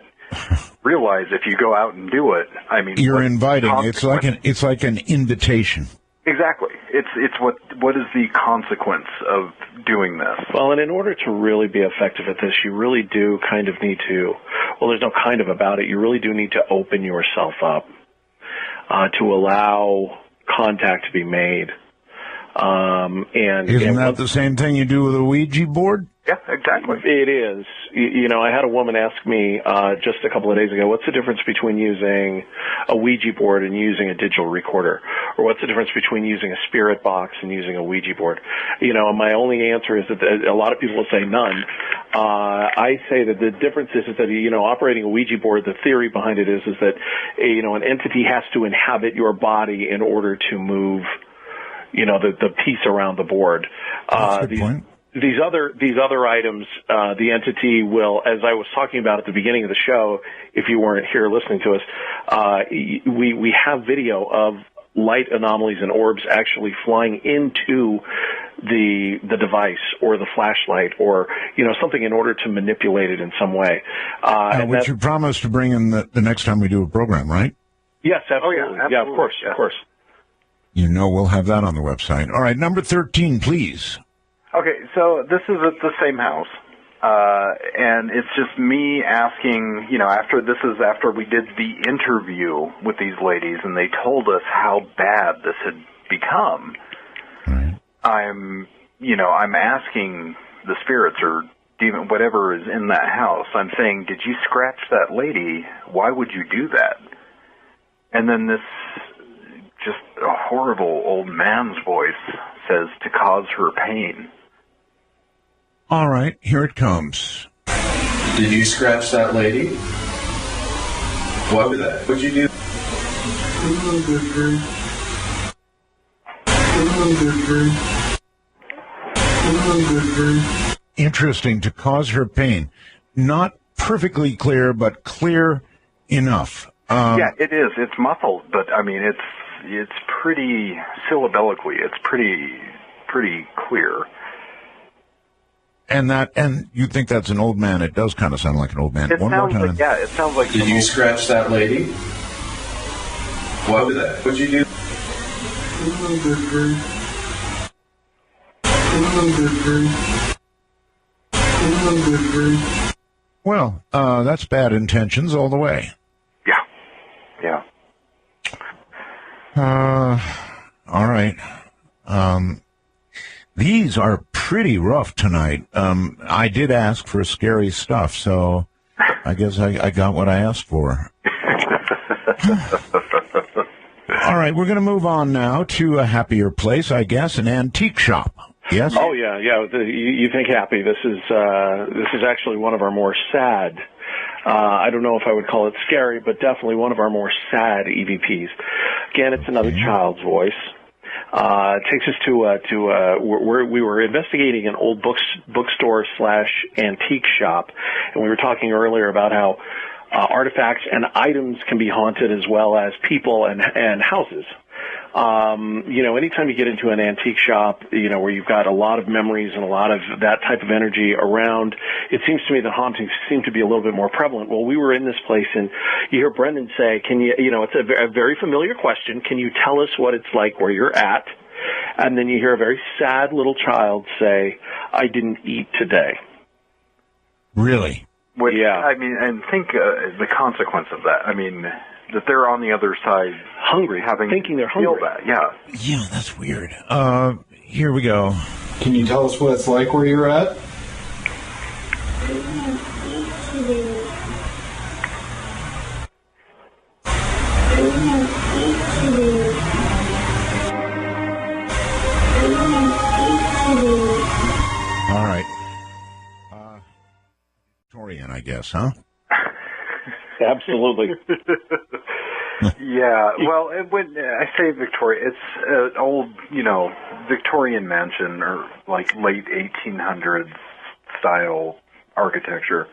Speaker 3: realize if you go out and do it, I mean,
Speaker 2: you're inviting. It's like an invitation.
Speaker 3: Exactly. It's what is the consequence of doing this?
Speaker 1: Well, and in order to really be effective at this, you really do kind of need to. Well, there's no kind of about it. You really do need to open yourself up to allow contact to be made.
Speaker 2: Isn't that the same thing you do with a Ouija board?
Speaker 3: Yeah, exactly.
Speaker 1: It is. I had a woman ask me just a couple of days ago, what's the difference between using a Ouija board and using a digital recorder? Or what's the difference between using a spirit box and using a Ouija board? And my only answer is that a lot of people will say none. I say that the difference is that, operating a Ouija board, the theory behind it is that, an entity has to inhabit your body in order to move, the piece around the board.
Speaker 2: That's a good point.
Speaker 1: These other items, the entity will, as I was talking about at the beginning of the show, if you weren't here listening to us, we have video of light anomalies and orbs actually flying into the device or the flashlight or something in order to manipulate it in some way.
Speaker 2: Which you promised to bring in the next time we do a program, right?
Speaker 1: Yes, absolutely.
Speaker 3: Oh, yeah, absolutely.
Speaker 1: Yeah, of course,
Speaker 3: yeah.
Speaker 1: of course.
Speaker 2: We'll have that on the website. All right, number 13, please.
Speaker 3: Okay, so this is at the same house, and it's just me asking, after we did the interview with these ladies, and they told us how bad this had become.
Speaker 2: Right.
Speaker 3: I'm asking the spirits or demon, whatever is in that house, I'm saying, did you scratch that lady? Why would you do that? And then this just a horrible old man's voice says, to cause her pain.
Speaker 2: All right, here it comes.
Speaker 9: Did you scratch that lady? What would you do?
Speaker 2: Interesting, to cause her pain. Not perfectly clear, but clear enough.
Speaker 3: Yeah, it is. It's muffled, but I mean, it's pretty syllabically. It's pretty clear.
Speaker 2: And you think that's an old man? It does kind of sound like an old man.
Speaker 3: One more time. It sounds like.
Speaker 9: Did you scratch that lady? What would you do?
Speaker 2: Well, that's bad intentions all the way.
Speaker 3: Yeah.
Speaker 2: All right. These are pretty rough tonight. I did ask for scary stuff, so I guess I got what I asked for. All right, we're going to move on now to a happier place, I guess, an antique shop. Yes?
Speaker 1: Oh, yeah. You think happy. This is actually one of our more sad, I don't know if I would call it scary, but definitely one of our more sad EVPs. Again, it's another child's voice. It takes us to we were investigating an old bookstore / antique shop, and we were talking earlier about how artifacts and items can be haunted as well as people and houses. Anytime you get into an antique shop, where you've got a lot of memories and a lot of that type of energy around, it seems to me that hauntings seem to be a little bit more prevalent. Well, we were in this place, and you hear Brendan say, it's a very familiar question, can you tell us what it's like where you're at? And then you hear a very sad little child say, I didn't eat today.
Speaker 2: Really?
Speaker 3: Which,
Speaker 1: yeah.
Speaker 3: I mean, and think the consequence of that. I mean, that they're on the other side,
Speaker 1: hungry, thinking they're hungry.
Speaker 3: That, yeah.
Speaker 2: Yeah, that's weird. Here we go.
Speaker 5: Can you tell us what it's like where you're at?
Speaker 2: All right. Victorian, I guess, huh?
Speaker 1: Absolutely.
Speaker 3: Yeah, well, when I say Victoria, it's an old, Victorian mansion or like late 1800s style architecture.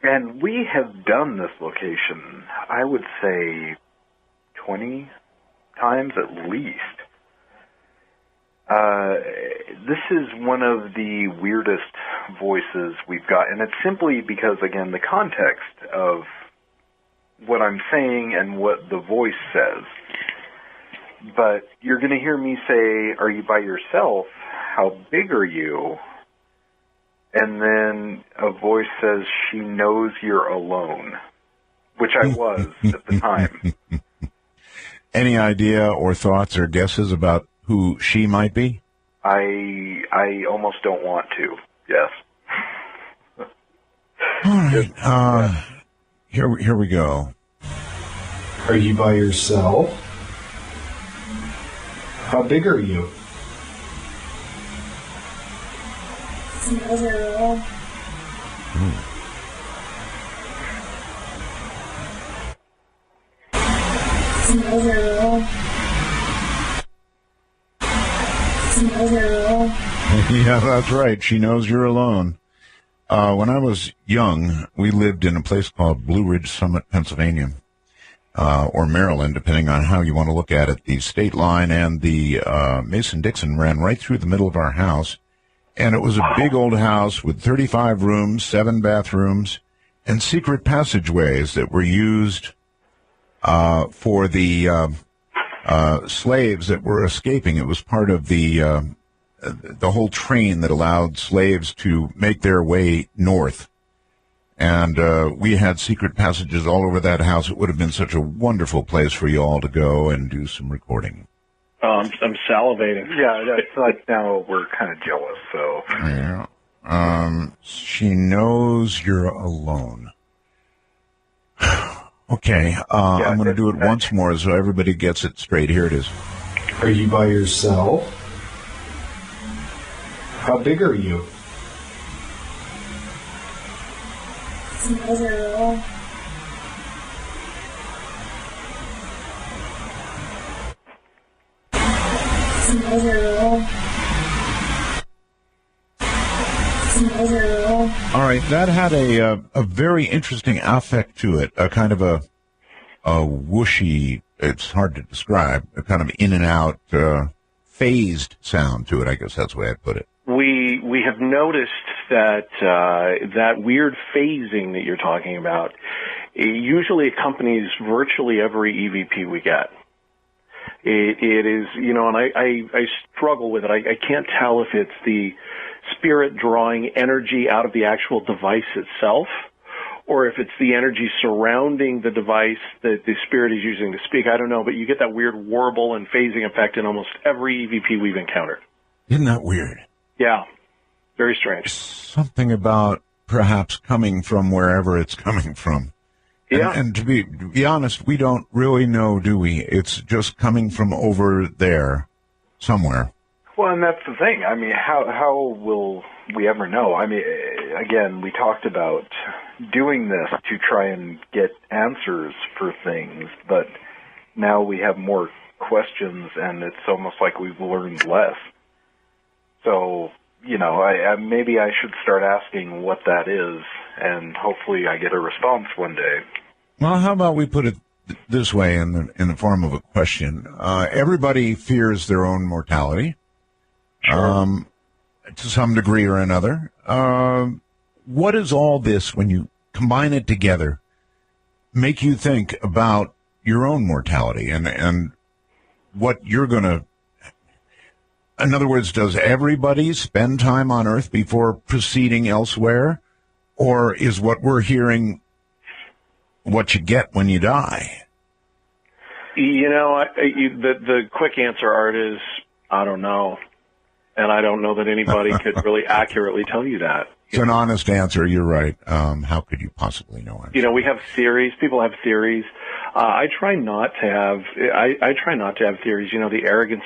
Speaker 3: And we have done this location, I would say, 20 times at least. This is one of the weirdest voices we've got, and it's simply because, again, the context of what I'm saying and what the voice says. But you're going to hear me say, are you by yourself? How big are you? And then a voice says, she knows you're alone, which I was at the time.
Speaker 2: Any idea or thoughts or guesses about who she might be?
Speaker 3: I almost don't want to, yes.
Speaker 2: All right. Here we go.
Speaker 5: Are you by yourself? How big are you?
Speaker 2: Yeah, that's right. She knows you're alone. When I was young, we lived in a place called Blue Ridge Summit, Pennsylvania, or Maryland, depending on how you want to look at it. The state line and the Mason-Dixon ran right through the middle of our house, and it was a big old house with 35 rooms, 7 bathrooms, and secret passageways that were used for the slaves that were escaping. It was part of the whole train that allowed slaves to make their way north. And we had secret passages all over that house. It would have been such a wonderful place for you all to go and do some recording.
Speaker 1: Oh, I'm salivating.
Speaker 3: Yeah, it's like now we're kind of jealous, so.
Speaker 2: Yeah. She knows you're alone. Okay, I'm going to do it once more so everybody gets it straight. Here it is.
Speaker 5: Are you by yourself? How big are you?
Speaker 2: All right, that had a very interesting affect to it, a kind of a whooshy, it's hard to describe, a kind of in and out, phased sound to it, I guess that's the way I'd put it.
Speaker 1: We have noticed that that weird phasing that you're talking about usually accompanies virtually every EVP we get. It is, and I struggle with it. I can't tell if it's the spirit drawing energy out of the actual device itself, or if it's the energy surrounding the device that the spirit is using to speak. I don't know, but you get that weird warble and phasing effect in almost every EVP we've encountered.
Speaker 2: Isn't that weird?
Speaker 1: Yeah. Very strange.
Speaker 2: Something about perhaps coming from wherever it's coming from.
Speaker 1: Yeah.
Speaker 2: And to be honest, we don't really know, do we? It's just coming from over there somewhere.
Speaker 3: Well, and that's the thing. I mean, how will we ever know? I mean, again, we talked about doing this to try and get answers for things, but now we have more questions, and it's almost like we've learned less. So, maybe I should start asking what that is, and hopefully I get a response one day.
Speaker 2: Well, how about we put it this way in the form of a question. Everybody fears their own mortality, to some degree or another. What is all this, when you combine it together, make you think about your own mortality and what you're going to... In other words, does everybody spend time on Earth before proceeding elsewhere? Or is what we're hearing what you get when you die?
Speaker 1: You know, the quick answer, Art, is I don't know. And I don't know that anybody could really accurately tell you that.
Speaker 2: It's an honest answer. You're right. How could you possibly know?
Speaker 1: You know, we have theories. People have theories. I try not to have. I try not to have theories. You know, the arrogance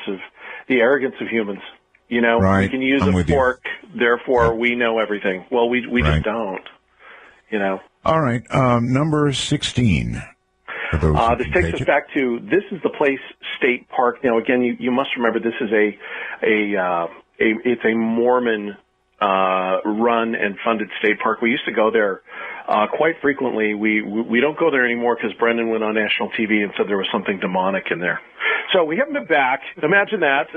Speaker 1: of humans. You know,
Speaker 2: right.
Speaker 1: We can use a fork, therefore we know everything. Well, we just don't. You know.
Speaker 2: All right. Number 16.
Speaker 1: This takes us back to, this is the Place State Park. Now, again, you must remember this is it's a Mormon run and funded state park. We used to go there quite frequently. We don't go there anymore because Brendan went on national TV and said there was something demonic in there. So we haven't been back. Imagine that.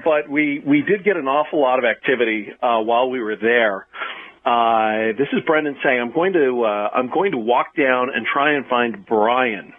Speaker 1: But we did get an awful lot of activity while we were there. This is Brendan saying, I'm going to walk down and try and find Brian,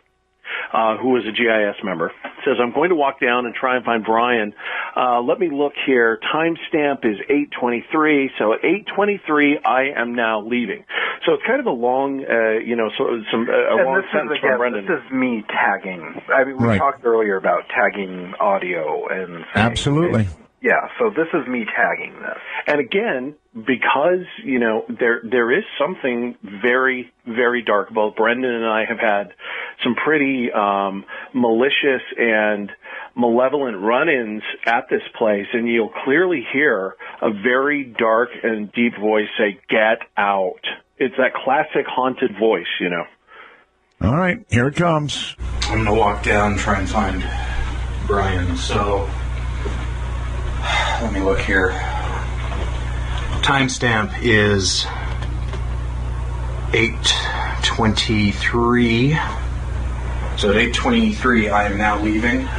Speaker 1: who is a GIS member. Says, I'm going to walk down and try and find Brian. Let me look here. Timestamp is 8:23. So at 8:23, I am now leaving. So it's kind of a long, long sentence from Brendan.
Speaker 3: This is me tagging. I mean, we talked earlier about tagging audio and saying,
Speaker 2: absolutely.
Speaker 3: Yeah, so this is me tagging this.
Speaker 1: And again, because, you know, there is something very, very dark. Both Brendan and I have had some pretty malicious and malevolent run-ins at this place, and you'll clearly hear a very dark and deep voice say, "Get out." It's that classic haunted voice, you know.
Speaker 2: All right, here it comes.
Speaker 5: I'm going to walk down and try and find Brian, so... Let me look here. Timestamp is 8:23. So at 8:23, I am now leaving.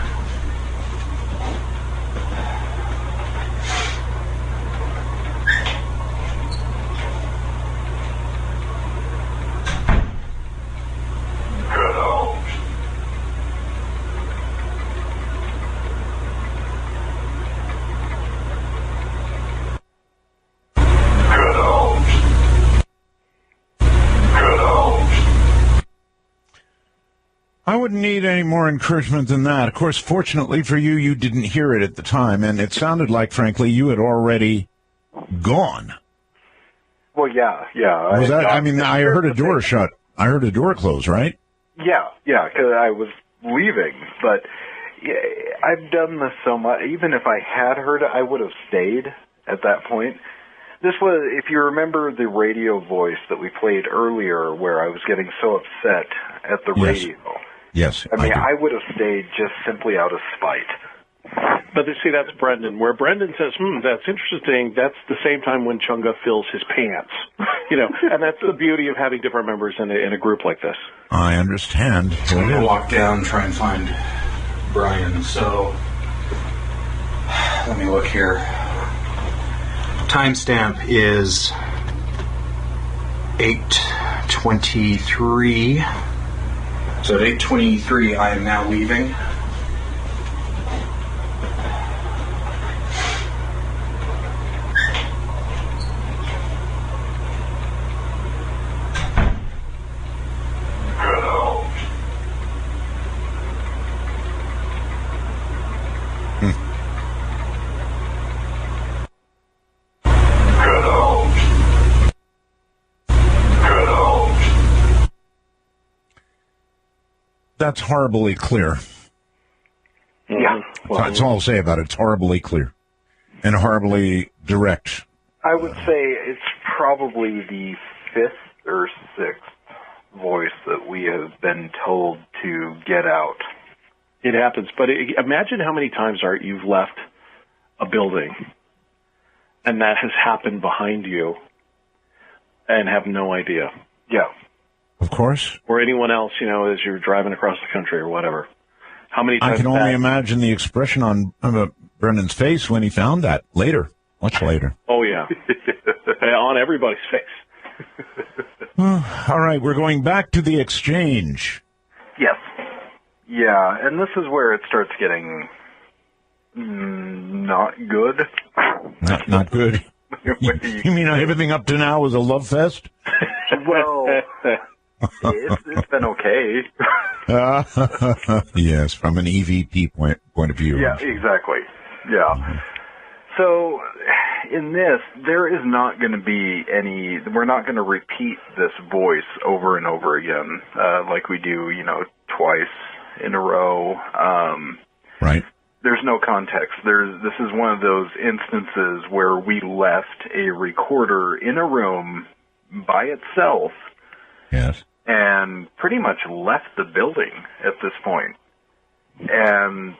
Speaker 2: I wouldn't need any more encouragement than that. Of course, fortunately for you, you didn't hear it at the time, and it sounded like, frankly, you had already gone.
Speaker 3: Well, yeah.
Speaker 2: Was that? I mean, I heard a door shut. I heard a door close, right?
Speaker 3: Yeah, because I was leaving, but I've done this so much. Even if I had heard it, I would have stayed at that point. This was, if you remember the radio voice that we played earlier, where I was getting so upset at the radio.
Speaker 2: Yes.
Speaker 3: I mean, I would have stayed just simply out of spite.
Speaker 1: But see, that's Brendan. Where Brendan says, that's interesting, that's the same time when Chunga fills his pants. You know, and that's the beauty of having different members in a group like this.
Speaker 2: I understand.
Speaker 5: I'm going to walk down and try and find Brian, so let me look here. Timestamp is 8:23. So at 8:23, I am now leaving.
Speaker 2: That's horribly clear.
Speaker 3: Yeah.
Speaker 2: Well, that's all I'll say about it. It's horribly clear and horribly direct.
Speaker 3: I would say it's probably the fifth or sixth voice that we have been told to get out.
Speaker 1: It happens. But imagine how many times, Art, you've left a building and that has happened behind you and have no idea.
Speaker 3: Yeah.
Speaker 2: Of course.
Speaker 1: Or anyone else, as you're driving across the country or whatever. How many times?
Speaker 2: I can only imagine the expression on Brendan's face when he found that later, much later.
Speaker 1: Oh, yeah. On everybody's face.
Speaker 2: All right, we're going back to the exchange.
Speaker 3: Yes. Yeah, and this is where it starts getting not good.
Speaker 2: Not good. You mean everything up to now was a love fest?
Speaker 3: Well, it's been okay.
Speaker 2: Yes, from an EVP point of view.
Speaker 3: Yeah, exactly. Yeah.
Speaker 2: Mm-hmm.
Speaker 3: So, in this, there is not going to be we're not going to repeat this voice over and over again, like we do, twice in a row.
Speaker 2: Right.
Speaker 3: There's no context. This is one of those instances where we left a recorder in a room by itself.
Speaker 2: Yes.
Speaker 3: And pretty much left the building at this point. And,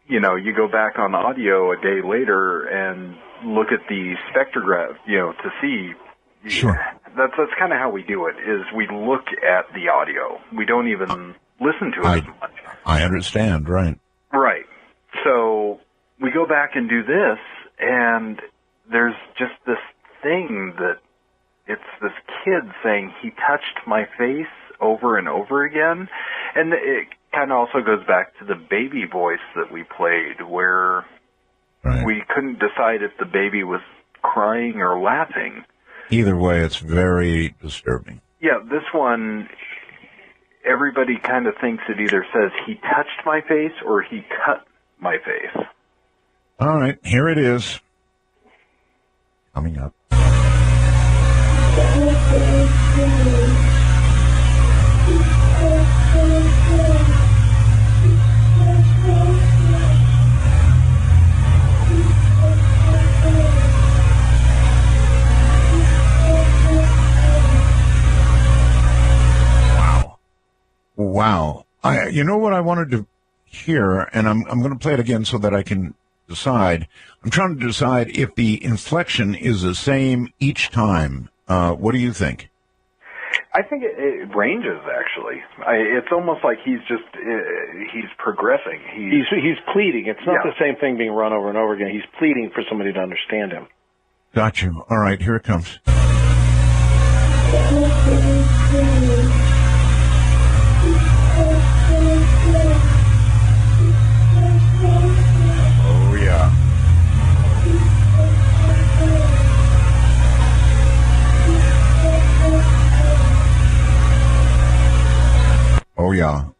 Speaker 3: you go back on audio a day later and look at the spectrograph, to see.
Speaker 2: Sure.
Speaker 3: That's kind of how we do it, is we look at the audio. We don't even listen to it as much.
Speaker 2: I understand, right.
Speaker 3: Right. So we go back and do this, and there's just this thing that it's this kid saying, he touched my face over and over again. And it kind of also goes back to the baby voice that we played, where we couldn't decide if the baby was crying or laughing.
Speaker 2: Either way, it's very disturbing.
Speaker 3: Yeah, this one, everybody kind of thinks it either says he touched my face or he cut my face.
Speaker 2: All right, here it is. Coming up. Wow. You know what I wanted to hear, and I'm going to play it again so that I can decide. I'm trying to decide if the inflection is the same each time. What do you think?
Speaker 3: I think it ranges, actually. It's almost like he's progressing.
Speaker 1: He's pleading. It's not the same thing being run over and over again. He's pleading for somebody to understand him.
Speaker 2: Got you. All right, here it comes. Oh, yeah. Oh, yeah.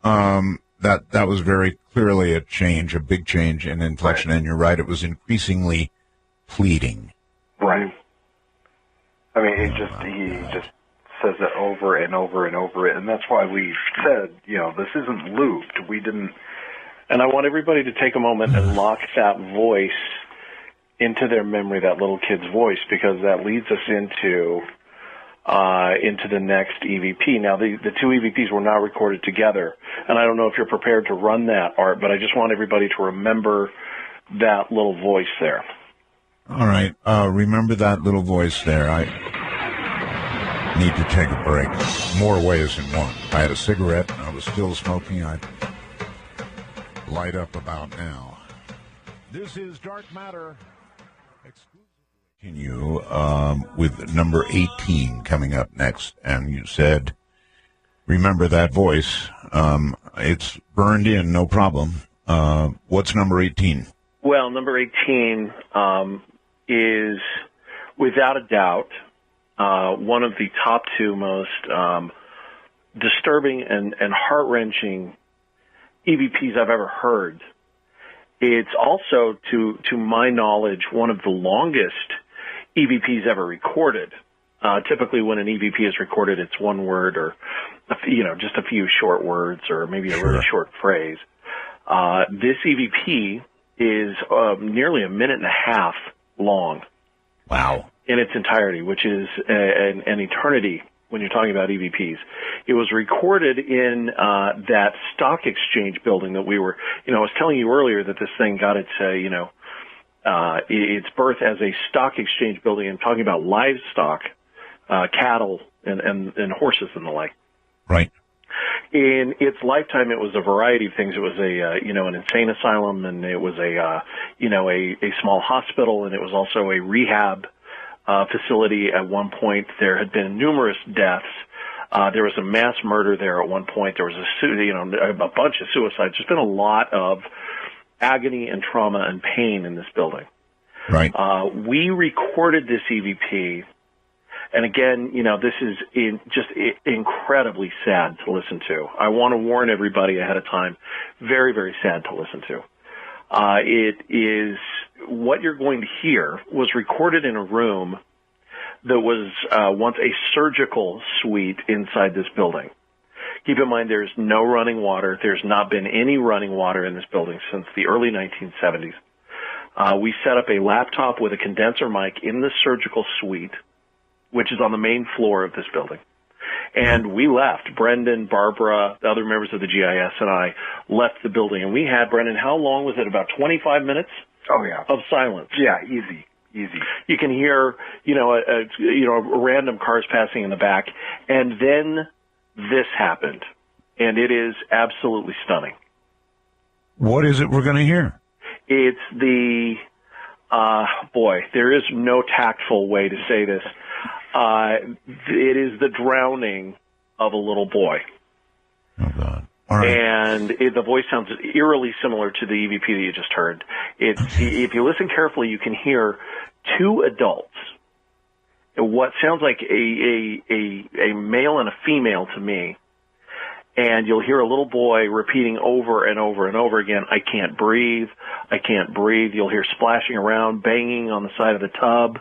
Speaker 2: That was very clearly a change, a big change in inflection, and you're right, it was increasingly pleading.
Speaker 3: Right. I mean, he just says it over and over and over, and that's why we said, this isn't looped. We didn't.
Speaker 1: And I want everybody to take a moment and lock that voice into their memory, that little kid's voice, because that leads us into the next EVP. Now, the two EVPs were not recorded together, and I don't know if you're prepared to run that, Art, but I just want everybody to remember that little voice there.
Speaker 2: All right. Remember that little voice there. I need to take a break. More ways than one. If I had a cigarette and I was still smoking, I'd light up about now. This is Dark Matter. Continue with number 18 coming up next. And you said, remember that voice. It's burned in, no problem. What's number 18?
Speaker 1: Well, number 18 is, without a doubt, one of the top two most disturbing and heart-wrenching EVPs I've ever heard. It's also, to my knowledge, one of the longest EVPs ever recorded. Typically, when an EVP is recorded, it's one word or, just a few short words or maybe a really short phrase. This EVP is nearly a minute and a half long.
Speaker 2: Wow.
Speaker 1: In its entirety, which is an eternity when you're talking about EVPs. It was recorded in that stock exchange building that we were, I was telling you earlier that this thing got its, its birth as a stock exchange building. I'm talking about livestock, cattle, and horses and the like.
Speaker 2: Right.
Speaker 1: In its lifetime, it was a variety of things. It was an insane asylum, and it was a small hospital, and it was also a rehab facility. At one point, there had been numerous deaths. There was a mass murder there at one point. There was a bunch of suicides. There's been a lot of agony and trauma and pain in this building.
Speaker 2: Right.
Speaker 1: We recorded this EVP. And again, this is just incredibly sad to listen to. I want to warn everybody ahead of time. Very, very sad to listen to. It is what you're going to hear was recorded in a room that was once a surgical suite inside this building. Keep in mind, there's no running water. There's not been any running water in this building since the early 1970s. We set up a laptop with a condenser mic in the surgical suite, which is on the main floor of this building. And we left. Brendan, Barbara, the other members of the GIS, and I left the building. And we had, Brendan, how long was it? About 25 minutes?
Speaker 3: Oh, yeah.
Speaker 1: Of silence.
Speaker 3: Yeah, easy.
Speaker 1: You can hear, random cars passing in the back. And then this happened. And it is absolutely stunning.
Speaker 2: What is it we're going to hear?
Speaker 1: It's there is no tactful way to say this. It is the drowning of a little boy.
Speaker 2: Oh, God. All right.
Speaker 1: And the voice sounds eerily similar to the EVP that you just heard. If you listen carefully, you can hear two adults. What sounds like a male and a female to me. And you'll hear a little boy repeating over and over and over again, I can't breathe, I can't breathe. You'll hear splashing around, banging on the side of the tub.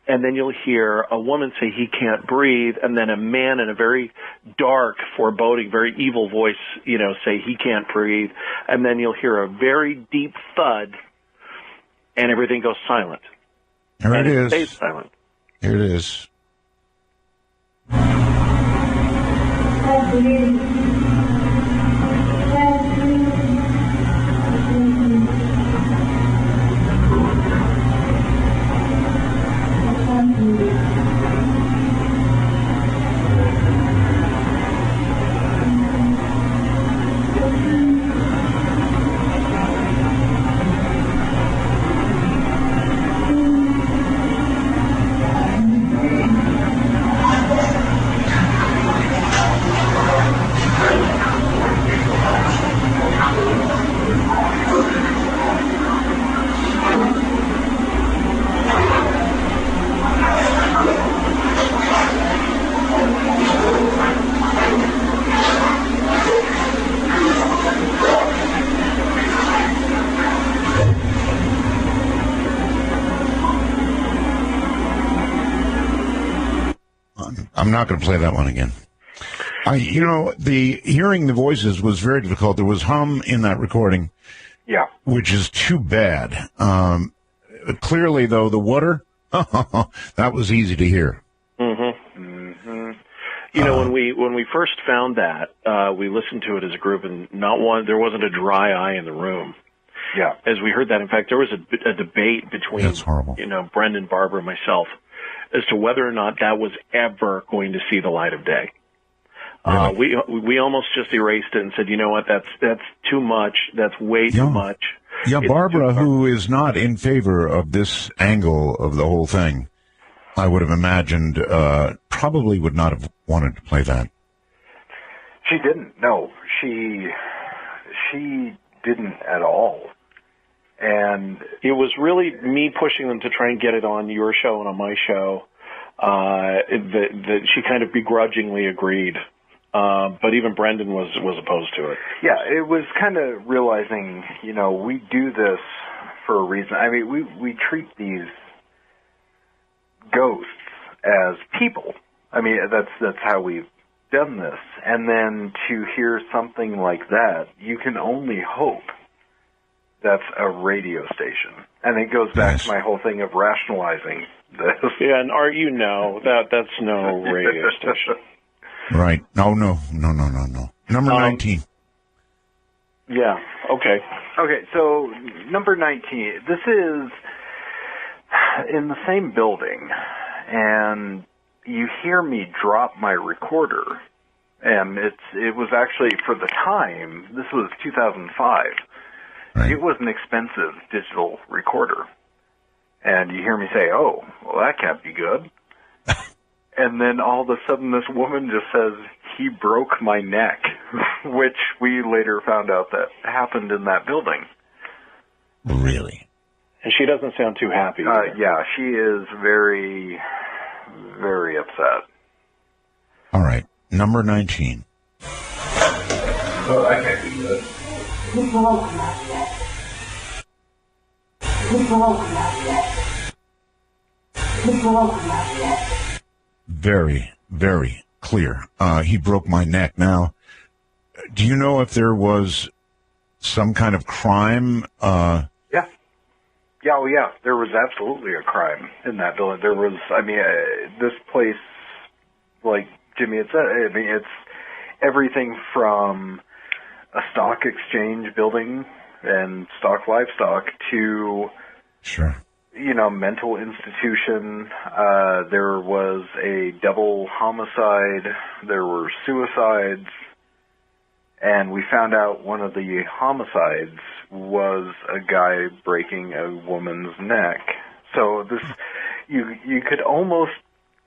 Speaker 1: And then you'll hear a woman say he can't breathe, and then a man in a very dark, foreboding, very evil voice, say he can't breathe. And then you'll hear a very deep thud, and everything goes silent.
Speaker 2: Here it is.
Speaker 1: It stays silent.
Speaker 2: Here it is. I'm not going to play that one again. The hearing the voices was very difficult. There was hum in that recording.
Speaker 3: Yeah.
Speaker 2: Which is too bad. Clearly, though, the water, that was easy to hear.
Speaker 1: Mm-hmm. Mm-hmm. When we first found that, we listened to it as a group, and there wasn't a dry eye in the room.
Speaker 3: Yeah.
Speaker 1: As we heard that, in fact, there was a debate between,
Speaker 2: That's horrible.
Speaker 1: Brendan, Barbara, and myself as to whether or not that was ever going to see the light of day.
Speaker 2: Really?
Speaker 1: We almost just erased it and said, you know what, that's too much. That's way too much.
Speaker 2: Yeah, Barbara, who is not in favor of this angle of the whole thing, I would have imagined, probably would not have wanted to play that.
Speaker 3: She didn't. No, she didn't at all. And
Speaker 1: it was really me pushing them to try and get it on your show and on my show. That she kind of begrudgingly agreed. But even Brendan was opposed to it.
Speaker 3: Yeah, it was kind of realizing, we do this for a reason. I mean, we treat these ghosts as people. I mean, that's how we've done this. And then to hear something like that, you can only hope that's a radio station. And it goes back to my whole thing of rationalizing this.
Speaker 1: Yeah, and Art, that's no radio station.
Speaker 2: Right. No. Number 19.
Speaker 1: Yeah, okay.
Speaker 3: Okay, so number 19. This is in the same building, and you hear me drop my recorder, And it was actually, for the time, this was 2005,
Speaker 2: Right.
Speaker 3: it was an expensive digital recorder. And you hear me say, oh, well, that can't be good. And then all of a sudden this woman just says, he broke my neck, which we later found out that happened in that building.
Speaker 2: Really?
Speaker 1: And she doesn't sound too happy.
Speaker 3: Yeah, she is very, very upset.
Speaker 2: All right. Number 19.
Speaker 9: Oh, that can't be good.
Speaker 2: Very, very clear. He broke my neck. Now, do you know if there was some kind of crime?
Speaker 3: Yeah, well, yeah, there was absolutely a crime in that building. There was, this place, like Jimmy had said, it's everything from a stock exchange building and stock livestock to,
Speaker 2: Sure.
Speaker 3: Mental institution. There was a double homicide. There were suicides. And we found out one of the homicides was a guy breaking a woman's neck. So this, you could almost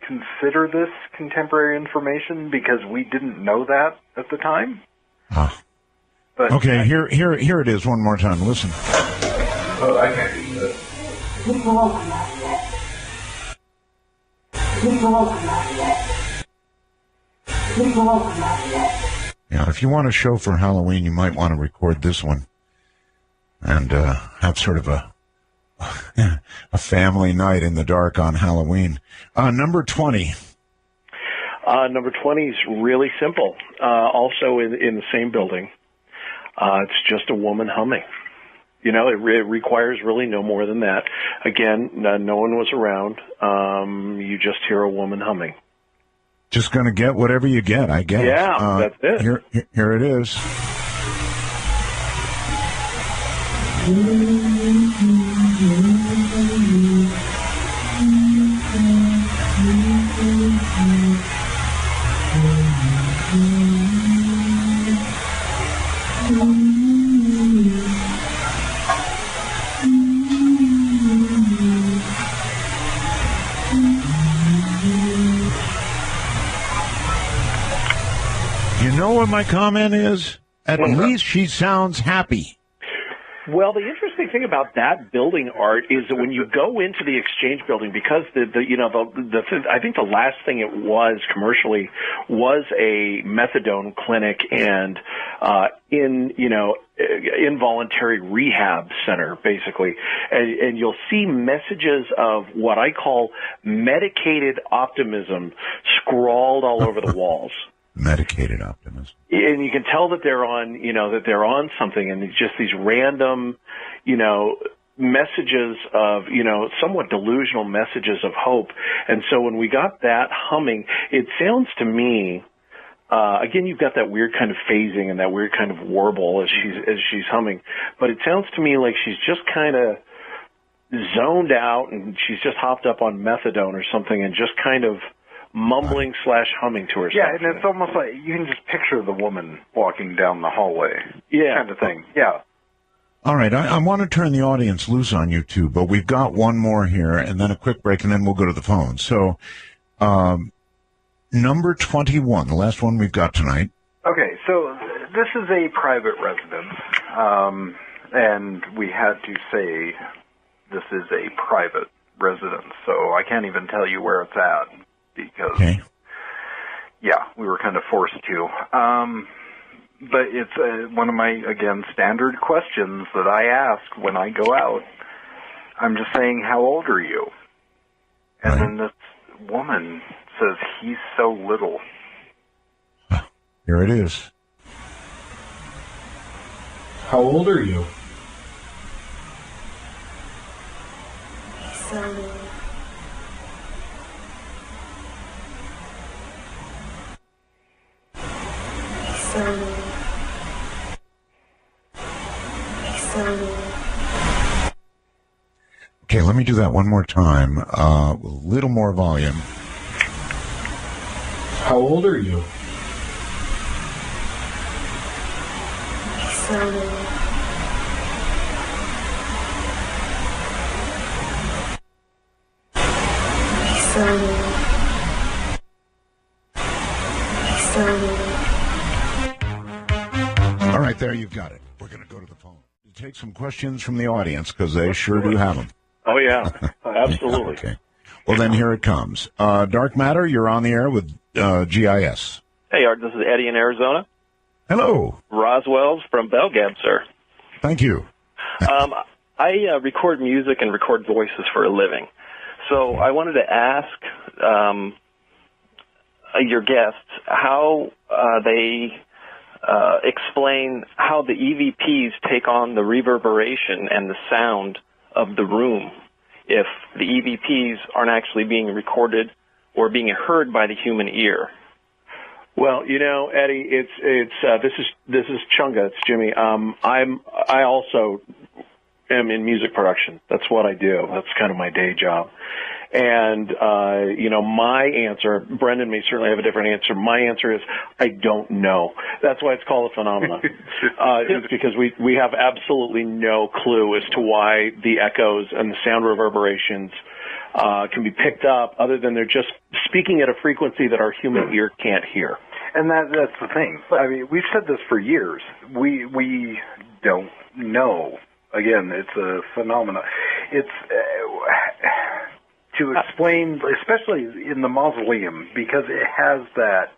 Speaker 3: consider this contemporary information because we didn't know that at the time. But
Speaker 2: Okay, here it is one more time. Listen.
Speaker 9: Oh, that can't be good.
Speaker 2: Yeah, if you want a show for Halloween, you might want to record this one and have sort of a family night in the dark on Halloween. Number 20.
Speaker 1: Number 20 is really simple. Also in the same building. It's just a woman humming. It requires really no more than that. Again, no one was around. You just hear a woman humming.
Speaker 2: Just going to get whatever you get, I guess.
Speaker 1: Yeah, that's it.
Speaker 2: Here it is. You know what my comment is? At least she sounds happy.
Speaker 1: Well, the interesting thing about that building, Art, is that when you go into the Exchange building, because I think the last thing it was commercially was a methadone clinic and involuntary rehab center, basically, and you'll see messages of what I call medicated optimism scrawled all over the walls.
Speaker 2: Medicated optimism.
Speaker 1: And you can tell that they're on something, and it's just these random, messages of, somewhat delusional messages of hope. And so when we got that humming, it sounds to me, again, you've got that weird kind of phasing and that weird kind of warble as she's humming, but it sounds to me like she's just kind of zoned out and she's just hopped up on methadone or something and just kind of mumbling / humming to herself.
Speaker 3: Yeah, and it's almost like you can just picture the woman walking down the hallway.
Speaker 1: Yeah.
Speaker 3: Kind of thing. Yeah.
Speaker 2: All right, I want to turn the audience loose on you two, but we've got one more here, and then a quick break, and then we'll go to the phone. So, number 21, the last one we've got tonight.
Speaker 3: Okay, so this is a private residence, and we had to say this is a private residence, so I can't even tell you where it's at. Because, yeah, we were kind of forced to. But it's one of my, again, standard questions that I ask when I go out. I'm just saying, how old are you? And then this woman says, he's so little.
Speaker 2: Here it is.
Speaker 9: How old are you?
Speaker 4: So little.
Speaker 2: Okay, let me do that one more time. A little more volume.
Speaker 9: How old are you?
Speaker 2: All right, there you've got it. We're going to go to the phone. Take some questions from the audience because they sure do have them.
Speaker 1: Oh, yeah, absolutely.
Speaker 2: Okay. Well, then here it comes. Dark Matter, you're on the air with GIS.
Speaker 10: Hey, Art, this is Eddie in Arizona.
Speaker 2: Hello.
Speaker 10: Roswell's from Belgab, sir.
Speaker 2: Thank you.
Speaker 10: I record music and record voices for a living. So I wanted to ask your guests how they explain how the EVPs take on the reverberation and the sound of the room if the EVPs aren't actually being recorded or being heard by the human ear.
Speaker 1: Well, you know, Eddie, this is Chunga. It's Jimmy. I also am in music production. That's what I do. That's kind of my day job. And, you know, my answer, Brendan may certainly have a different answer. My answer is, I don't know. That's why it's called a phenomenon. It's because we have absolutely no clue as to why the echoes and the sound reverberations can be picked up, other than they're just speaking at a frequency that our human ear can't hear.
Speaker 3: And that's the thing. I mean, we've said this for years. We don't know. Again, it's a phenomenon. It's to explain, especially in the mausoleum, because it has that.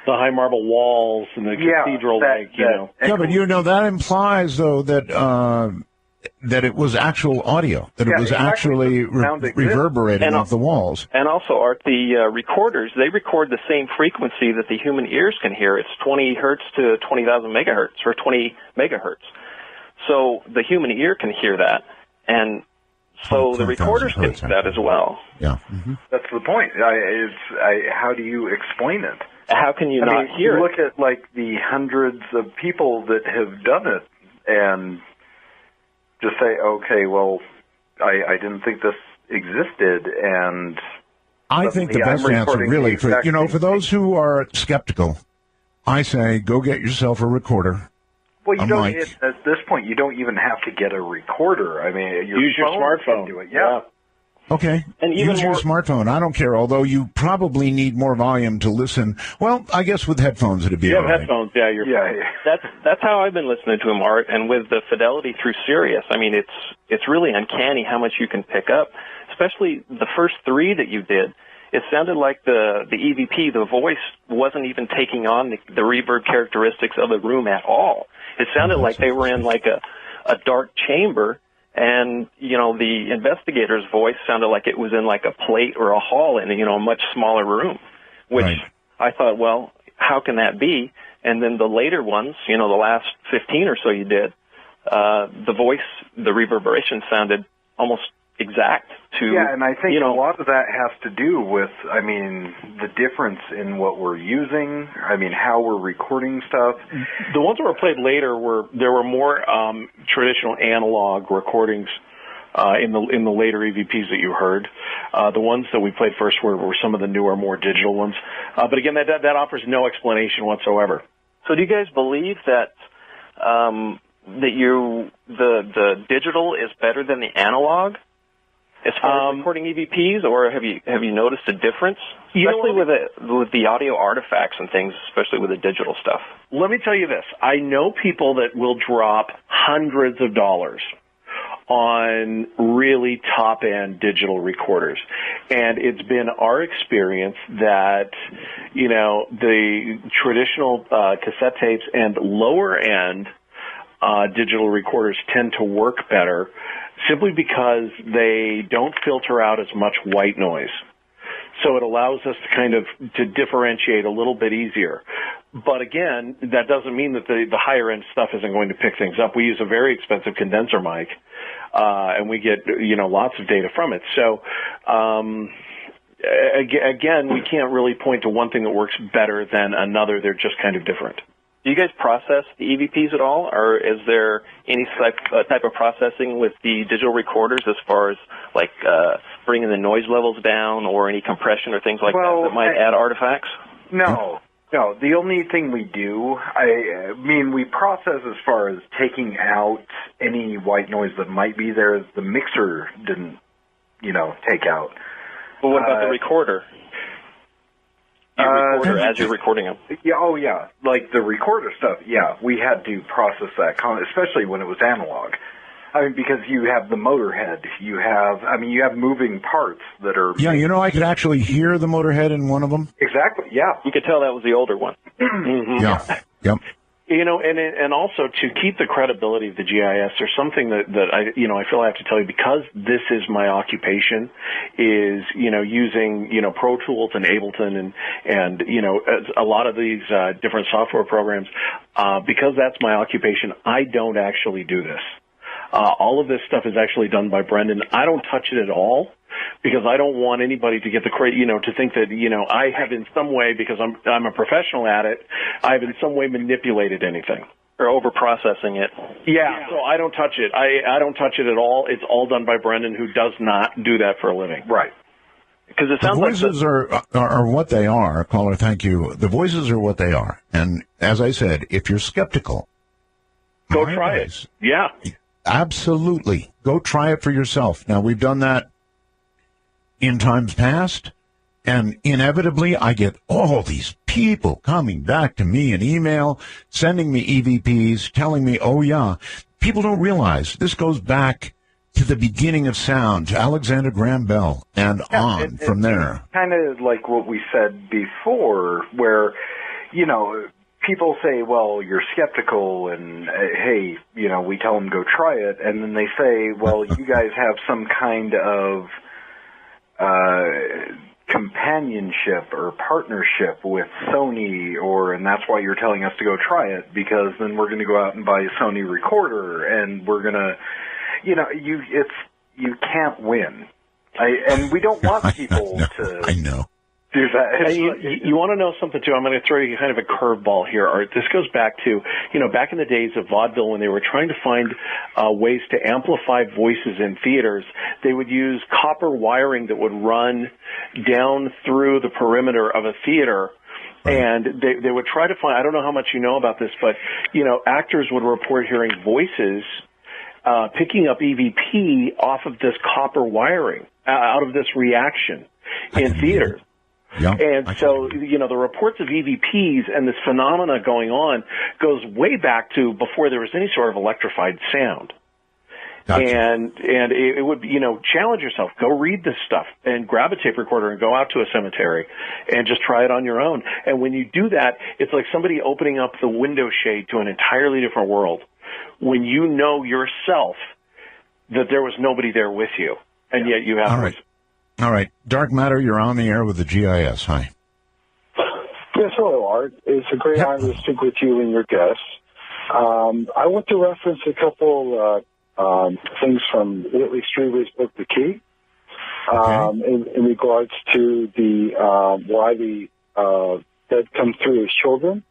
Speaker 1: The high marble walls and the cathedral, you know.
Speaker 2: Yeah, but you know, that implies, though, that it was actual audio, that it was actually reverberating off the walls.
Speaker 10: And also, Art, the recorders, they record the same frequency that the human ears can hear. It's 20 hertz to 20,000 megahertz, or 20 megahertz. So the human ear can hear that, and so the recorders can hear that as well.
Speaker 2: Yeah.
Speaker 3: Mm-hmm. That's the point. How do you explain it?
Speaker 10: How can you not hear it?
Speaker 3: Look at, like, the hundreds of people that have done it, and just say, okay, well, I didn't think this existed, and
Speaker 2: I think the best answer, really, for those who are skeptical, I say go get yourself a recorder.
Speaker 3: Well, you don't. At this point, you don't even have to get a recorder. I mean,
Speaker 1: use your smartphone.
Speaker 3: Can do it. Yeah.
Speaker 2: Okay. And use your smartphone. I don't care. Although you probably need more volume to listen. Well, I guess with headphones it'd be all right.
Speaker 1: Headphones. Yeah,
Speaker 10: That's how I've been listening to him, Art. And with the fidelity through Sirius, I mean, it's really uncanny how much you can pick up. Especially the first three that you did. It sounded like the EVP, the voice, wasn't even taking on the reverb characteristics of the room at all. It sounded like they were in like a dark chamber, and, you know, the investigator's voice sounded like it was in like a plate or a hall in, you know, a much smaller room, which I thought, well, how can that be? And then the later ones, you know, the last 15 or so you did, the voice, the reverberation sounded almost exact to,
Speaker 3: and I think a lot of that has to do with, I mean, the difference in what we're using, I mean, how we're recording stuff.
Speaker 1: The ones that were played later there were more traditional analog recordings in the later EVPs that you heard. The ones that we played first were some of the newer, more digital ones. But again, that offers no explanation whatsoever.
Speaker 10: So do you guys believe that the digital is better than the analog as far as recording EVPs, or have you noticed a difference, especially with the audio artifacts and things, especially with the digital stuff?
Speaker 1: Let me tell you this: I know people that will drop hundreds of dollars on really top-end digital recorders, and it's been our experience that, you know, the traditional cassette tapes and lower-end digital recorders tend to work better, simply because they don't filter out as much white noise. So it allows us to kind of to differentiate a little bit easier. But again, that doesn't mean that the higher end stuff isn't going to pick things up. We use a very expensive condenser mic, and we get, you know, lots of data from it. So again, we can't really point to one thing that works better than another. They're just kind of different.
Speaker 10: Do you guys process the EVPs at all, or is there any type of processing with the digital recorders as far as, like, bringing the noise levels down or any compression or things like that might add artifacts?
Speaker 3: No. No, the only thing we do, I mean, we process as far as taking out any white noise that might be there. The mixer didn't, take out.
Speaker 10: Well, what about the recorder? As you're recording them.
Speaker 3: Yeah, oh yeah, like the recorder stuff. Yeah, we had to process that, especially when it was analog. I mean, because you have the motor head, you have moving parts that are...
Speaker 2: Yeah, I could actually hear the motor head in one of them.
Speaker 3: Exactly, yeah.
Speaker 10: You could tell that was the older one.
Speaker 3: Mm-hmm.
Speaker 2: Yeah, yep.
Speaker 1: And also to keep the credibility of the GIS, there's something that I feel I have to tell you, because this is my occupation, is, using, Pro Tools and Ableton and a lot of these different software programs, because that's my occupation, I don't actually do this. All of this stuff is actually done by Brendan. I don't touch it at all, because I don't want anybody to get the credit, to think that, I have in some way, because I'm a professional at it, I've in some way manipulated anything.
Speaker 10: Or over-processing it.
Speaker 1: Yeah, so I don't touch it. I don't touch it at all. It's all done by Brendan, who does not do that for a living.
Speaker 3: Right.
Speaker 10: Because it sounds
Speaker 2: the voices are what they are. Caller, thank you. The voices are what they are. And as I said, if you're skeptical,
Speaker 1: go try it. Yeah.
Speaker 2: Absolutely. Go try it for yourself. Now, we've done that in times past, and inevitably I get all these people coming back to me in email, sending me EVPs, telling me, oh, yeah. People don't realize this goes back to the beginning of sound, to Alexander Graham Bell, and on from there.
Speaker 3: Kind of like what we said before, where, people say, well, you're skeptical, and hey, we tell them go try it, and then they say, well, you guys have some kind of companionship or partnership with Sony, and that's why you're telling us to go try it, because then we're going to go out and buy a Sony recorder, and we're going to, you can't win. And we don't want people to...
Speaker 2: I know.
Speaker 3: Do that.
Speaker 1: You want to know something, too? I'm going to throw you kind of a curveball here, Art. This goes back to, back in the days of vaudeville, when they were trying to find ways to amplify voices in theaters, they would use copper wiring that would run down through the perimeter of a theater. Right. And they would try to find, I don't know how much you know about this, but, actors would report hearing voices picking up EVP off of this copper wiring, out of this reaction in theaters.
Speaker 2: Yeah,
Speaker 1: and so, the reports of EVPs and this phenomena going on goes way back to before there was any sort of electrified sound.
Speaker 2: Gotcha.
Speaker 1: And it would be, challenge yourself. Go read this stuff and grab a tape recorder and go out to a cemetery and just try it on your own. And when you do that, it's like somebody opening up the window shade to an entirely different world, when you know yourself that there was nobody there with you, and yet you have...
Speaker 2: All right. All right. Dark Matter, you're on the air with the GIS. Hi.
Speaker 11: Yes, hello, Art. It's a great honor to speak with you and your guests. I want to reference a couple things from Whitley Strieber's book, The Key, in regards to the why the dead come through as children.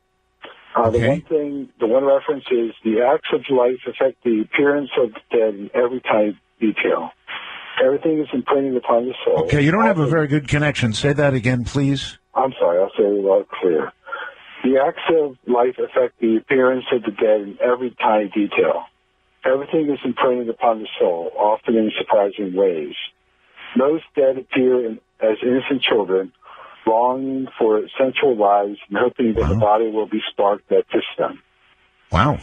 Speaker 11: The one reference is the acts of life affect the appearance of the dead in every tiny detail. Everything is imprinted upon the soul.
Speaker 2: Okay, you don't have a very good connection. Say that again, please.
Speaker 11: I'm sorry, I'll say it a lot clearer. The acts of life affect the appearance of the dead in every tiny detail. Everything is imprinted upon the soul, often in surprising ways. Most dead appear as innocent children, longing for sensual lives and hoping that the body will be sparked that kiss them.
Speaker 2: Wow.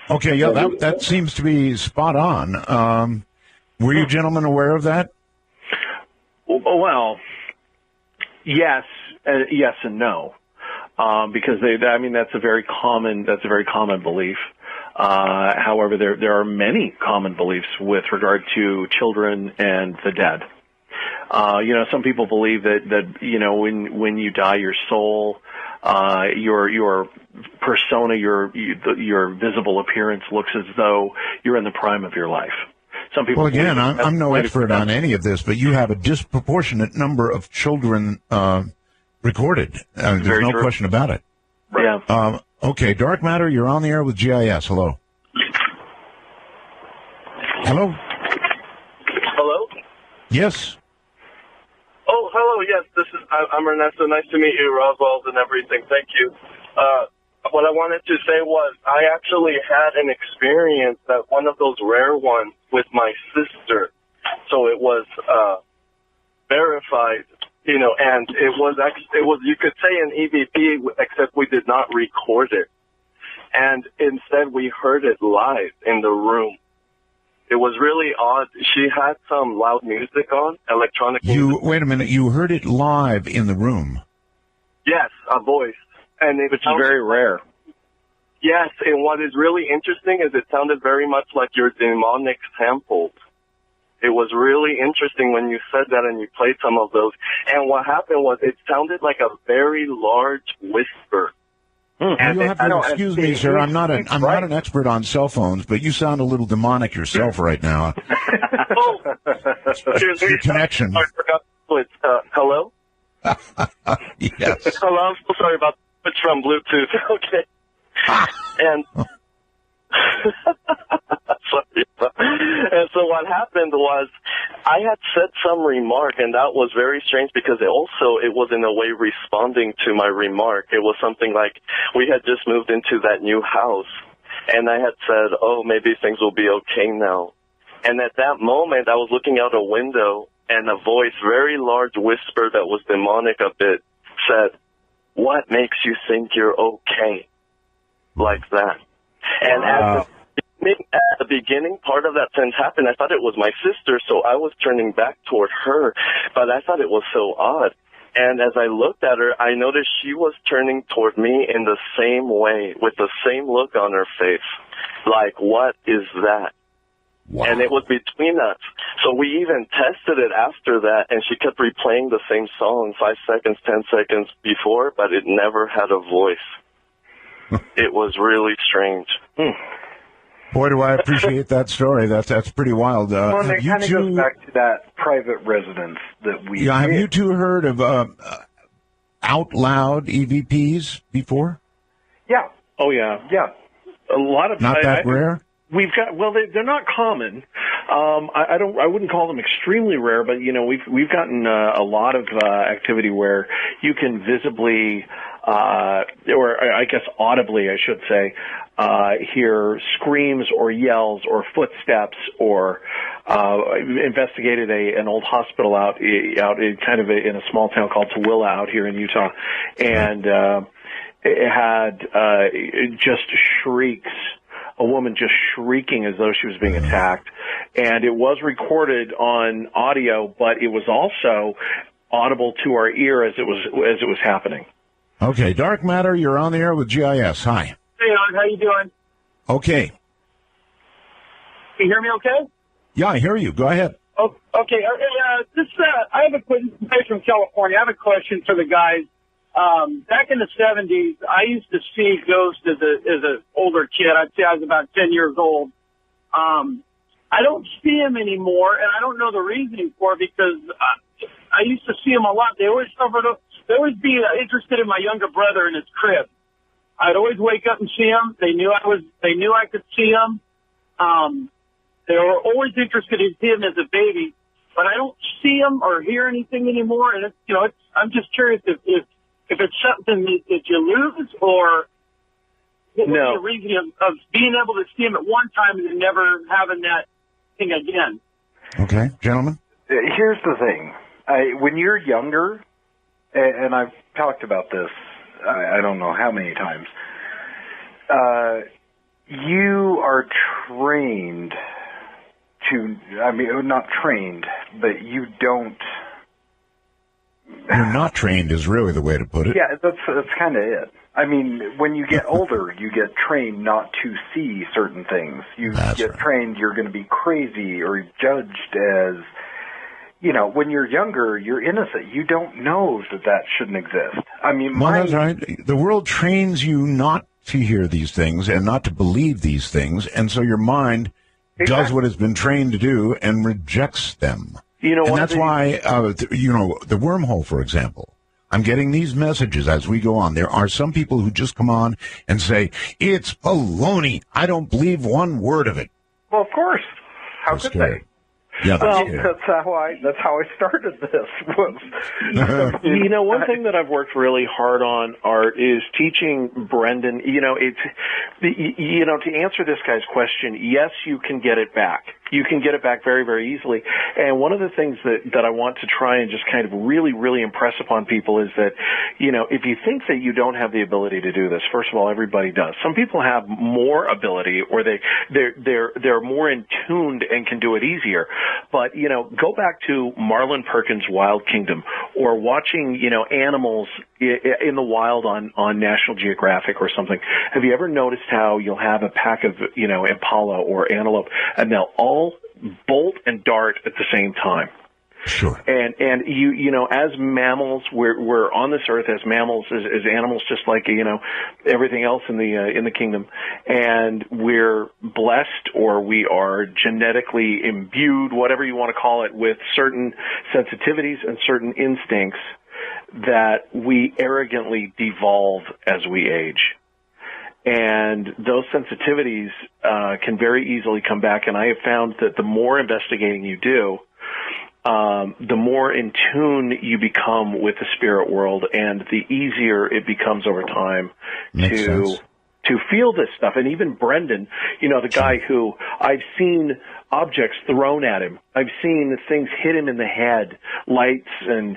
Speaker 2: Okay, yeah, that seems to be spot on. Were you gentlemen aware of that?
Speaker 1: Well, yes and no, because that's a very common belief. However, there are many common beliefs with regard to children and the dead. Some people believe that when you die, your soul, your persona, your visible appearance looks as though you're in the prime of your life. Some people.
Speaker 2: Well, again, I'm no expert on any of this, but you have a disproportionate number of children recorded. There's no question about it.
Speaker 1: Yeah.
Speaker 2: Okay, Dark Matter, you're on the air with GIS. Hello. Hello.
Speaker 12: Hello?
Speaker 2: Yes.
Speaker 12: Oh, hello. hello. Yes, I'm Ernesto. Nice to meet you, Roswell, and everything. Thank you. What I wanted to say was I actually had an experience, that one of those rare ones, with my sister. So it was verified, and it was you could say an EVP, except we did not record it, and instead we heard it live in the room. It was really odd. She had some loud music on, electronic music.
Speaker 2: Wait a minute. You heard it live in the room?
Speaker 12: Yes, a voice. Which
Speaker 1: is very rare.
Speaker 12: Yes, and what is really interesting is it sounded very much like your demonic samples. It was really interesting when you said that and you played some of those. And what happened was it sounded like a very large whisper.
Speaker 2: You'll have to excuse me, sir. I'm not an expert on cell phones, but you sound a little demonic yourself right now. Your connection.
Speaker 12: I forgot. Hello?
Speaker 2: Yes.
Speaker 12: Hello. I'm so sorry about that. It's from Bluetooth. Okay. And sorry. And so what happened was I had said some remark, and that was very strange because it was in a way responding to my remark. It was something like we had just moved into that new house, and I had said, oh, maybe things will be okay now. And at that moment, I was looking out a window, and a voice, very large whisper that was demonic a bit, said, what makes you think you're okay? Like that. And at the beginning, part of that sentence happened. I thought it was my sister, so I was turning back toward her, but I thought it was so odd. And as I looked at her, I noticed she was turning toward me in the same way, with the same look on her face. Like, what is that? Wow. And it was between us. So we even tested it after that, and she kept replaying the same song 5 seconds, 10 seconds before, but it never had a voice. It was really strange.
Speaker 2: Boy, do I appreciate that story. That's pretty wild.
Speaker 3: Well, and it kind of goes back to that private residence that we
Speaker 2: have you two heard of out loud EVPs before?
Speaker 3: Yeah.
Speaker 1: Oh, yeah.
Speaker 3: Yeah.
Speaker 1: A lot of...
Speaker 2: Not that rare?
Speaker 1: We've got, well, they're not common. I wouldn't call them extremely rare, but we've gotten a lot of activity where you can visibly, or I guess audibly, I should say, hear screams or yells or footsteps. Or investigated an old hospital out in kind of in a small town called Tooele out here in Utah, and it had just shrieks. A woman just shrieking as though she was being attacked. And it was recorded on audio, but it was also audible to our ear as it was happening.
Speaker 2: Okay, Dark Matter, you're on the air with GIS. Hi.
Speaker 13: Hey, Art, how you doing?
Speaker 2: Okay.
Speaker 13: Can you hear me okay?
Speaker 2: Yeah, I hear you. Go ahead.
Speaker 13: Oh, okay. I have a question from California. I have a question for the guys. Back in the 70s, I used to see ghosts as an older kid. I'd say I was about 10 years old. I don't see them anymore, and I don't know the reasoning for it because I used to see them a lot. They always be interested in my younger brother in his crib. I'd always wake up and see him. They knew I could see him. They were always interested in him as a baby, but I don't see him or hear anything anymore. And I'm just curious if it's something that you lose, or what was the reason of being able to see him at one time and then never having that thing again?
Speaker 2: Okay, gentlemen.
Speaker 3: Here's the thing. When you're younger, and I've talked about this, I don't know how many times, you are trained to, not trained, but you don't...
Speaker 2: You're not trained is really the way to put it.
Speaker 3: Yeah, that's kind of it. I mean, when you get older, you get trained not to see certain things. You get trained you're going to be crazy or judged as, when you're younger, you're innocent. You don't know that shouldn't exist. I mean,
Speaker 2: that's right. The world trains you not to hear these things and not to believe these things, and so your mind does what it's been trained to do and rejects them. And that's why, the wormhole, for example, I'm getting these messages as we go on. There are some people who just come on and say, it's baloney. I don't believe one word of it.
Speaker 3: Well, of course. How could they?
Speaker 2: Yeah,
Speaker 3: that's how I started this.
Speaker 1: One thing that I've worked really hard on, Art, is teaching Brendan. To answer this guy's question, yes, you can get it back. You can get it back very, very easily. And one of the things that I want to try and just kind of really, really impress upon people is that, if you think that you don't have the ability to do this, first of all, everybody does. Some people have more ability, or they're more in tuned and can do it easier. But, go back to Marlon Perkins' Wild Kingdom, or watching, animals in the wild on National Geographic or something. Have you ever noticed how you'll have a pack of, impala or antelope, and they'll all bolt and dart at the same time?
Speaker 2: Sure.
Speaker 1: And as mammals, we're on this earth as mammals, as animals, just like, everything else in the kingdom. And we're blessed, or we are genetically imbued, whatever you want to call it, with certain sensitivities and certain instincts that we arrogantly devolve as we age. And those sensitivities can very easily come back. And I have found that the more investigating you do, the more in tune you become with the spirit world, and the easier it becomes over time to feel this stuff. And even Brendan, the guy who I've seen objects thrown at him. I've seen things hit him in the head, lights, and,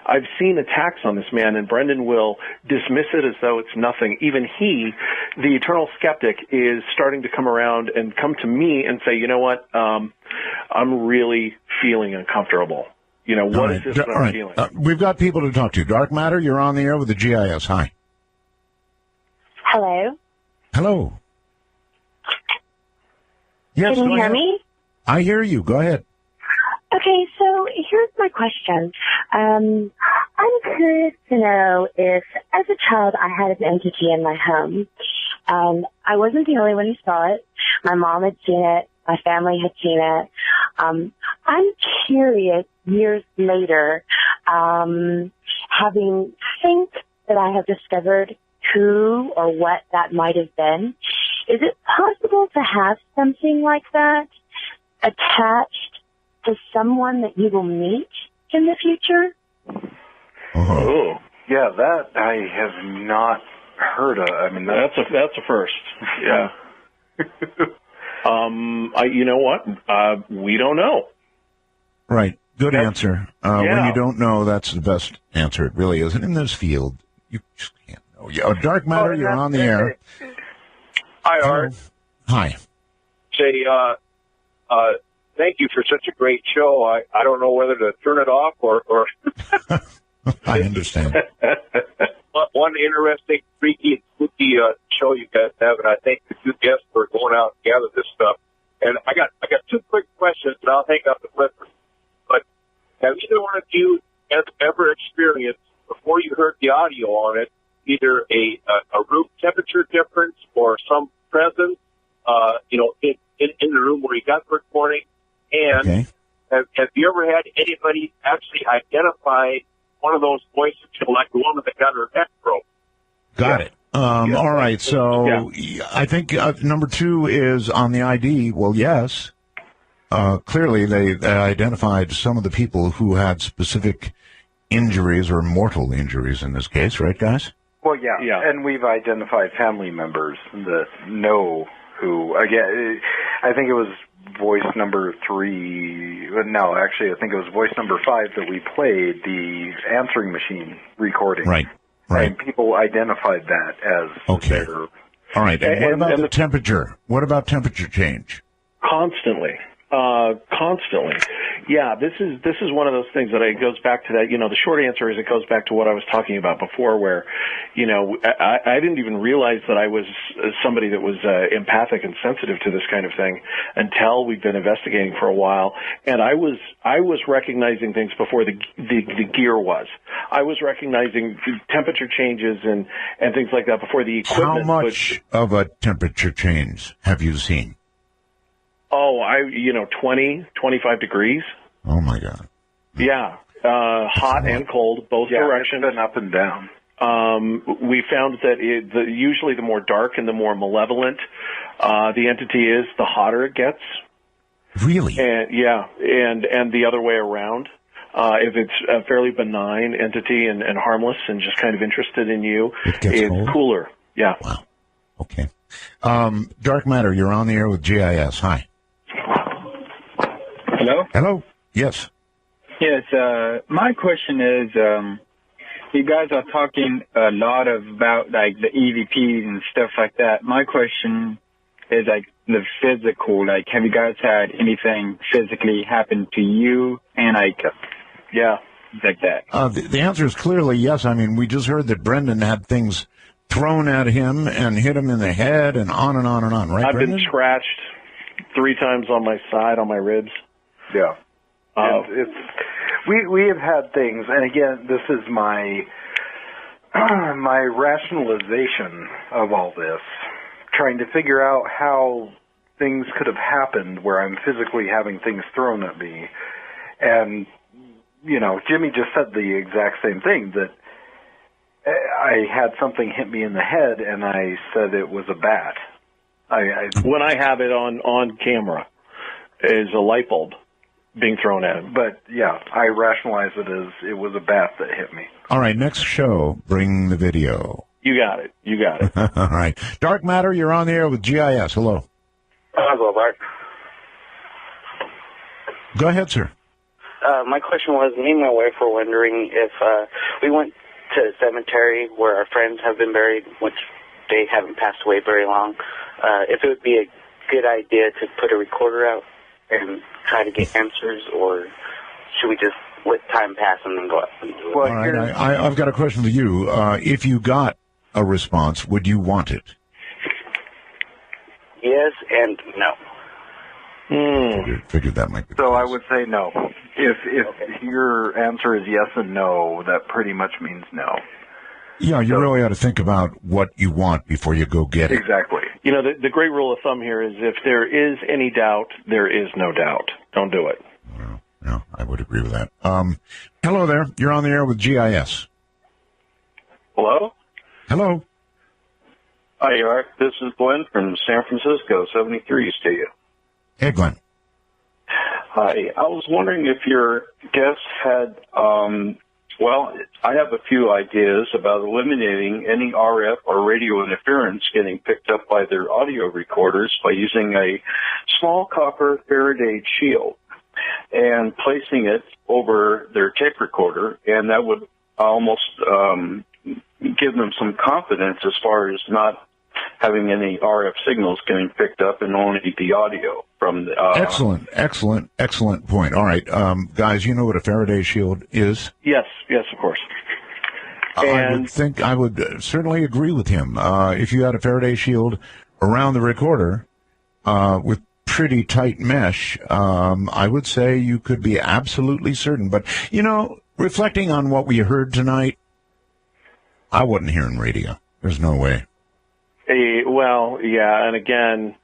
Speaker 1: I've seen attacks on this man, and Brendan will dismiss it as though it's nothing. Even he, the eternal skeptic, is starting to come around and come to me and say, you know what, I'm really feeling uncomfortable. What is this that I'm feeling?
Speaker 2: We've got people to talk to. Dark Matter, you're on the air with the GIS. Hi.
Speaker 14: Hello.
Speaker 2: Hello. Yes,
Speaker 14: can you hear me?
Speaker 2: I hear you. Go ahead.
Speaker 14: Okay, so here's my question. I'm curious to know if, as a child, I had an entity in my home. I wasn't the only one who saw it. My mom had seen it. My family had seen it. I'm curious, years later, having think that I have discovered who or what that might have been, is it possible to have something like that attached to someone that you will meet in the future?
Speaker 3: Oh, yeah, that I have not heard of. I mean,
Speaker 1: that's a first. Yeah. You know what? We don't know.
Speaker 2: Right. Good answer. When you don't know, that's the best answer. It really is. And in this field, you just can't know. Dark Matter, you're on the air.
Speaker 15: Hi, Art.
Speaker 2: Hi.
Speaker 15: Say, thank you for such a great show. I don't know whether to turn it off or
Speaker 2: I understand.
Speaker 15: One interesting, freaky, and spooky show you guys have, and I thank the two guests for going out and gather this stuff. And I got two quick questions, and I'll hang up the flipper. But have either one of you ever experienced, before you heard the audio on it, either a room temperature difference or some presence, in the room where you got the recording? And have you ever had anybody actually identify one of those voices, like the one that got her neck broke?
Speaker 2: Got it. All right. So I think number two is on the ID. Well, yes. Clearly, they identified some of the people who had specific injuries, or mortal injuries in this case, right, guys?
Speaker 3: Well, yeah. And we've identified family members that know who. Again, I think it was voice number 3. No, actually, I think it was voice number 5 that we played, the answering machine recording.
Speaker 2: Right.
Speaker 3: And people identified that as their...
Speaker 2: All right. And what about the temperature? What about temperature change?
Speaker 1: Constantly. Yeah, this is one of those things that it goes back to that, the short answer is it goes back to what I was talking about before, where, I didn't even realize that I was somebody that was empathic and sensitive to this kind of thing until we've been investigating for a while. And I was recognizing things before the gear was. I was recognizing temperature changes and things like that before the equipment.
Speaker 2: How much of a temperature change have you seen?
Speaker 1: 20, 25 degrees.
Speaker 2: Oh, my God.
Speaker 1: Yeah. Hot and cold, both directions.
Speaker 3: It's been up and down.
Speaker 1: We found that usually the more dark and the more malevolent the entity is, the hotter it gets.
Speaker 2: Really?
Speaker 1: And the other way around. If it's a fairly benign entity and harmless and just kind of interested in you, it's cooler. Yeah.
Speaker 2: Wow. Okay. Dark Matter, you're on the air with GIS. Hi.
Speaker 16: Hello?
Speaker 2: Hello? Yes.
Speaker 16: Yes, my question is, you guys are talking a lot about, like, the EVPs and stuff like that. My question is, like, the physical. Like, have you guys had anything physically happen to you? And, like, like that.
Speaker 2: The answer is clearly yes. I mean, we just heard that Brendan had things thrown at him and hit him in the head and on and on and on, right,
Speaker 1: I've
Speaker 2: Brendan?
Speaker 1: been scratched 3 times on my side, on my ribs.
Speaker 3: Yeah. We have had things, and again, this is my my rationalization of all this, trying to figure out how things could have happened where I'm physically having things thrown at me. And, you know, Jimmy just said the exact same thing, that I had something hit me in the head, and I said it was a bat.
Speaker 1: When I have it on camera, is a light bulb being thrown at him.
Speaker 3: But, yeah, I rationalize it as it was a bat that hit me.
Speaker 2: All right, next show, bring the video.
Speaker 1: You got it. You got it.
Speaker 2: All right. Dark Matter, you're on the air with GIS. Hello.
Speaker 17: Hello, Mark.
Speaker 2: Go ahead, sir.
Speaker 17: My question was, me and my wife were wondering if we went to a cemetery where our friends have been buried, which they haven't passed away very long, if it would be a good idea to put a recorder out and try to get answers, or should we just let time pass and then go out and do it?
Speaker 2: All right, I've got a question for you. If you got a response, would you want it?
Speaker 17: Yes and no.
Speaker 2: Figured that might be.
Speaker 3: So I would say no. If your answer is yes and no, that pretty much means no.
Speaker 2: Yeah, you really ought to think about what you want before you go get it.
Speaker 3: Exactly.
Speaker 1: You know, the great rule of thumb here is if there is any doubt, there is no doubt. Don't do it.
Speaker 2: No, I would agree with that. Hello there. You're on the air with GIS.
Speaker 18: Hello?
Speaker 2: Hello.
Speaker 18: Hi, Art. This is Glenn from San Francisco, 73s to you.
Speaker 2: Hey, Glenn.
Speaker 18: Hi. I was wondering if your guests had, well, I have a few ideas about eliminating any RF or radio interference getting picked up by their audio recorders by using a small copper Faraday shield and placing it over their tape recorder, and that would almost give them some confidence as far as not having any RF signals getting picked up and only the audio from the... Excellent point. All right, guys, you know what a Faraday shield is?
Speaker 1: Yes, of course.
Speaker 2: I would certainly agree with him. If you had a Faraday shield around the recorder with pretty tight mesh, I would say you could be absolutely certain. But, you know, reflecting on what we heard tonight, I wasn't hearing radio. There's no way.
Speaker 1: Well, yeah, and again,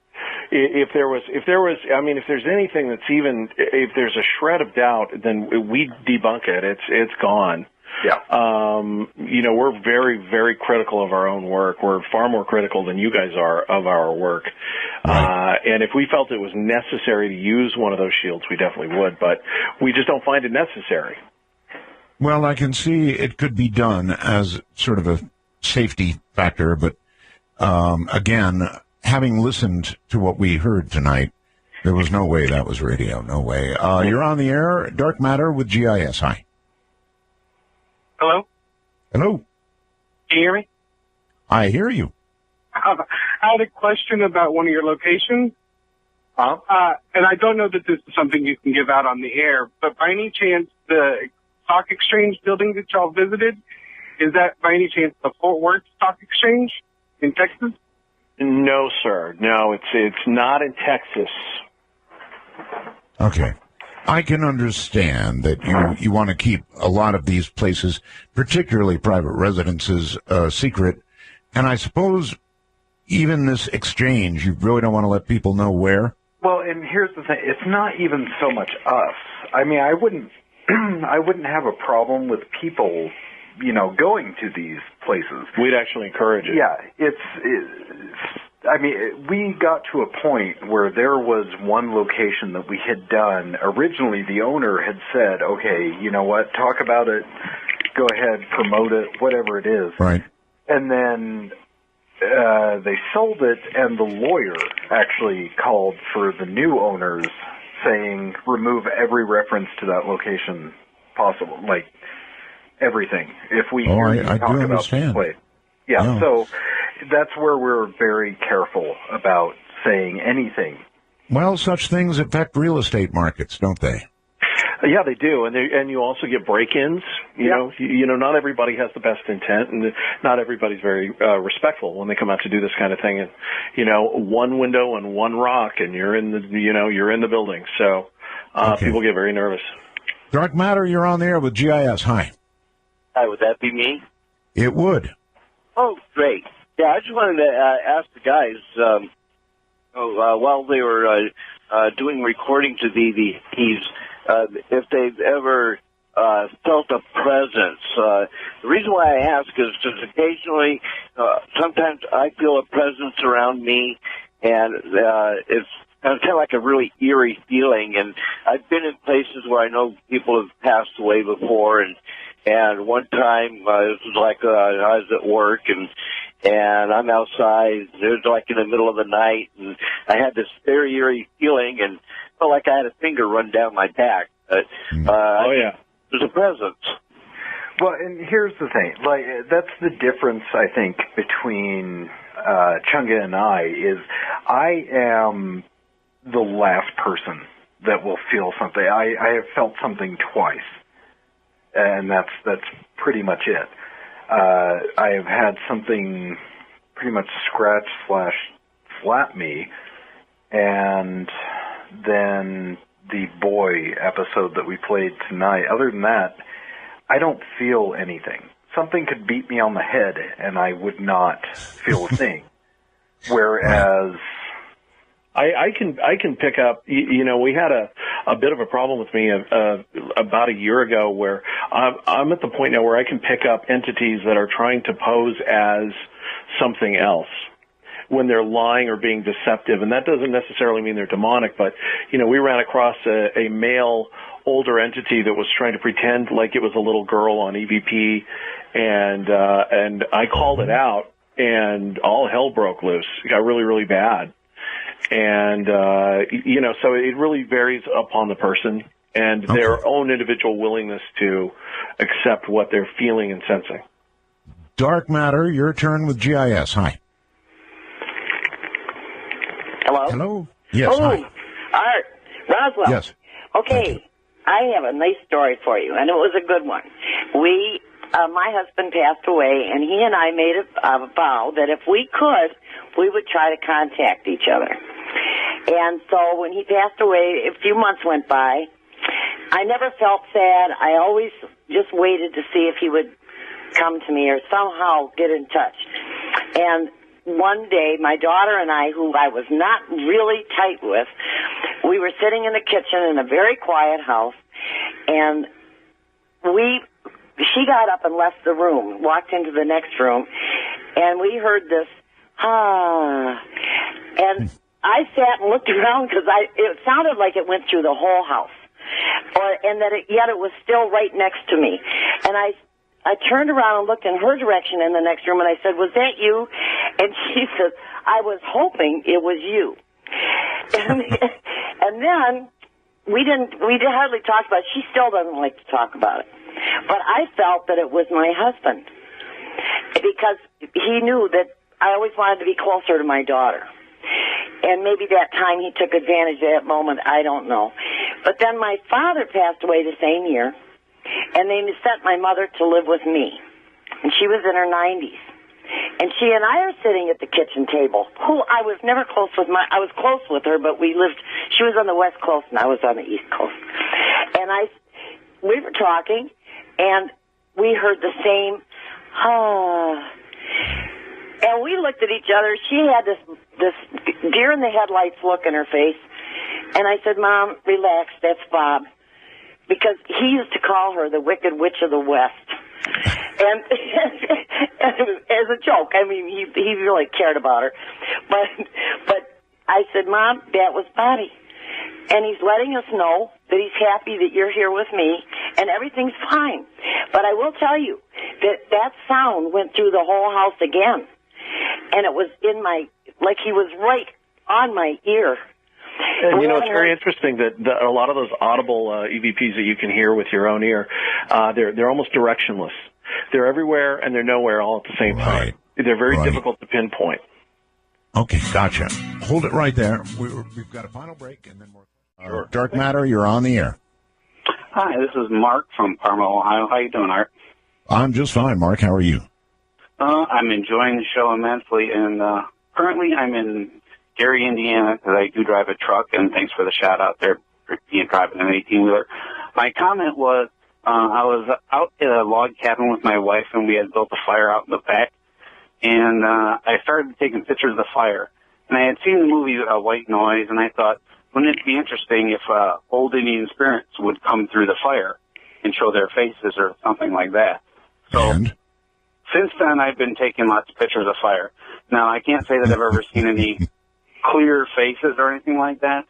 Speaker 1: if there's anything that's even, if there's a shred of doubt, then we debunk it. It's gone.
Speaker 3: Yeah.
Speaker 1: You know, we're very, very critical of our own work. We're far more critical than you guys are of our work. Right. And if we felt it was necessary to use one of those shields, we definitely would, but we just don't find it necessary.
Speaker 2: Well, I can see it could be done as sort of a safety factor, but again, having listened to what we heard tonight, there was no way that was radio. No way. You're on the air, Dark Matter with GIS. Hi.
Speaker 13: Hello?
Speaker 2: Hello.
Speaker 13: Can you hear me?
Speaker 2: I hear you.
Speaker 13: I had a question about one of your locations. And I don't know that this is something you can give out on the air, but by any chance, the stock exchange building that y'all visited, is that by any chance the Fort Worth Stock Exchange in Texas?
Speaker 1: No, sir. No, it's not in Texas.
Speaker 2: Okay. I can understand that you want to keep a lot of these places, particularly private residences, secret. And I suppose even this exchange, you really don't want to let people know where?
Speaker 3: Well, and here's the thing. It's not even so much us. I mean, I wouldn't have a problem with people, you know, going to these places.
Speaker 1: We'd actually encourage it.
Speaker 3: Yeah, I mean, we got to a point where there was one location that we had done. Originally, the owner had said, okay, you know what, talk about it, go ahead, promote it, whatever it is.
Speaker 2: Right.
Speaker 3: And then they sold it, and the lawyer actually called for the new owners, saying remove every reference to that location possible, like everything. If we hear you
Speaker 2: I
Speaker 3: talk
Speaker 2: do
Speaker 3: about
Speaker 2: understand.
Speaker 3: this place. Yeah, so that's where we're very careful about saying anything.
Speaker 2: Well, such things affect real estate markets, don't they?
Speaker 1: Yeah, they do, and you also get break-ins. You know, not everybody has the best intent, and not everybody's very respectful when they come out to do this kind of thing. And you know, one window and one rock, and you're in the building. So people get very nervous.
Speaker 2: Dark Matter, you're on the air with GIS. Hi.
Speaker 19: Hi, would that be me?
Speaker 2: It would.
Speaker 19: Oh, great. Yeah, I just wanted to ask the guys while they were doing recordings of EVPs. If they've ever felt a presence. The reason why I ask is because occasionally, sometimes I feel a presence around me, and it's kind of like a really eerie feeling. And I've been in places where I know people have passed away before, and one time it was like I was at work, and I'm outside. It was like in the middle of the night, and I had this very eerie feeling, and felt like I had a finger run down my back. There's a presence.
Speaker 3: Well, and here's the thing. Like, that's the difference, I think, between Chunga and I, is I am the last person that will feel something. I have felt something twice, and that's pretty much it. I have had something pretty much scratch/slap me, and then the boy episode that we played tonight. Other than that, I don't feel anything. Something could beat me on the head, and I would not feel a thing. Whereas
Speaker 1: I can pick up. You know, we had a bit of a problem with me about a year ago, where I'm at the point now where I can pick up entities that are trying to pose as something else when they're lying or being deceptive. And that doesn't necessarily mean they're demonic, but, you know, we ran across a male older entity that was trying to pretend like it was a little girl on EVP, and I called it out, and all hell broke loose. It got really, really bad. And, you know, so it really varies upon the person and their own individual willingness to accept what they're feeling and sensing.
Speaker 2: Dark Matter, your turn with GIS. Hi.
Speaker 20: Hello?
Speaker 2: Hello? Yes, hi.
Speaker 20: Art. Roswell.
Speaker 2: Yes.
Speaker 20: Okay, I have a nice story for you, and it was a good one. My husband passed away, and he and I made a vow that if we could, we would try to contact each other. And so when he passed away, a few months went by. I never felt sad. I always just waited to see if he would come to me or somehow get in touch. And one day, my daughter and I, who I was not really tight with, we were sitting in the kitchen in a very quiet house, and she got up and left the room, walked into the next room, and we heard this, and I sat and looked around because it sounded like it went through the whole house, and that yet it was still right next to me. And I turned around and looked in her direction in the next room, and I said, "Was that you?" And she said, "I was hoping it was you." And then we hardly talked about it. She still doesn't like to talk about it. But I felt that it was my husband because he knew that I always wanted to be closer to my daughter. And maybe that time he took advantage of that moment, I don't know. But then my father passed away the same year, and they sent my mother to live with me. And she was in her 90s. And she and I are sitting at the kitchen table. I was never close with I was close with her, but she was on the West Coast and I was on the East Coast. And we were talking, and we heard the same, and we looked at each other. She had this deer in the headlights look in her face. And I said, "Mom, relax, that's Bob." Because he used to call her the Wicked Witch of the West. And as a joke, I mean, he really cared about her. But I said, Mom, that was Bobby. And he's letting us know that he's happy that you're here with me, and everything's fine. But I will tell you that sound went through the whole house again. And it was in like he was right on my ear.
Speaker 1: And you know, it's very interesting that a lot of those audible EVPs that you can hear with your own ear, they're almost directionless. They're everywhere and they're nowhere all at the same time. They're very difficult to pinpoint.
Speaker 2: Okay, gotcha. Hold it right there. We've got a final break, and then more. Dark Matter, you're on the air.
Speaker 21: Hi, this is Mark from Parma, Ohio. How you doing, Art?
Speaker 2: I'm just fine, Mark. How are you?
Speaker 21: I'm enjoying the show immensely, and currently I'm in Gary, Indiana, because I do drive a truck, and thanks for the shout-out there for driving an 18-wheeler. My comment was, I was out in a log cabin with my wife, and we had built a fire out in the back, and I started taking pictures of the fire. And I had seen the movie White Noise, and I thought, wouldn't it be interesting if old Indian spirits would come through the fire and show their faces or something like that? So since then, I've been taking lots of pictures of fire. Now, I can't say that I've ever seen any clear faces or anything like that,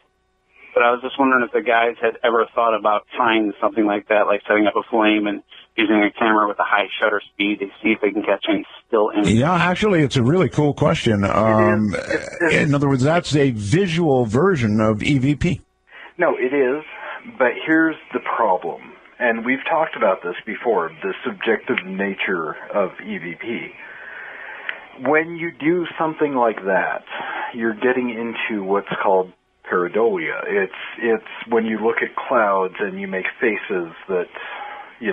Speaker 21: but I was just wondering if the guys had ever thought about trying something like that, like setting up a flame and using a camera with a high shutter speed to see if they can catch any still images.
Speaker 2: Yeah, actually, it's a really cool question. In other words, that's a visual version of EVP.
Speaker 3: No, it is, but here's the problem, and we've talked about this before, the subjective nature of EVP. When you do something like that, you're getting into what's called pareidolia. It's when you look at clouds and you make faces that, you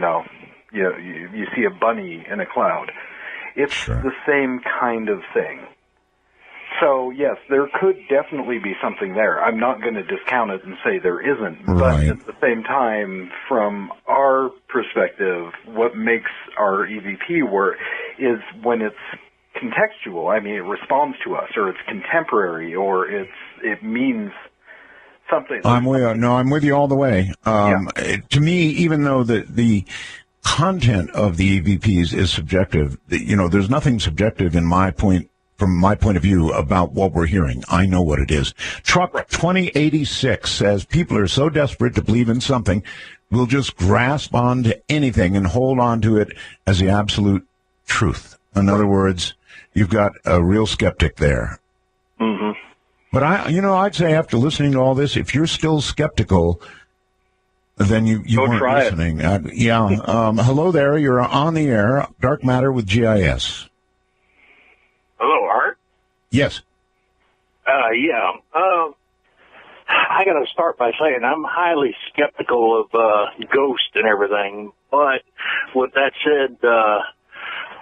Speaker 3: see a bunny in a cloud. It's the same kind of thing. So, yes, there could definitely be something there. I'm not going to discount it and say there isn't. But at the same time, from our perspective, what makes our EVP work is when it's contextual. I mean, it responds to us, or it's contemporary, or it means something.
Speaker 2: I'm with you all the way. To me, even though the content of the EVPs is subjective, there's nothing subjective from my point of view about what we're hearing. I know what it is. Truck 2086 says people are so desperate to believe in something, we'll just grasp onto anything and hold on to it as the absolute truth. In other words, you've got a real skeptic there.
Speaker 1: Mm-hmm.
Speaker 2: But I'd say after listening to all this, if you're still skeptical, then you weren't listening. Hello there. You're on the air. Dark Matter with GIS.
Speaker 22: Hello, Art.
Speaker 2: Yes.
Speaker 22: I got to start by saying I'm highly skeptical of ghosts and everything. But with that said,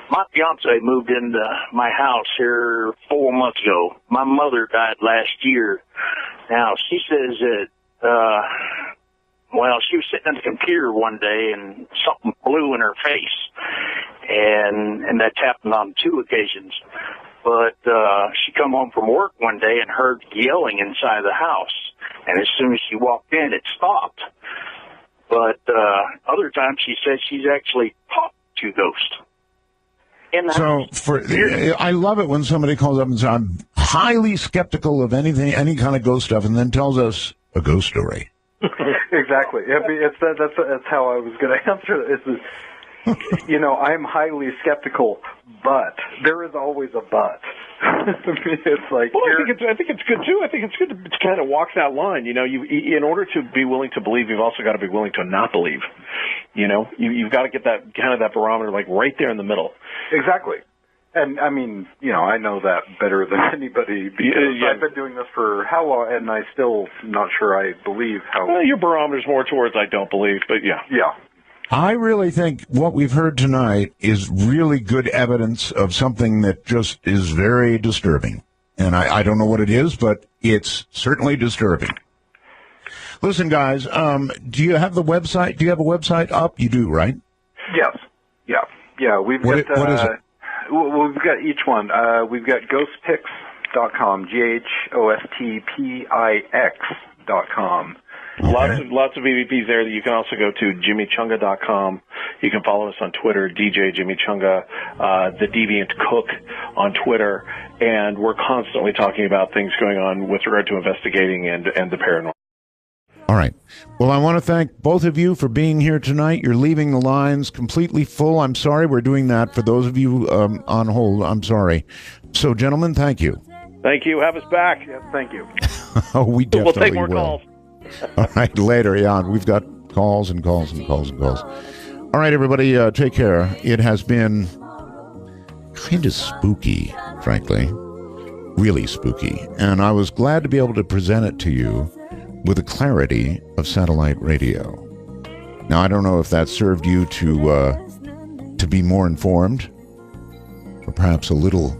Speaker 22: my fiance moved into my house here 4 months ago. My mother died last year. Now, she says that, she was sitting at the computer one day and something blew in her face. And that's happened on 2 occasions. But she come home from work one day and heard yelling inside the house. And as soon as she walked in, it stopped. But other times she says she's actually talked to ghosts.
Speaker 2: I love it when somebody calls up and says, I'm highly skeptical of anything, any kind of ghost stuff, and then tells us a ghost story.
Speaker 3: Exactly. That's how I was going to answer it. I'm highly skeptical, but there is always a but. It's like,
Speaker 1: I think it's good too. I think it's good to kind of walk that line. In order to be willing to believe, you've also got to be willing to not believe. You've got to get that kind of that barometer, like right there in the middle.
Speaker 3: Exactly. And I mean, I know that better than anybody because I've been doing this for how long, and I still not sure I believe how.
Speaker 1: Well, your barometer's more towards I don't believe, but yeah.
Speaker 2: I really think what we've heard tonight is really good evidence of something that just is very disturbing. And I don't know what it is, but it's certainly disturbing. Listen, guys, do you have the website? Do you have a website up? You do, right?
Speaker 3: Yes. Yeah. We've got,
Speaker 2: what is it?
Speaker 3: We've got each one. We've got ghostpix.com, GHOSTPIX.com.
Speaker 1: Okay. Lots of EVPs there. That you can also go to jimmychunga.com. You can follow us on Twitter, DJ Jimmy Chunga, the Deviant Cook on Twitter, and we're constantly talking about things going on with regard to investigating and the paranormal.
Speaker 2: All right. Well, I want to thank both of you for being here tonight. You're leaving the lines completely full. I'm sorry we're doing that. For those of you on hold, I'm sorry. So, gentlemen, thank you.
Speaker 1: Thank you. Have us back.
Speaker 3: Yes, thank you.
Speaker 2: Oh, we definitely
Speaker 1: We'll take more
Speaker 2: will.
Speaker 1: calls.
Speaker 2: All right, later. Yeah, we've got calls and calls and calls and calls. All right, everybody, take care. It has been kind of spooky, frankly. Really spooky. And I was glad to be able to present it to you with the clarity of satellite radio. Now, I don't know if that served you to be more informed, or perhaps a little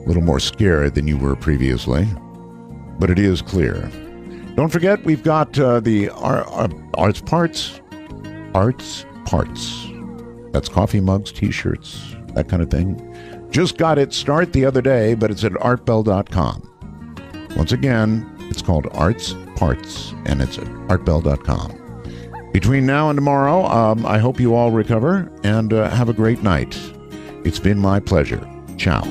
Speaker 2: more scared than you were previously, but it is clear. Don't forget, we've got the Arts Parts. That's coffee mugs, T-shirts, that kind of thing. Just got its start the other day, but it's at artbell.com. Once again, it's called Arts Parts, and it's at artbell.com. Between now and tomorrow, I hope you all recover, and have a great night. It's been my pleasure. Ciao.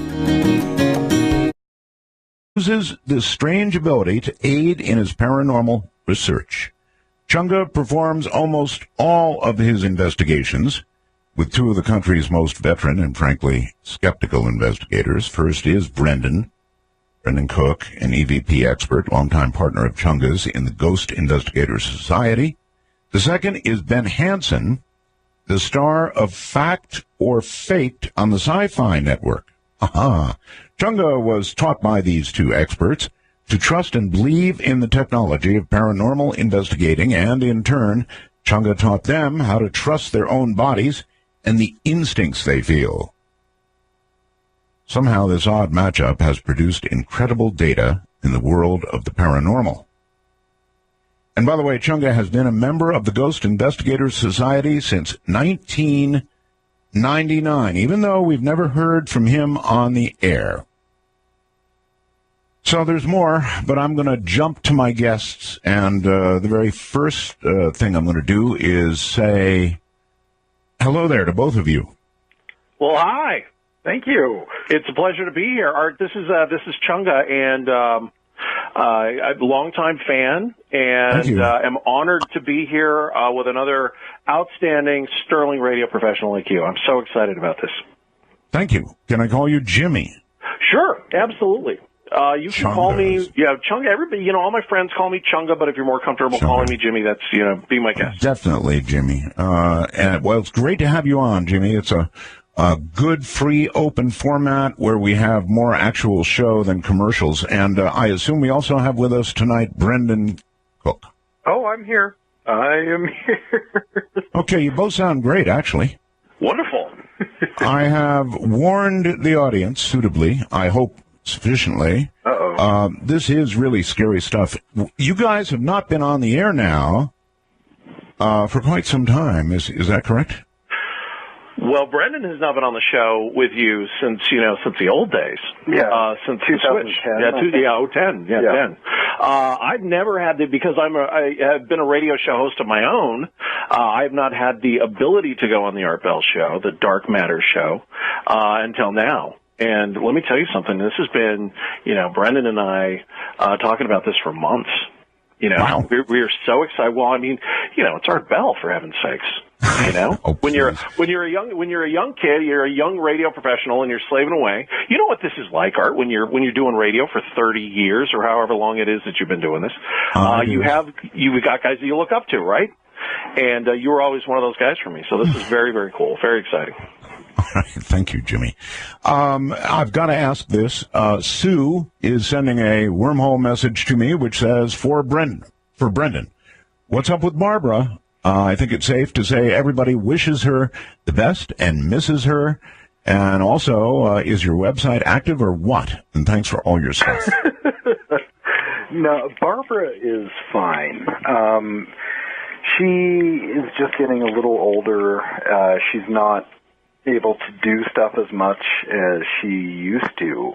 Speaker 2: Uses this strange ability to aid in his paranormal research. Chunga performs almost all of his investigations with two of the country's most veteran and, frankly, skeptical investigators. First is Brendan Cook, an EVP expert, longtime partner of Chunga's in the Ghost Investigator Society. The second is Ben Hansen, the star of Fact or Faked on the Sci-Fi Network. Aha! Chunga was taught by these two experts to trust and believe in the technology of paranormal investigating, and in turn, Chunga taught them how to trust their own bodies and the instincts they feel. Somehow this odd matchup has produced incredible data in the world of the paranormal. And by the way, Chunga has been a member of the Ghost Investigator Society since 1999, even though we've never heard from him on the air. So there's more, but I'm going to jump to my guests, and the very first thing I'm going to do is say hello there to both of you.
Speaker 1: Well, hi. Thank you. It's a pleasure to be here. Art, this is Chunga, and I'm a longtime fan, and am honored to be here with another outstanding, sterling radio professional like you. I'm so excited about this.
Speaker 2: Thank you. Can I call you Jimmy?
Speaker 1: Sure, absolutely. You can call me, Chunga. Everybody, all my friends call me Chunga, but if you're more comfortable calling me Jimmy, that's, be my guest.
Speaker 2: Definitely, Jimmy. And well, it's great to have you on, Jimmy. It's a good, free, open format where we have more actual show than commercials. And I assume we also have with us tonight Brendan Cook.
Speaker 3: Oh, I'm here. I am here.
Speaker 2: Okay, you both sound great, actually.
Speaker 1: Wonderful.
Speaker 2: I have warned the audience suitably, I hope sufficiently. This is really scary stuff. You guys have not been on the air now for quite some time. Is that correct?
Speaker 1: Well, Brendan has not been on the show with you since the old days.
Speaker 3: Yeah.
Speaker 1: Since the switch. 2010. 10. I've never had because I have been a radio show host of my own. I have not had the ability to go on the Art Bell show, the Dark Matter show, until now. And let me tell you something. This has been, Brendan and I talking about this for months.
Speaker 2: Wow.
Speaker 1: We are so excited. Well, I mean, it's Art Bell, for heaven's sakes.
Speaker 2: Oh,
Speaker 1: when you're a young kid, you're a young radio professional, and you're slaving away. You know what this is like, Art. When you're doing radio for 30 years or however long it is that you've been doing this, you've got guys that you look up to, right? And you were always one of those guys for me. So this is very, very cool, very exciting.
Speaker 2: All right, thank you, Jimmy. I've got to ask this. Sue is sending a wormhole message to me, which says for Brendan. What's up with Barbara? I think it's safe to say everybody wishes her the best and misses her. And also, is your website active or what? And thanks for all your stuff.
Speaker 3: No, Barbara is fine. She is just getting a little older. She's not able to do stuff as much as she used to,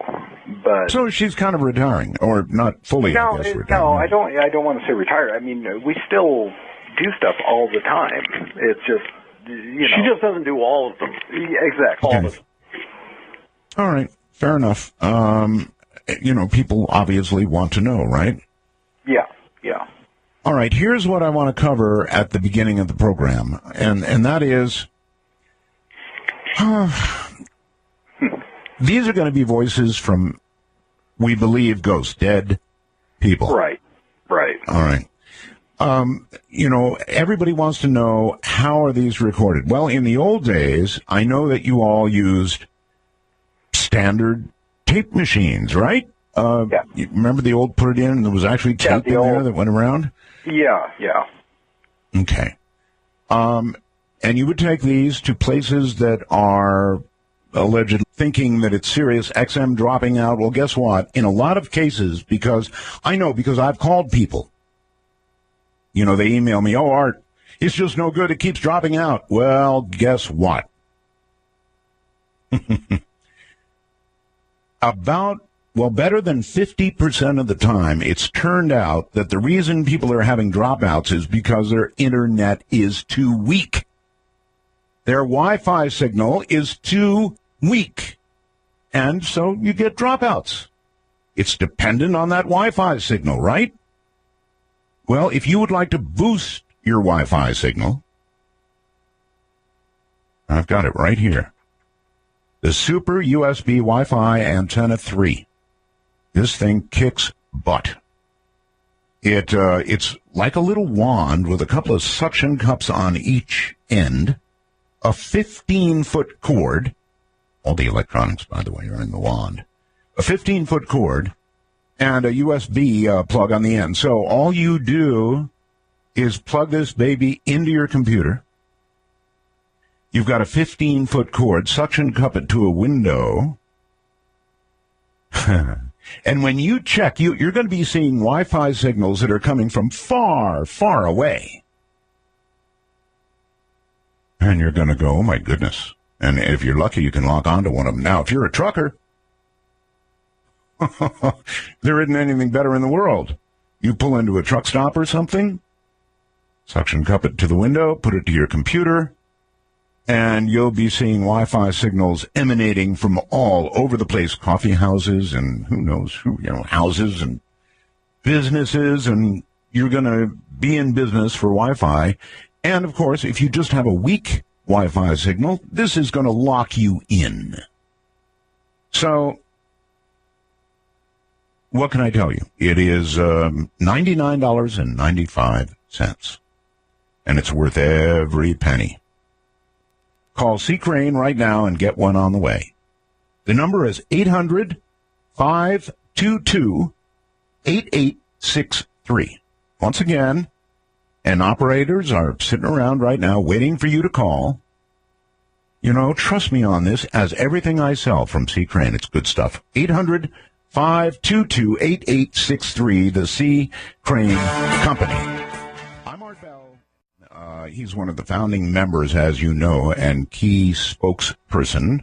Speaker 3: but
Speaker 2: so she's kind of retiring, or not fully.
Speaker 3: No,
Speaker 2: I guess,
Speaker 3: no, I don't want to say retired. I mean, we still do stuff all the time. It's just,
Speaker 1: she just doesn't do all of them.
Speaker 3: Exactly.
Speaker 2: Okay. All right, fair enough. People obviously want to know, right?
Speaker 3: Yeah.
Speaker 2: All right, here's what I want to cover at the beginning of the program, and that is, these are going to be voices from, we believe, ghosts, dead people.
Speaker 3: Right.
Speaker 2: All right. Everybody wants to know, how are these recorded? Well, in the old days, I know that you all used standard tape machines, right?
Speaker 3: Yeah.
Speaker 2: You remember the old put it in, and there was actually tape in there that went around?
Speaker 3: Yeah.
Speaker 2: Okay. And you would take these to places that are alleged, thinking that it's serious, XM dropping out. Well, guess what? In a lot of cases, because I've called people. They email me, "Oh, Art, it's just no good. It keeps dropping out." Well, guess what? Better than 50% of the time, it's turned out that the reason people are having dropouts is because their internet is too weak. Their Wi-Fi signal is too weak. And so you get dropouts. It's dependent on that Wi-Fi signal, right? Well, if you would like to boost your Wi-Fi signal, I've got it right here. The Super USB Wi-Fi Antenna 3. This thing kicks butt. It's like a little wand with a couple of suction cups on each end, a 15-foot cord. All the electronics, by the way, are in the wand. A 15-foot cord and a USB plug on the end. So all you do is plug this baby into your computer. You've got a 15-foot cord, suction cup it to a window. And when you check, you're going to be seeing Wi-Fi signals that are coming from far, far away. And you're going to go, "Oh, my goodness." And if you're lucky, you can lock onto one of them. Now, if you're a trucker, there isn't anything better in the world. You pull into a truck stop or something, suction cup it to the window, put it to your computer, and you'll be seeing Wi-Fi signals emanating from all over the place, coffee houses and who knows who, houses and businesses, and you're going to be in business for Wi-Fi. And, of course, if you just have a weak Wi-Fi signal, this is going to lock you in. So, what can I tell you? It is $99.95, and it's worth every penny. Call C. Crane right now and get one on the way. The number is 800-522-8863. Once again, and operators are sitting around right now waiting for you to call. Trust me on this, as everything I sell from C. Crane, it's good stuff. 800-522-8863, the C. Crane Company. I'm Art Bell. He's one of the founding members, as you know, and key spokesperson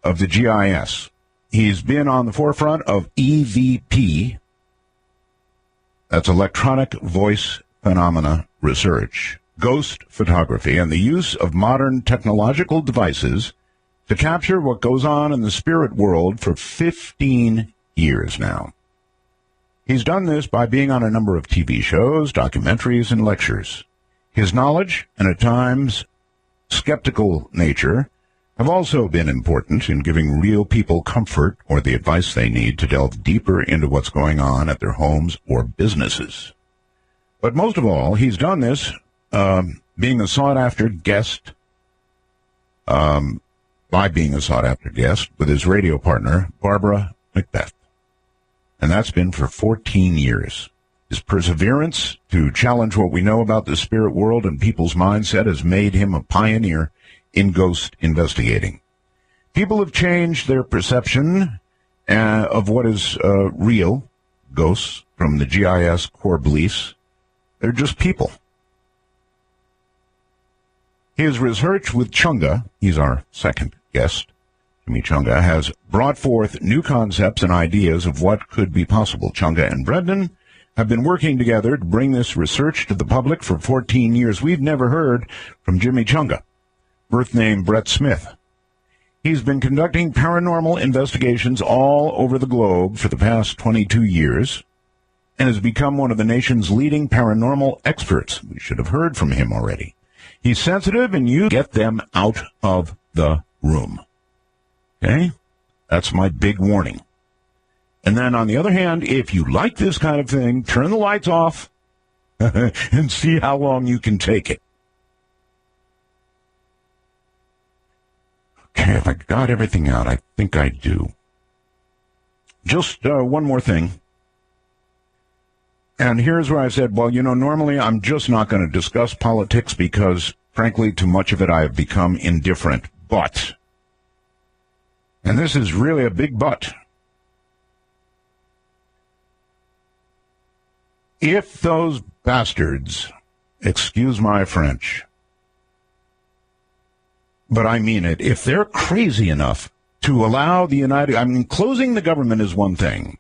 Speaker 2: of the GIS. He's been on the forefront of EVP, that's electronic voice phenomena research, ghost photography, and the use of modern technological devices to capture what goes on in the spirit world for 15 years now. He's done this by being on a number of TV shows, documentaries, and lectures. His knowledge, and at times skeptical nature, have also been important in giving real people comfort or the advice they need to delve deeper into what's going on at their homes or businesses. But most of all, he's done this being a sought-after guest, by being a sought-after guest with his radio partner, Barbara Macbeth. And that's been for 14 years. His perseverance to challenge what we know about the spirit world and people's mindset has made him a pioneer in ghost investigating. People have changed their perception of what is real, ghosts, from the GIS core beliefs. They're just people. His research with Chunga, he's our second guest, Jimmy Chunga, has brought forth new concepts and ideas of what could be possible. Chunga and Brendan have been working together to bring this research to the public for 14 years. We've never heard from Jimmy Chunga, birth name Brett Smith. He's been conducting paranormal investigations all over the globe for the past 22 years and has become one of the nation's leading paranormal experts. We should have heard from him already. He's sensitive, and you get them out of the room. Okay? That's my big warning. And then, on the other hand, if you like this kind of thing, turn the lights off and see how long you can take it. Okay, if I got everything out, I think I do. Just one more thing. And here's where I said, well, normally I'm just not going to discuss politics because, frankly, to much of it I have become indifferent. But, and this is really a big but, if those bastards, excuse my French, but I mean it, if they're crazy enough to allow closing the government is one thing,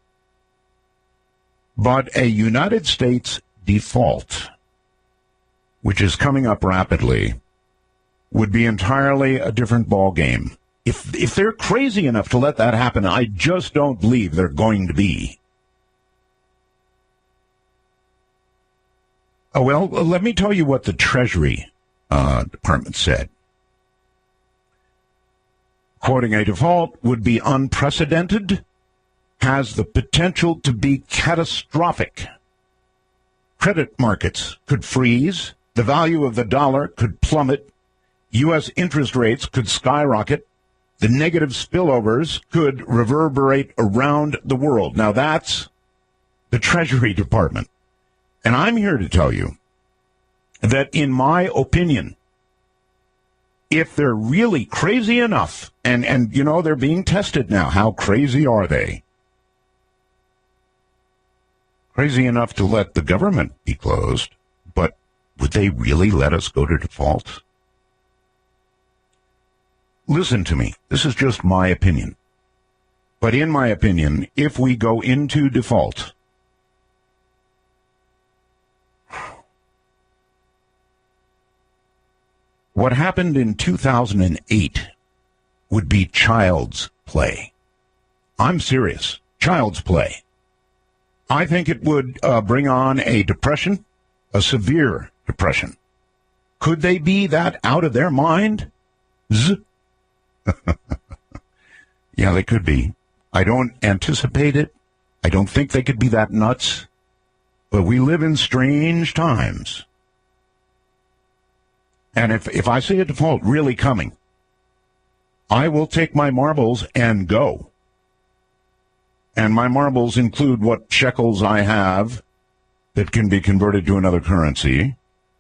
Speaker 2: but a United States default, which is coming up rapidly, would be entirely a different ballgame. If they're crazy enough to let that happen, I just don't believe they're going to be. Oh, well, let me tell you what the Treasury Department said. Quoting, a default would be unprecedented, has the potential to be catastrophic. Credit markets could freeze, the value of the dollar could plummet, U.S. interest rates could skyrocket, the negative spillovers could reverberate around the world. Now that's the Treasury Department. And I'm here to tell you that, in my opinion, if they're really crazy enough, and they're being tested now, how crazy are they? Crazy enough to let the government be closed, but would they really let us go to default? Listen to me. This is just my opinion. But in my opinion, if we go into default, what happened in 2008 would be child's play. I'm serious. Child's play. I think it would bring on a depression, a severe depression. Could they be that out of their mind? Yeah, they could be. I don't anticipate it. I don't think they could be that nuts. But we live in strange times. And if I see a default really coming, I will take my marbles and go. And my marbles include what shekels I have that can be converted to another currency,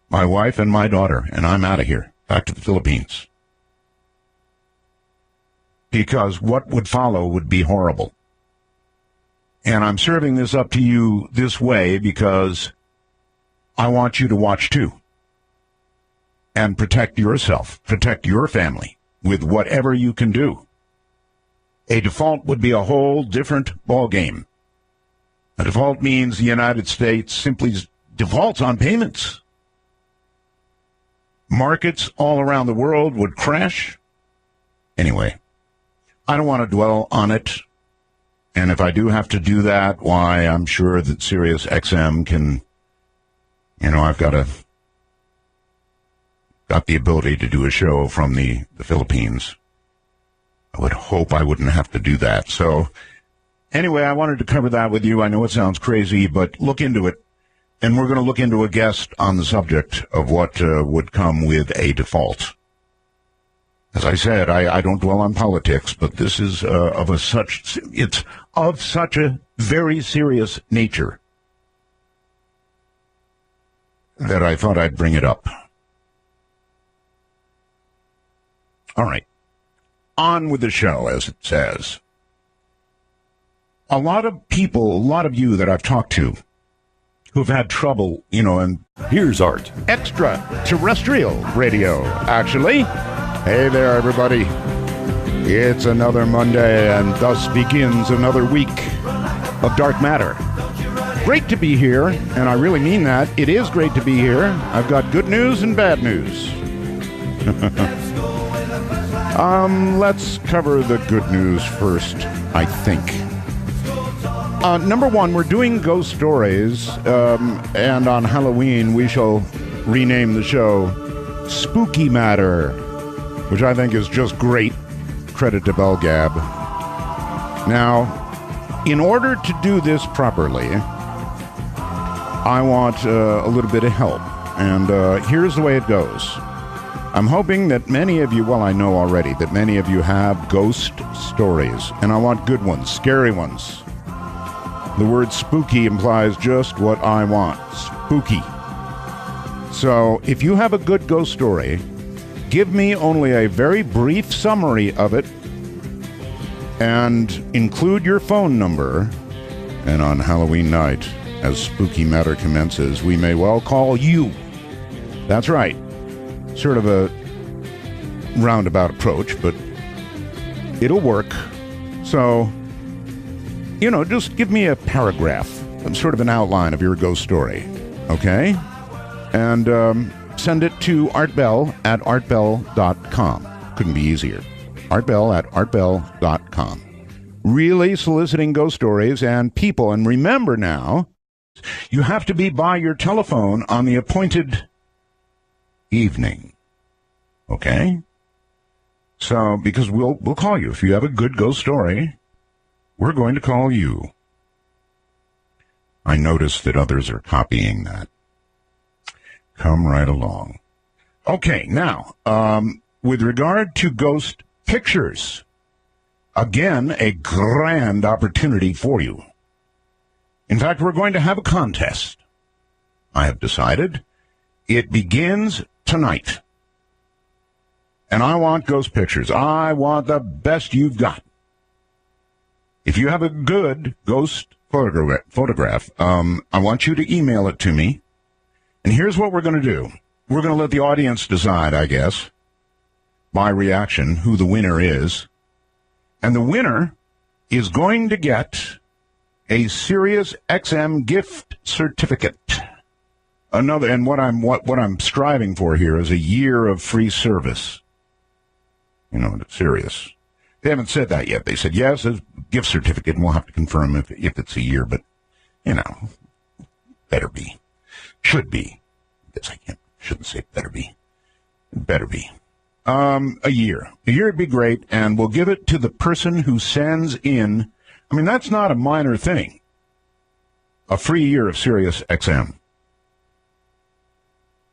Speaker 2: my wife and my daughter, and I'm out of here, back to the Philippines. Because what would follow would be horrible. And I'm serving this up to you this way because I want you to watch too. And protect yourself, protect your family with whatever you can do. A default would be a whole different ballgame. A default means the United States simply defaults on payments. Markets all around the world would crash. Anyway, I don't want to dwell on it. And if I do have to do that, why, I'm sure that Sirius XM can, I've got the ability to do a show from the Philippines. I would hope I wouldn't have to do that. So anyway, I wanted to cover that with you. I know it sounds crazy, but look into it. And we're going to look into a guest on the subject of what would come with a default. As I said, I don't dwell on politics, but this is it's of such a very serious nature that I thought I'd bring it up. All right. On with the show, as it says. A lot of people, a lot of you that I've talked to who've had trouble, and
Speaker 6: here's Art.
Speaker 2: Extraterrestrial radio, actually. Hey there, everybody. It's another Monday, and thus begins another week of Dark Matter. Great to be here, and I really mean that. It is great to be here. I've got good news and bad news. Let's cover the good news first, I think. Number one, we're doing ghost stories, and on Halloween we shall rename the show Spooky Matter, which I think is just great. Credit to Bell Gab. Now, in order to do this properly, I want a little bit of help, and here's the way it goes. I'm hoping that many of you, well, I know already, that many of you have ghost stories, and I want good ones, scary ones. The word spooky implies just what I want, spooky. So, if you have a good ghost story, give me only a very brief summary of it, and include your phone number, and on Halloween night, as Spooky Matter commences, we may well call you. That's right. Sort of a roundabout approach, but it'll work. So, just give me a paragraph, sort of an outline of your ghost story, okay? And send it to artbell@artbell.com. Couldn't be easier. artbell@artbell.com. Really soliciting ghost stories and people. And remember now, you have to be by your telephone on the appointed evening. Okay? So, because we'll call you. If you have a good ghost story, we're going to call you. I notice that others are copying that. Come right along. Okay, now, with regard to ghost pictures, again, a grand opportunity for you. In fact, we're going to have a contest. I have decided. It begins tonight. And I want ghost pictures. I want the best you've got. If you have a good ghost photograph, I want you to email it to me. And here's what we're going to do. We're going to let the audience decide, I guess, by reaction, who the winner is. And the winner is going to get a Sirius XM gift certificate. Another, and what I'm striving for here is a year of free service. It's Sirius. They haven't said that yet. They said, yes, a gift certificate, and we'll have to confirm if it's a year, but, better be. Should be. I guess shouldn't say better be. Better be. A year. A year would be great, and we'll give it to the person who sends in, that's not a minor thing. A free year of Sirius XM.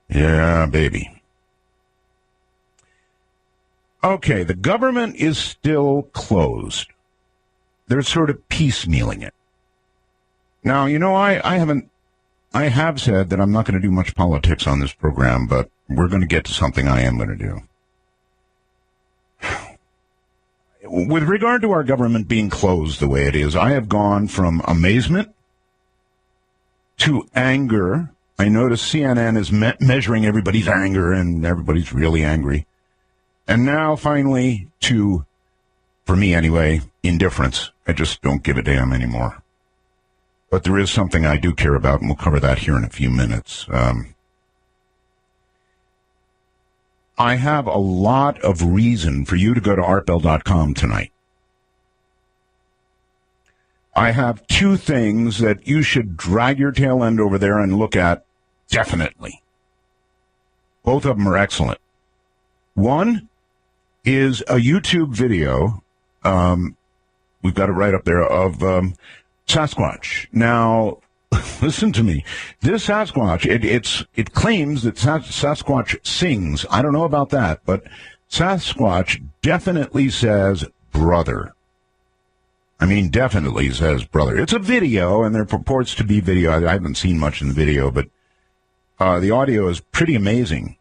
Speaker 2: Yeah, baby. Okay, the government is still closed. They're sort of piecemealing it. Now, I have said that I'm not going to do much politics on this program, but we're going to get to something I am going to do. With regard to our government being closed the way it is, I have gone from amazement to anger. I notice CNN is measuring everybody's anger, and everybody's really angry. And now, finally, to, for me anyway, indifference. I just don't give a damn anymore. But there is something I do care about, and we'll cover that here in a few minutes. I have a lot of reason for you to go to artbell.com tonight. I have two things that you should drag your tail end over there and look at, definitely. Both of them are excellent. One is a YouTube video, we've got it right up there, of Sasquatch. Now, listen to me. This Sasquatch, it claims that Sasquatch sings. I don't know about that, but Sasquatch definitely says brother. Definitely says brother. It's a video, and there purports to be video. I haven't seen much in the video, but the audio is pretty amazing.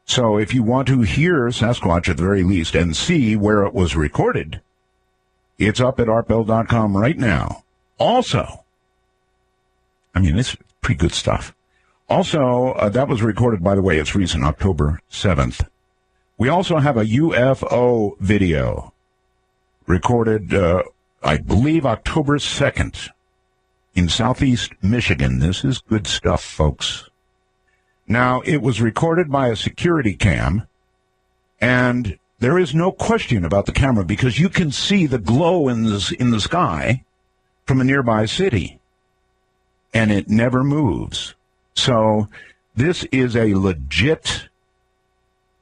Speaker 2: So if you want to hear Sasquatch at the very least and see where it was recorded, it's up at artbell.com right now. Also, it's pretty good stuff. Also, that was recorded, by the way, it's recent, October 7th, We also have a UFO video recorded, I believe, October 2nd in southeast Michigan. This is good stuff, folks. Now, it was recorded by a security cam, and there is no question about the camera because you can see the glow in the sky from a nearby city, and it never moves. So this is a legit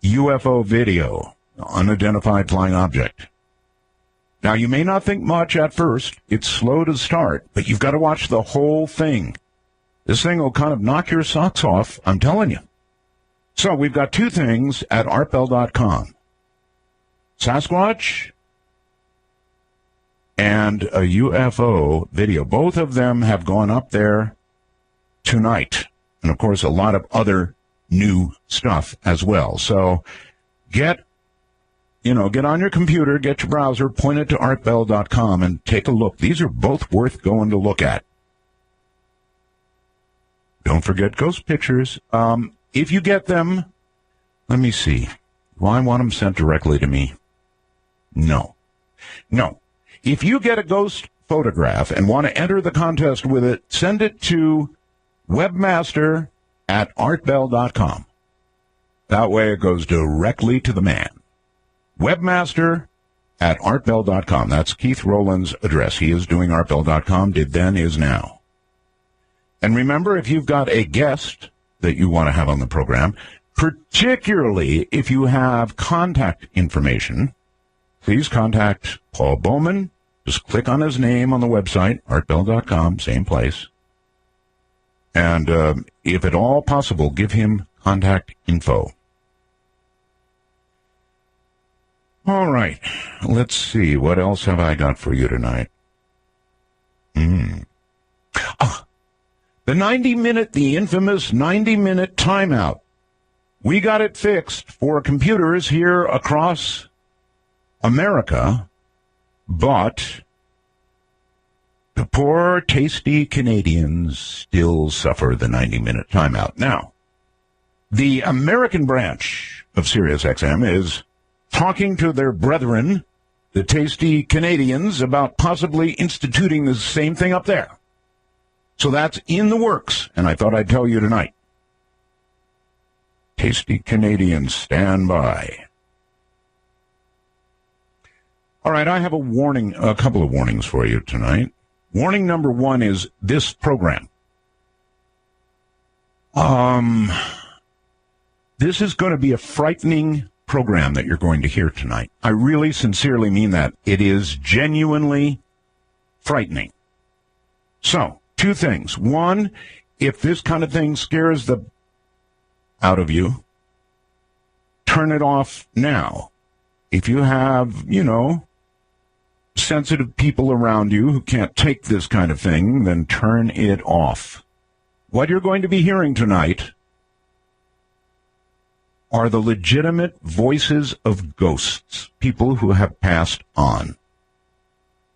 Speaker 2: UFO video, unidentified flying object. Now, you may not think much at first. It's slow to start, but you've got to watch the whole thing. This thing will kind of knock your socks off, I'm telling you. So we've got two things at artbell.com. Sasquatch and a UFO video. Both of them have gone up there tonight. And, of course, a lot of other new stuff as well. So get on your computer, get your browser, point it to artbell.com, and take a look. These are both worth going to look at. Don't forget ghost pictures. If you get them, let me see. Do I want them sent directly to me? No. If you get a ghost photograph and want to enter the contest with it, send it to webmaster@artbell.com. That way it goes directly to the man. Webmaster@artbell.com. That's Keith Rowland's address. He is doing artbell.com, did then, is now. And remember, if you've got a guest that you want to have on the program, particularly if you have contact information, please contact Paul Bowman. Just click on his name on the website, artbell.com, same place. And if at all possible, give him contact info. All right. Let's see. What else have I got for you tonight? The infamous 90-minute timeout. We got it fixed for computers here across America, but the poor, tasty Canadians still suffer the 90-minute timeout. Now, the American branch of SiriusXM is talking to their brethren, the tasty Canadians, about possibly instituting the same thing up there. So that's in the works, and I thought I'd tell you tonight. Tasty Canadians, stand by. All right, I have a couple of warnings for you tonight. Warning number one is this program. This is going to be a frightening program that you're going to hear tonight. I really sincerely mean that. It is genuinely frightening. So, two things. One, if this kind of thing scares the out of you, turn it off now. If you have, sensitive people around you who can't take this kind of thing, then turn it off. What you're going to be hearing tonight are the legitimate voices of ghosts, people who have passed on.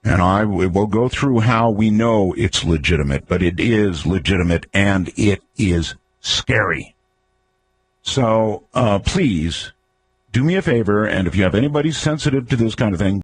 Speaker 2: And I will go through how we know it's legitimate, but it is legitimate and it is scary. So please do me a favor, and if you have anybody sensitive to this kind of thing,